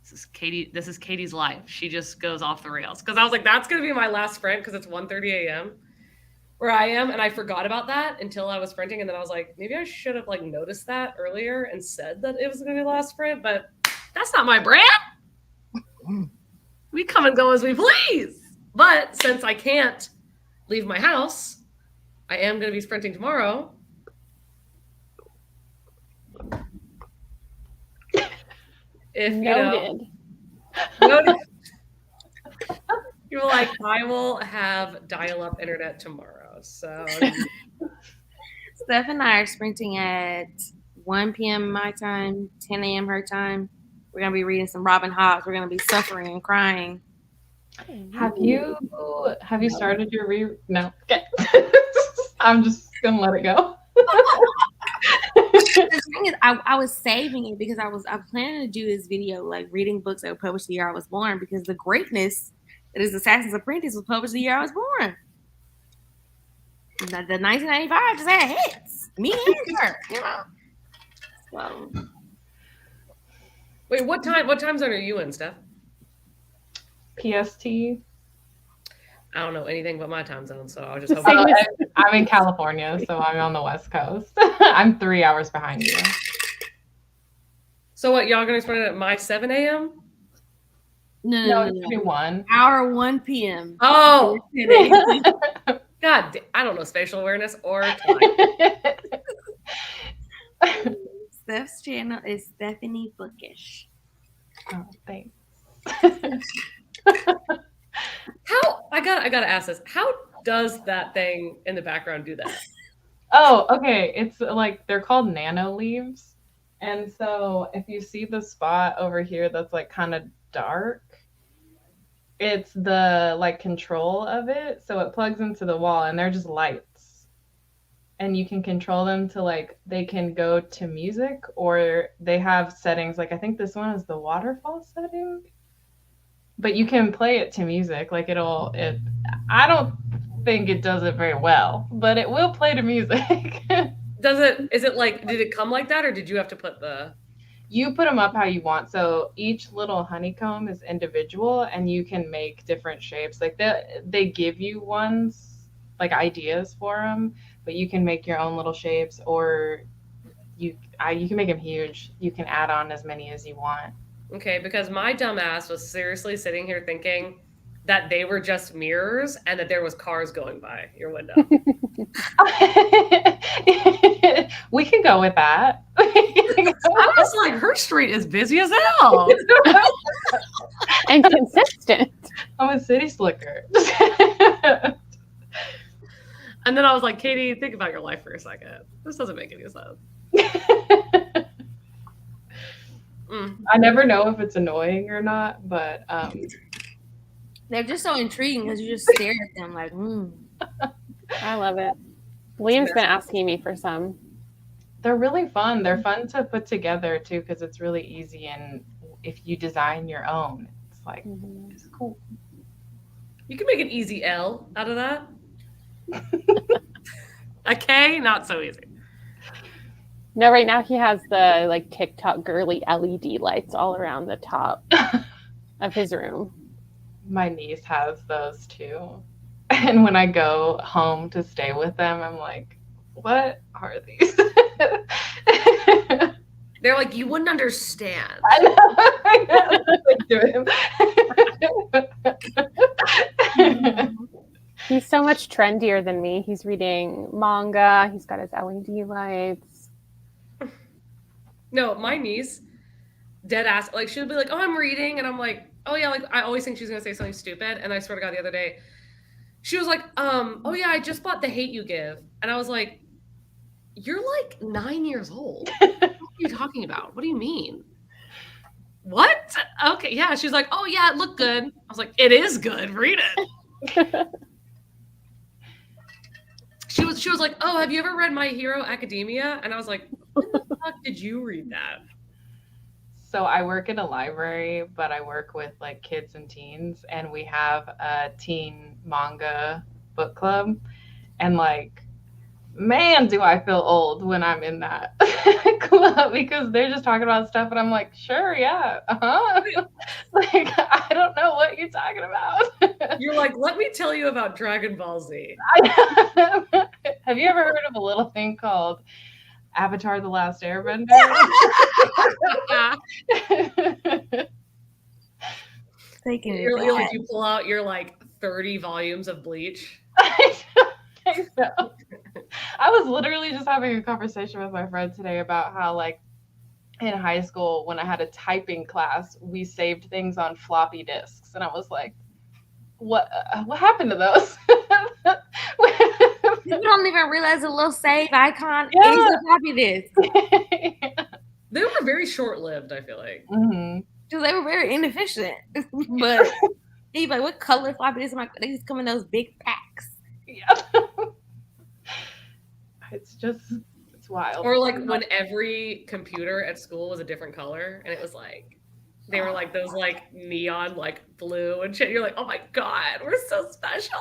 this is Katie. This is Katie's life. She just goes off the rails. Because I was like, that's gonna be my last sprint because it's 1:30 a.m. where I am, and I forgot about that until I was sprinting, and then I was like, maybe I should have like noticed that earlier and said that it was gonna be the last sprint, but that's not my brand. We come and go as we please. But since I can't leave my house, I am going to be sprinting tomorrow. If Noted. Noted. You're like, I will have dial-up internet tomorrow. So Steph and I are sprinting at 1 p.m. my time, 10 a.m. her time. We're going to be reading some Robin Hobbs. We're going to be suffering and crying. Have you started your No. Okay. I'm just going to let it go. The thing is, I was saving it because I planning to do this video, like reading books that were published the year I was born, because the greatness that is Assassin's Apprentice was published the year I was born. The 1995 just had hits. Me and her, you know. So. Wait, what time zone are you in, Steph? PST. I don't know anything but my time zone, so I'll just hope. I'm in California, so I'm on the West Coast. I'm 3 hours behind you. So what, y'all gonna sprint it at my 7 a.m.? No, it's gonna be 1. Our 1 p.m. Oh. I don't know spatial awareness or time. Steph's channel is Stephanie Bookish. Oh, thanks. How I gotta ask this. How does that thing in the background do that? Oh, okay. It's like they're called nano leaves. And so if you see the spot over here that's like kind of dark, it's the like control of it. So it plugs into the wall and they're just lights. And you can control them to like they can go to music or they have settings like I think this one is the waterfall setting. But you can play it to music. Like I don't think it does it very well, but it will play to music. Is it like, did it come like that or did you have to put the... You put them up how you want. So each little honeycomb is individual and you can make different shapes. Like they give you ones, like ideas for them, but you can make your own little shapes or you can make them huge. You can add on as many as you want. Okay, because my dumb ass was seriously sitting here thinking that they were just mirrors and that there was cars going by your window. We can go with that. I was like, her street is busy as hell. And consistent. I'm a city slicker. And then I was like, Katie, think about your life for a second. This doesn't make any sense. I never know if it's annoying or not, but they're just so intriguing because you just stare at them like, I love it. Liam's been asking me for some. They're really fun. They're fun to put together too because it's really easy. And if you design your own, it's like, it's cool. You can make an easy L out of that. A K, not so easy. No, right now he has the like TikTok girly LED lights all around the top of his room. My niece has those too. And when I go home to stay with them, I'm like, what are these? They're like, you wouldn't understand. I know. He's so much trendier than me. He's reading manga. He's got his LED lights. No, my niece, dead ass, like she'll be like, oh, I'm reading. And I'm like, oh yeah, like I always think she's going to say something stupid. And I swear to God, the other day, she was like, oh yeah, I just bought The Hate You Give. And I was like, you're like 9 years old. What are you talking about? What do you mean? What? Okay, yeah. She's like, oh yeah, it looked good. I was like, it is good. Read it. She was like, oh, have you ever read My Hero Academia? And I was like, when the fuck did you read that? So I work in a library, but I work with like kids and teens, and we have a teen manga book club. And like, man, do I feel old when I'm in that club because they're just talking about stuff, and I'm like, sure, yeah, like I don't know what you're talking about. You're like, let me tell you about Dragon Ball Z. Have you ever heard of a little thing called Avatar: The Last Airbender? You're like, you pull out your like 30 volumes of Bleach. I don't think so. I was literally just having a conversation with my friend today about how like in high school when I had a typing class, we saved things on floppy disks, and I was like, what happened to those? You don't even realize a little save icon is a floppy disk. They were very short-lived, I feel like. Because they were very inefficient. But he's like, what color floppy disk am I? They just come in those big packs. Yeah. It's wild. Or like when every computer at school was a different color, and it was like, they were like those like neon like blue and shit. You're like, oh my God, we're so special.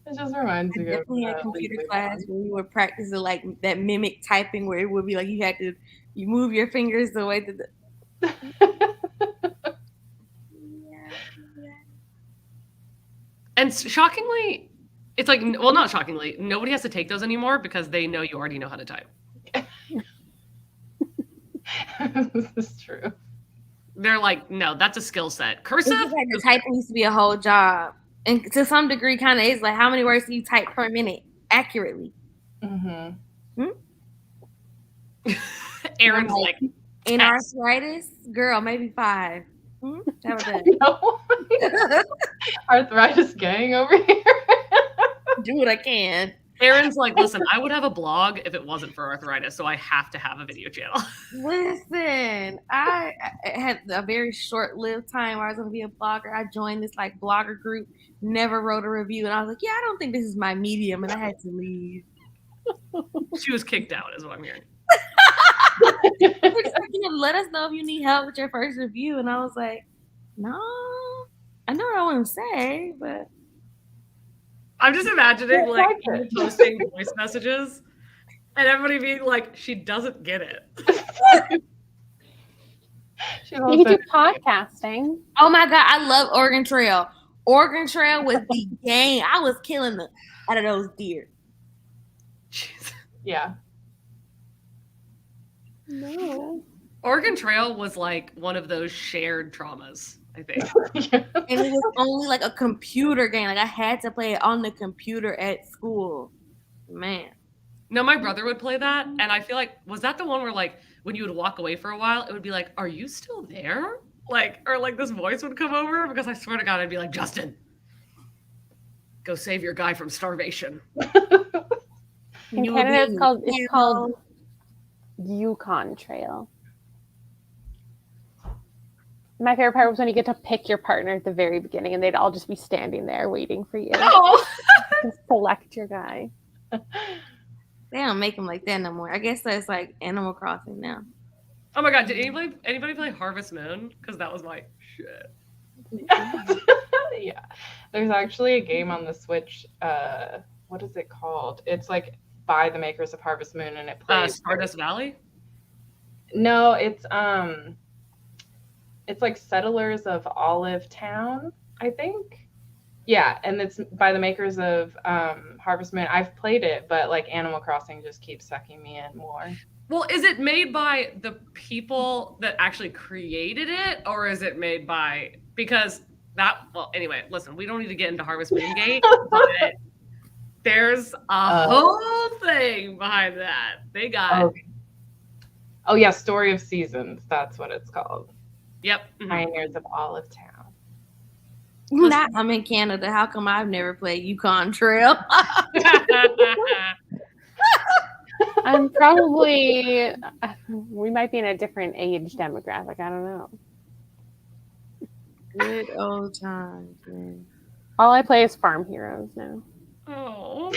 It just reminds me of definitely had computer class where we would practice like that mimic typing where it would be like you move your fingers the way that And shockingly, it's like, well, not shockingly, nobody has to take those anymore because they know you already know how to type. This is true. They're like, no, that's a skill set. Cursive? like the typing used to be a whole job. And to some degree, kind of is like, how many words do you type per minute accurately? Mm-hmm. Aaron's like, in text. arthritis, girl, maybe 5. That was it. No. Arthritis gang over here. Do what I can. Aaron's like, listen, I would have a blog if it wasn't for arthritis, so I have to have a video channel. Listen, I had a very short-lived time where I was going to be a blogger. I joined this like blogger group, never wrote a review, and I was like, yeah, I don't think this is my medium, and I had to leave. She was kicked out, is what I'm hearing. Let us know if you need help with your first review, and I was like, no, I know what I want to say, but I'm just imagining like you posting voice messages and everybody being like, she doesn't get it. You could do podcasting. Oh my God, I love Oregon Trail. Oregon Trail was the game. I was killing the out of those deer. Jeez. Yeah. No. Oregon Trail was like one of those shared traumas, I think. Yeah. And it was only like a computer game. Like I had to play it on the computer at school. Man. No, my brother would play that, and I feel like, was that the one where like when you would walk away for a while, it would be like, are you still there? Like, or like this voice would come over, because I swear to God, I'd be like, Justin, go save your guy from starvation. In Canada, it's called Yukon Trail. My favorite part was when you get to pick your partner at the very beginning, and they'd all just be standing there waiting for you. Oh. To select your guy. They don't make them like that no more. I guess that's like Animal Crossing now. Oh my God, did anybody play Harvest Moon? Because that was my shit. Yeah. There's actually a game on the Switch. What is it called? It's like by the makers of Harvest Moon, and it plays Stardust Valley? No, it's like Settlers of Olive Town, I think. Yeah, and it's by the makers of Harvest Moon. I've played it, but like Animal Crossing just keeps sucking me in more. Well, is it made by the people that actually created it, or is it made by, because that, well, anyway, listen, we don't need to get into Harvest Moon Gate, but there's a whole thing behind that. They got Oh yeah, Story of Seasons, that's what it's called. Yep. Pioneers of Olive Town. I'm in Canada. How come I've never played Yukon Trail? I'm probably, we might be in a different age demographic. I don't know. Good old times, man. All I play is Farm Heroes now. Oh.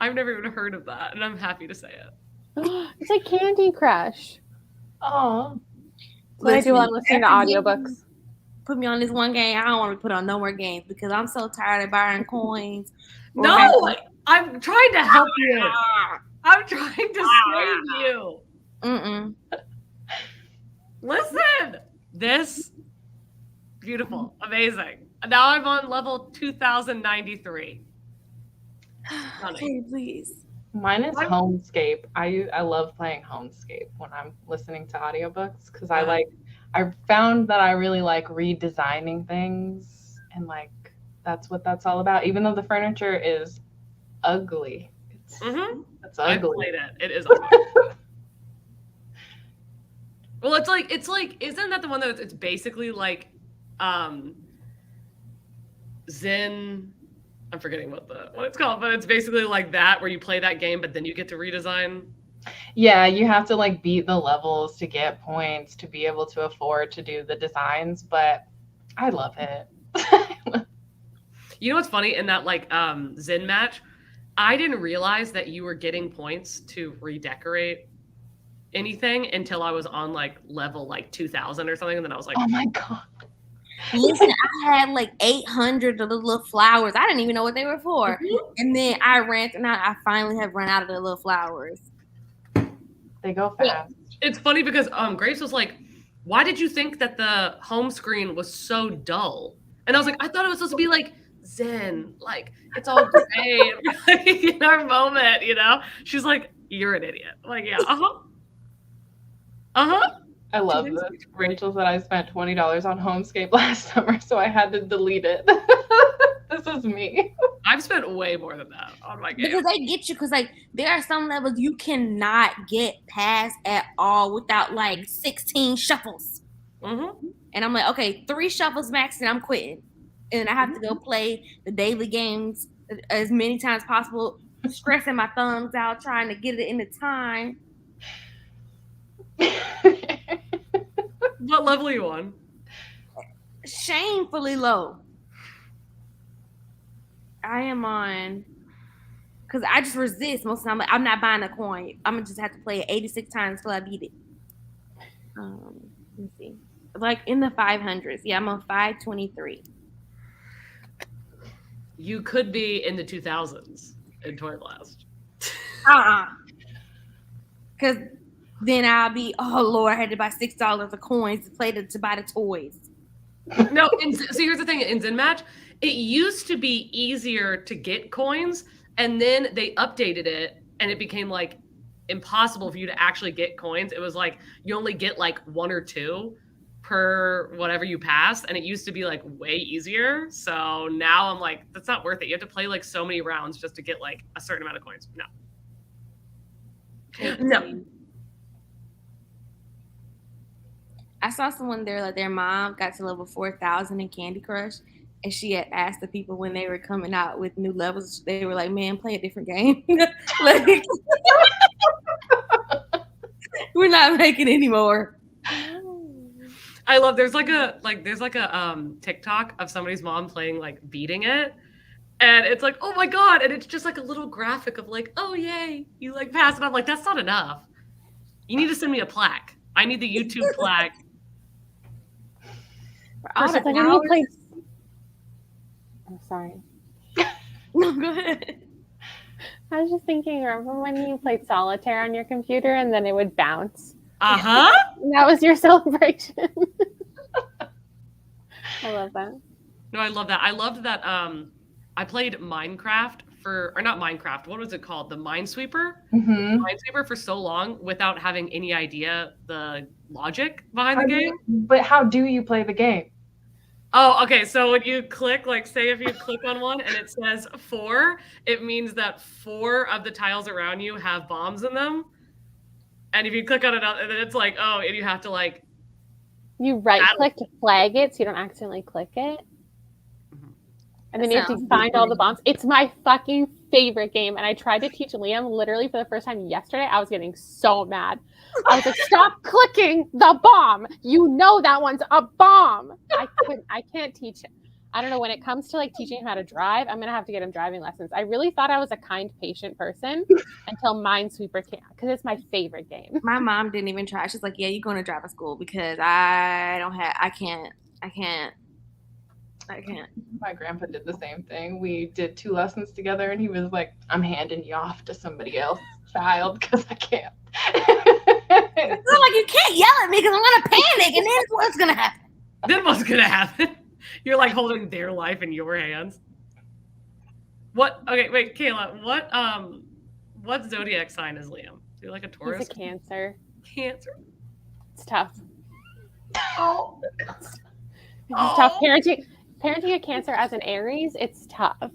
I've never even heard of that, and I'm happy to say it. It's like Candy Crush. Oh. What I do while listening to audiobooks. Put me on this one game. I don't want to be put on no more games because I'm so tired of buying coins. No, I'm trying to help you. I'm trying to save you. Listen, this beautiful, amazing. Now I'm on level 2093. Okay, please. Mine is Homescape. I love playing Homescape when I'm listening to audiobooks because I found that I really like redesigning things, and like that's what that's all about. Even though the furniture is ugly, it's ugly. I played it. It is ugly. Well, it's like isn't that the one that it's basically like Zen? I'm forgetting what it's called, but it's basically like that where you play that game, but then you get to redesign. Yeah, you have to like beat the levels to get points to be able to afford to do the designs, but I love it. You know what's funny? In that like Zen match, I didn't realize that you were getting points to redecorate anything until I was on like level like 2000 or something, and then I was like, oh my God. Listen, I had like 800 of the little flowers. I didn't even know what they were for. And then I ran, and I finally have run out of the little flowers. They go fast. Well, it's funny because Grace was like, why did you think that the home screen was so dull? And I was like, I thought it was supposed to be like Zen, like it's all gray in our moment, you know? She's like, you're an idiot. I'm like, yeah, I love this. Rachel said I spent $20 on Homescape last summer, so I had to delete it. This is me. I've spent way more than that on my game. Because they get you, because like there are some levels you cannot get past at all without like 16 shuffles. Mm-hmm. And I'm like, okay, 3 shuffles max, and I'm quitting. And I have to go play the daily games as many times possible, stressing my thumbs out, trying to get it in the time. What level are you on? Shamefully low. I am on, because I just resist most of the time. Like, I'm not buying a coin. I'm gonna just have to play it 86 times till I beat it. Let me see. Like in the 500s. Yeah, I'm on 523. You could be in the 2000s in Toy Blast. Because then I'll be, oh Lord, I had to buy $6 of coins to buy the toys. No, so here's the thing. In Zen Match, it used to be easier to get coins, and then they updated it, and it became like impossible for you to actually get coins. It was like you only get like 1 or 2 per whatever you pass, and it used to be like way easier. So now I'm like, that's not worth it. You have to play like so many rounds just to get like a certain amount of coins. No. I saw someone there, like their mom got to level 4,000 in Candy Crush, and she had asked the people when they were coming out with new levels, they were like, man, play a different game. Like, we're not making any more. I love there's like a TikTok of somebody's mom playing like beating it, and it's like, oh my god, and it's just like a little graphic of like, oh yay, you like pass it. I'm like, that's not enough. You need to send me a plaque. I need the YouTube plaque. I'm sorry. No, go ahead. I was just thinking, remember when you played solitaire on your computer and then it would bounce? Uh-huh. And that was your celebration. I love that. No, I love that. I loved that I played Minecraft not Minecraft, what was it called? The Minesweeper? Mm-hmm. Minesweeper for so long without having any idea the logic behind the game. But how do you play the game? Oh, okay. So when you click, like say if you click on one and it says 4, it means that 4 of the tiles around you have bombs in them. And if you click on it, and then it's like, oh, and you have to like... You right-click to flag it so you don't accidentally click it. And then you have to find all the bombs. It's my fucking favorite game. And I tried to teach Liam literally for the first time yesterday. I was getting so mad. I was like, stop clicking the bomb. You know that one's a bomb. I can't teach it. I don't know. When it comes to like teaching him how to drive, I'm going to have to get him driving lessons. I really thought I was a kind, patient person until Minesweeper came out because it's my favorite game. My mom didn't even try. She's like, yeah, you're going to drive to school because I can't. My grandpa did the same thing. We did 2 lessons together, and he was like, I'm handing you off to somebody else's child because I can't. It's not like you can't yell at me because I'm going to panic, and then what's going to happen? Then what's going to happen? You're like holding their life in your hands. What? Okay, wait, Kayla, what zodiac sign is Liam? Is he like a Taurus? He's a Cancer. Cancer. It's tough. Oh. It's tough. Parenting a Cancer as an Aries, it's tough.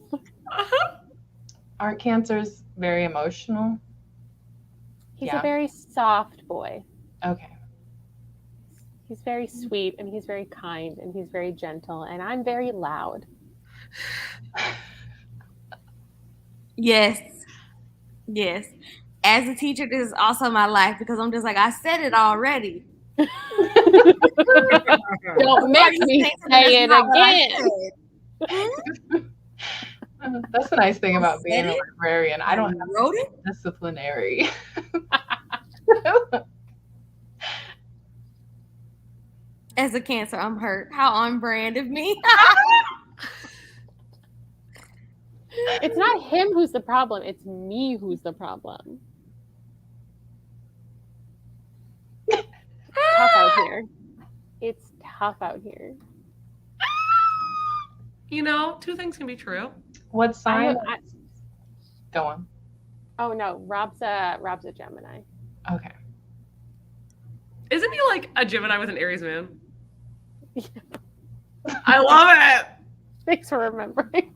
Aren't Cancers very emotional? He's a very soft boy. Okay. He's very sweet, and he's very kind, and he's very gentle, and I'm very loud. Yes. As a teacher, this is also my life because I'm just like, I said it already. Don't make me say it again. That's the nice thing about being a librarian. I don't have to be disciplinary. As a Cancer, I'm hurt. How on brand of me. It's not him who's the problem. It's me who's the problem. Tough out here. It's tough out here. You know, 2 things can be true. What sign? Go on. Oh no, Rob's a Gemini. Okay. Isn't he like a Gemini with an Aries moon? I love it. Thanks for remembering.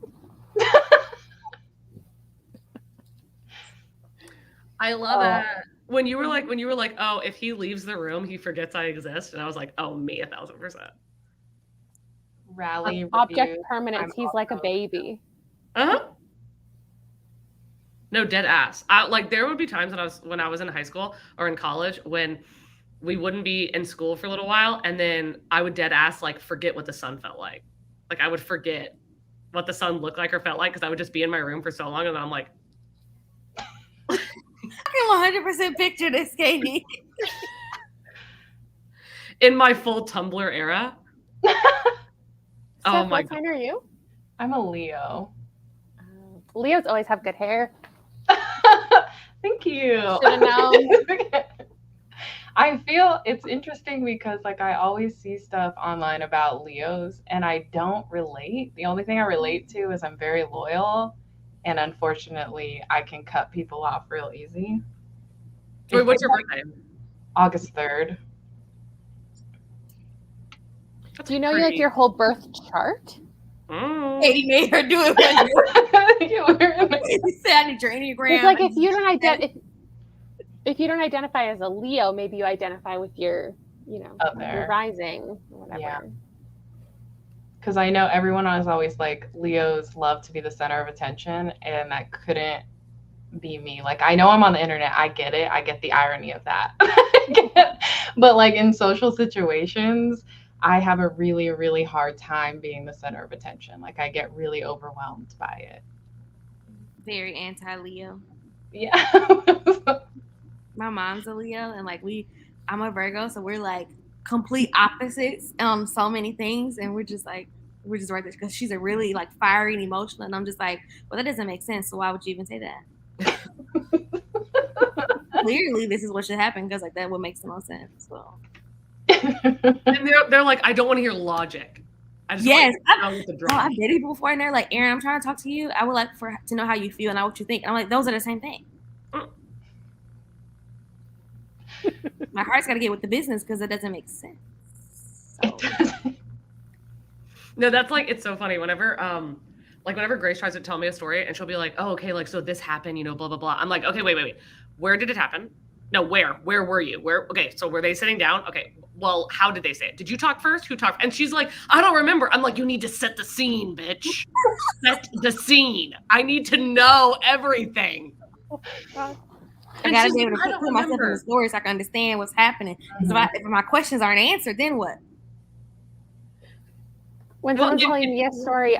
I love it. When you were like, oh, if he leaves the room, he forgets I exist, and I was like, oh, me 1,000%. Rally Object review. permanence. I'm He's like a also- baby. No, dead ass. Like there would be times when I was in high school or in college when we wouldn't be in school for a little while, and then I would dead ass like forget what the sun felt like. Like I would forget what the sun looked like or felt like because I would just be in my room for so long, and I'm like, I can 100% picture this, Katie. in my full Tumblr era. Steph, my what sign are you? I'm a Leo. Leos always have good hair. Thank you. Should've known. I feel it's interesting because like I always see stuff online about Leos and I don't relate. The only thing I relate to is I'm very loyal, and unfortunately I can cut people off real easy. Wait, what's your birthday? August 3rd. That's Do you know pretty- like your whole birth chart? Katie made her do it. You were in the- You said I need your Enneagram. It's like if you don't if you don't identify as a Leo, maybe you identify with your, your Other. rising or whatever. Yeah. Because I know everyone is always like, Leos love to be the center of attention, and that couldn't be me. Like, I know I'm on the internet. I get it. I get the irony of that. But like in social situations, I have a really, really hard time being the center of attention. Like I get really overwhelmed by it. Very anti-Leo. Yeah. My mom's a Leo, and like I'm a Virgo, so we're like complete opposites on so many things, and we're just right there because she's a really like fiery and emotional, and I'm just like, well, that doesn't make sense. So why would you even say that? Clearly, this is what should happen because like that would make the most sense. So. And they're like, I don't want to hear logic. I just Yes, want to know what the Oh, drama. I've dated people before, and they're like, Aaron, I'm trying to talk to you. I would like to know how you feel and not what you think. And I'm like, those are the same thing. My heart's got to get with the business because it doesn't make sense. So. No, that's like, it's so funny. Whenever Grace tries to tell me a story and she'll be like, oh, okay, like, so this happened, blah, blah, blah. I'm like, okay, wait. Where did it happen? No, where were you? Okay, so were they sitting down? Okay, well, how did they say it? Did you talk first? Who talked? And she's like, I don't remember. I'm like, you need to set the scene, bitch. Set the scene. I need to know everything. I gotta be able to put myself in the story so I can understand what's happening. Because if my questions aren't answered, then what? When someone's telling me a story,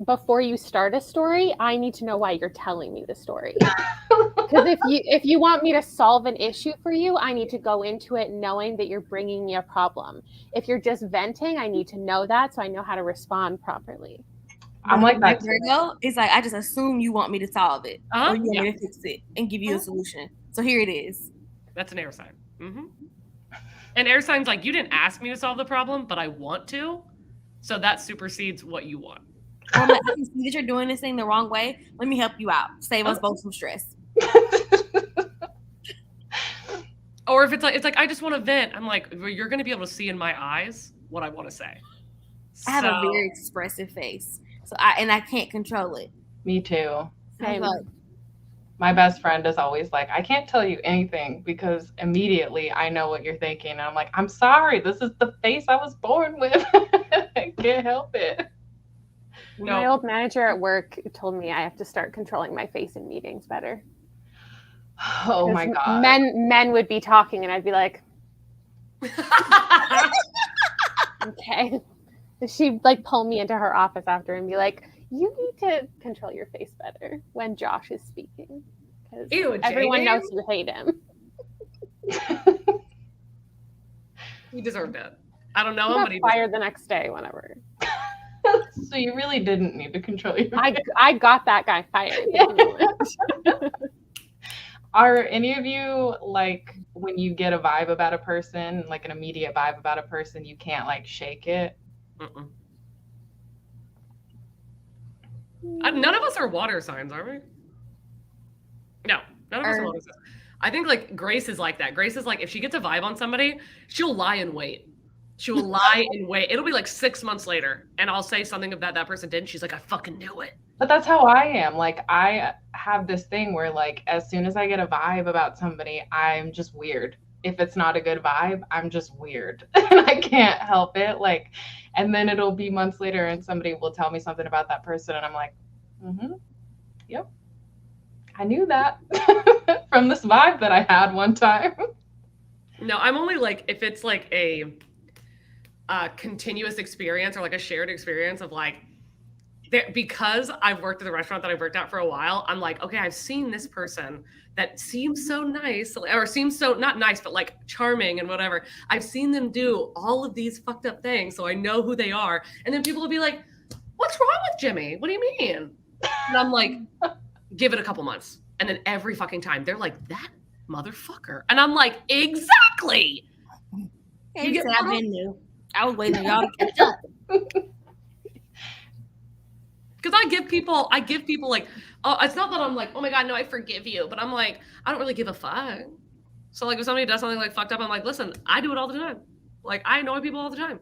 before you start a story, I need to know why you're telling me the story. Because if you want me to solve an issue for you, I need to go into it knowing that you're bringing me a problem. If you're just venting, I need to know that so I know how to respond properly. I'm like that. Virgo, it's like I just assume you want me to solve it, or you want me to fix it and give you a solution. So here it is. That's an air sign. Mm-hmm. And air sign's like, you didn't ask me to solve the problem, but I want to. So that supersedes what you want. Or I'm like, I can see that you're doing this thing the wrong way. Let me help you out. Save us both some stress. Or if it's like I just want to vent. I'm like, well, you're going to be able to see in my eyes what I want to say. I have a very expressive face, so I can't control it. Me too. Same. My best friend is always like, I can't tell you anything because immediately I know what you're thinking. And I'm like, I'm sorry. This is the face I was born with. I can't help it. No. My old manager at work told me I have to start controlling my face in meetings better. Oh my God. Men would be talking and I'd be like, okay. She'd like pull me into her office after and be like, you need to control your face better when Josh is speaking. Because everyone knows you hate him. He deserved it. I don't know He him, got but he fired the next day whenever. So you really didn't need to control your I got that guy fired. Are any of you like when you get a vibe about a person, like an immediate vibe about a person, you can't like shake it? Mm-mm. None of us are water signs, are we? No, none of us are water signs. I think like Grace is like that. Grace is like, if she gets a vibe on somebody, she'll lie in wait. She will lie in wait. It'll be like 6 months later, and I'll say something about that person did, and she's like, I fucking knew it. But that's how I am. Like, I have this thing where, like, as soon as I get a vibe about somebody, I'm just weird. If it's not a good vibe, I'm just weird. And I can't help it. Like, and then it'll be months later and somebody will tell me something about that person, and I'm like, yep. I knew that from this vibe that I had one time. No, I'm only like, if it's like a continuous experience or like a shared experience of like, because I've worked at the restaurant that I've worked at for a while, I'm like, okay, I've seen this person that seems so nice, or seems so not nice, but like charming and whatever. I've seen them do all of these fucked up things, so I know who they are. And then people will be like, what's wrong with Jimmy? What do you mean? And I'm like, give it a couple months. And then every fucking time they're like, that motherfucker. And I'm like, exactly. Hey, you I've been new. I was waiting for y'all to catch up. Because I give people like, oh, it's not that I'm like, oh my God, no, I forgive you. But I'm like, I don't really give a fuck. So like if somebody does something like fucked up, I'm like, listen, I do it all the time. Like I annoy people all the time.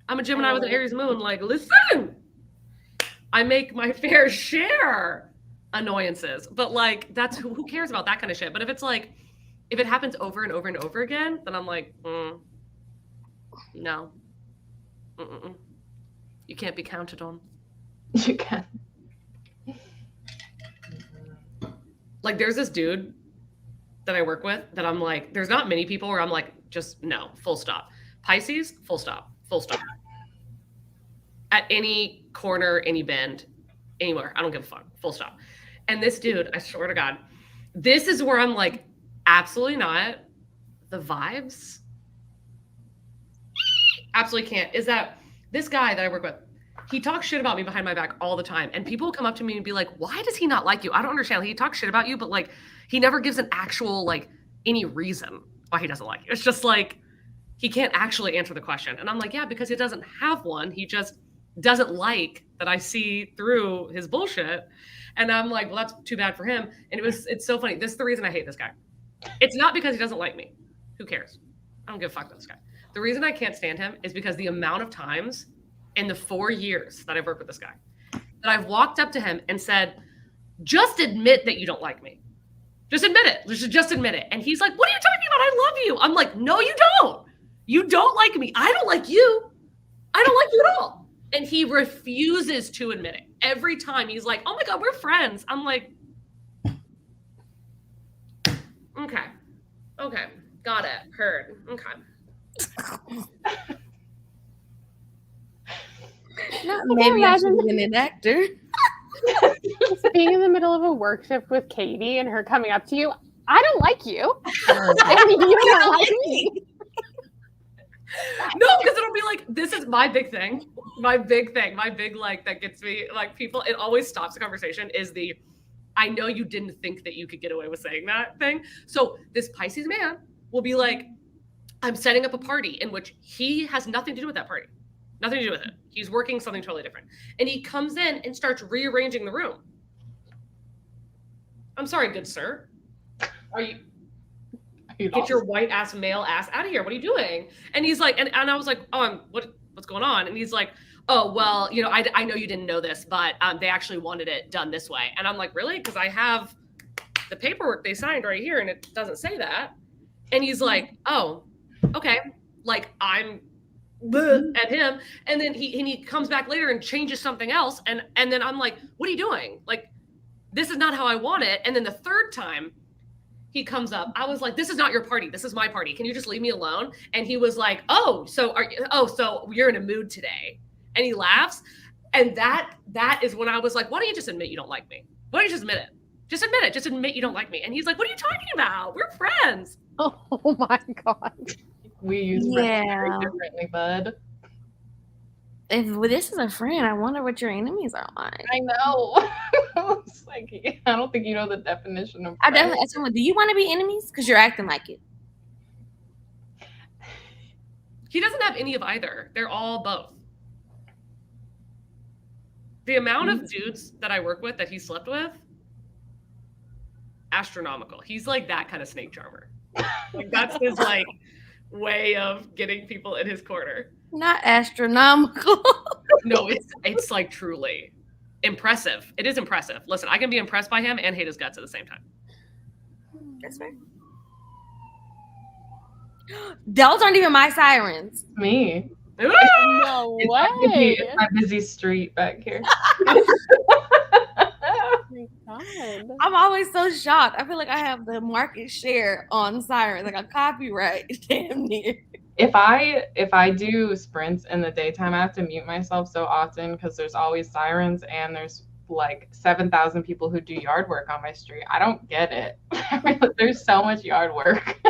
I'm a Gemini with an Aries moon. Like, listen, I make my fair share annoyances. But like, that's who cares about that kind of shit. But if it's like, if it happens over and over and over again, then I'm like, no. You can't be counted on. You can. Like there's this dude that I work with that I'm like, there's not many people where I'm like, just no, full stop. Pisces, full stop, full stop. At any corner, any bend, anywhere, I don't give a fuck, full stop. And this dude, I swear to God, this is where I'm like, absolutely not. The vibes, absolutely can't. Is that this guy that I work with, he talks shit about me behind my back all the time. And people come up to me and be like, why does he not like you? I don't understand. He talks shit about you, but like, he never gives an actual, like, any reason why he doesn't like you. It's just like, he can't actually answer the question. And I'm like, yeah, because he doesn't have one. He just doesn't like that I see through his bullshit. And I'm like, well, that's too bad for him. And it's so funny. This is the reason I hate this guy. It's not because he doesn't like me. Who cares? I don't give a fuck about this guy. The reason I can't stand him is because the amount of times in the 4 years that I've worked with this guy, that I've walked up to him and said, just admit that you don't like me. Just admit it. Just admit it. And he's like, what are you talking about? I love you. I'm like, no, you don't. You don't like me. I don't like you. I don't like you at all. And he refuses to admit it. Every time he's like, oh my God, we're friends. I'm like, okay. Okay. Got it. Heard. Okay. Maybe I should have been an actor. Being in the middle of a work shift with Katie and her coming up to you, I don't like you. I mean, you don't like me. No, because it'll be like, this is my big thing. My big thing. My big, like, that gets me, like, people, it always stops the conversation is the, I know you didn't think that you could get away with saying that thing. So this Pisces man will be like, I'm setting up a party in which he has nothing to do with that party. Nothing to do with it. He's working something totally different. And he comes in and starts rearranging the room. I'm sorry, good sir. Are you get your white ass male ass out of here. What are you doing? And he's like, and I was like, oh, what's going on? And he's like, oh, well, you know, I know you didn't know this, but they actually wanted it done this way. And I'm like, really? Because I have the paperwork they signed right here and it doesn't say that. And he's like, oh, okay. Like I'm at him. And then he comes back later and changes something else. And then I'm like, what are you doing? Like, this is not how I want it. And then the third time he comes up, I was like, this is not your party. This is my party. Can you just leave me alone? And he was like, so you're in a mood today. And he laughs. And that is when I was like, why don't you just admit you don't like me? Why don't you just admit it? Just admit it. Just admit you don't like me. And he's like, what are you talking about? We're friends. Oh my God. We use friends very differently, bud. If this is a friend, I wonder what your enemies are like. I know. It's like, I don't think you know the definition of friend. I definitely asked him, do you want to be enemies? Because you're acting like it. He doesn't have any of either. They're all both. The amount of dudes that I work with that he slept with, astronomical. He's like that kind of snake charmer. Like that's his like way of getting people in his corner. Not astronomical. No, it's like truly impressive. It is impressive. Listen, I can be impressed by him and hate his guts at the same time. That's fair. Those aren't even my sirens. Me. No way. It's my busy street back here. Oh my God. I'm always so shocked. I feel like I have the market share on sirens, like a copyright, damn near. If I do sprints in the daytime, I have to mute myself so often because there's always sirens and there's like 7,000 people who do yard work on my street. I don't get it. There's so much yard work.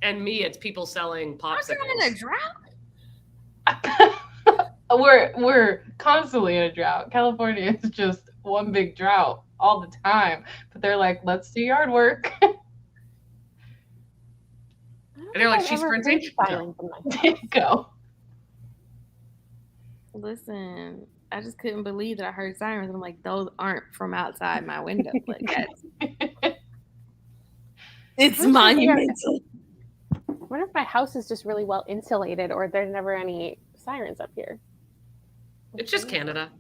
And me, it's people selling Aren't you popsicles. in a drought? We're constantly in a drought. California is just one big drought all the time. But they're like, let's do yard work. And they're like, she's sprinting? There you go. Listen, I just couldn't believe that I heard sirens. I'm like, those aren't from outside my window. Like that's it's monumental. I wonder if my house is just really well insulated or there's never any sirens up here. It's just Canada.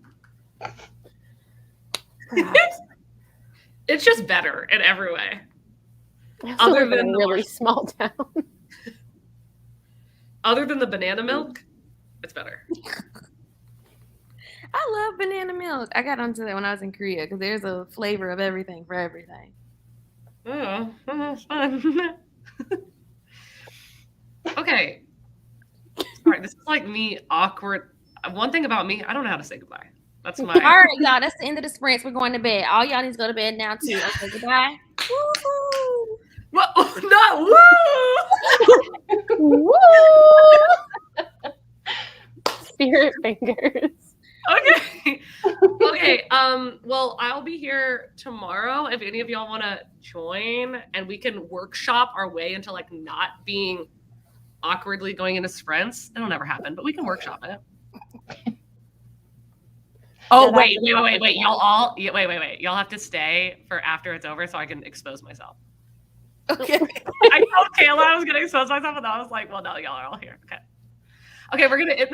Perhaps. It's just better in every way. I also Other live in than a the really small town. Other than the banana milk, it's better. I love banana milk. I got onto that when I was in Korea because there's a flavor of everything for everything. Oh, that's fun. Okay. Sorry, this is like me awkward. One thing about me, I don't know how to say goodbye. That's my. All right, y'all. That's the end of the sprints. We're going to bed. All y'all need to go to bed now too. Okay, goodbye. Woo-hoo. What? Not woo! Woo! Spirit fingers. Okay. Okay. Well, I'll be here tomorrow if any of y'all want to join, and we can workshop our way into like not being awkwardly going into sprints. It'll never happen, but we can workshop it. Oh, wait. Y'all all, wait. Y'all have to stay for after it's over so I can expose myself. Okay. I told Kayla I was going to expose myself, and I was like, well, no, y'all are all here. Okay. Okay, we're going to end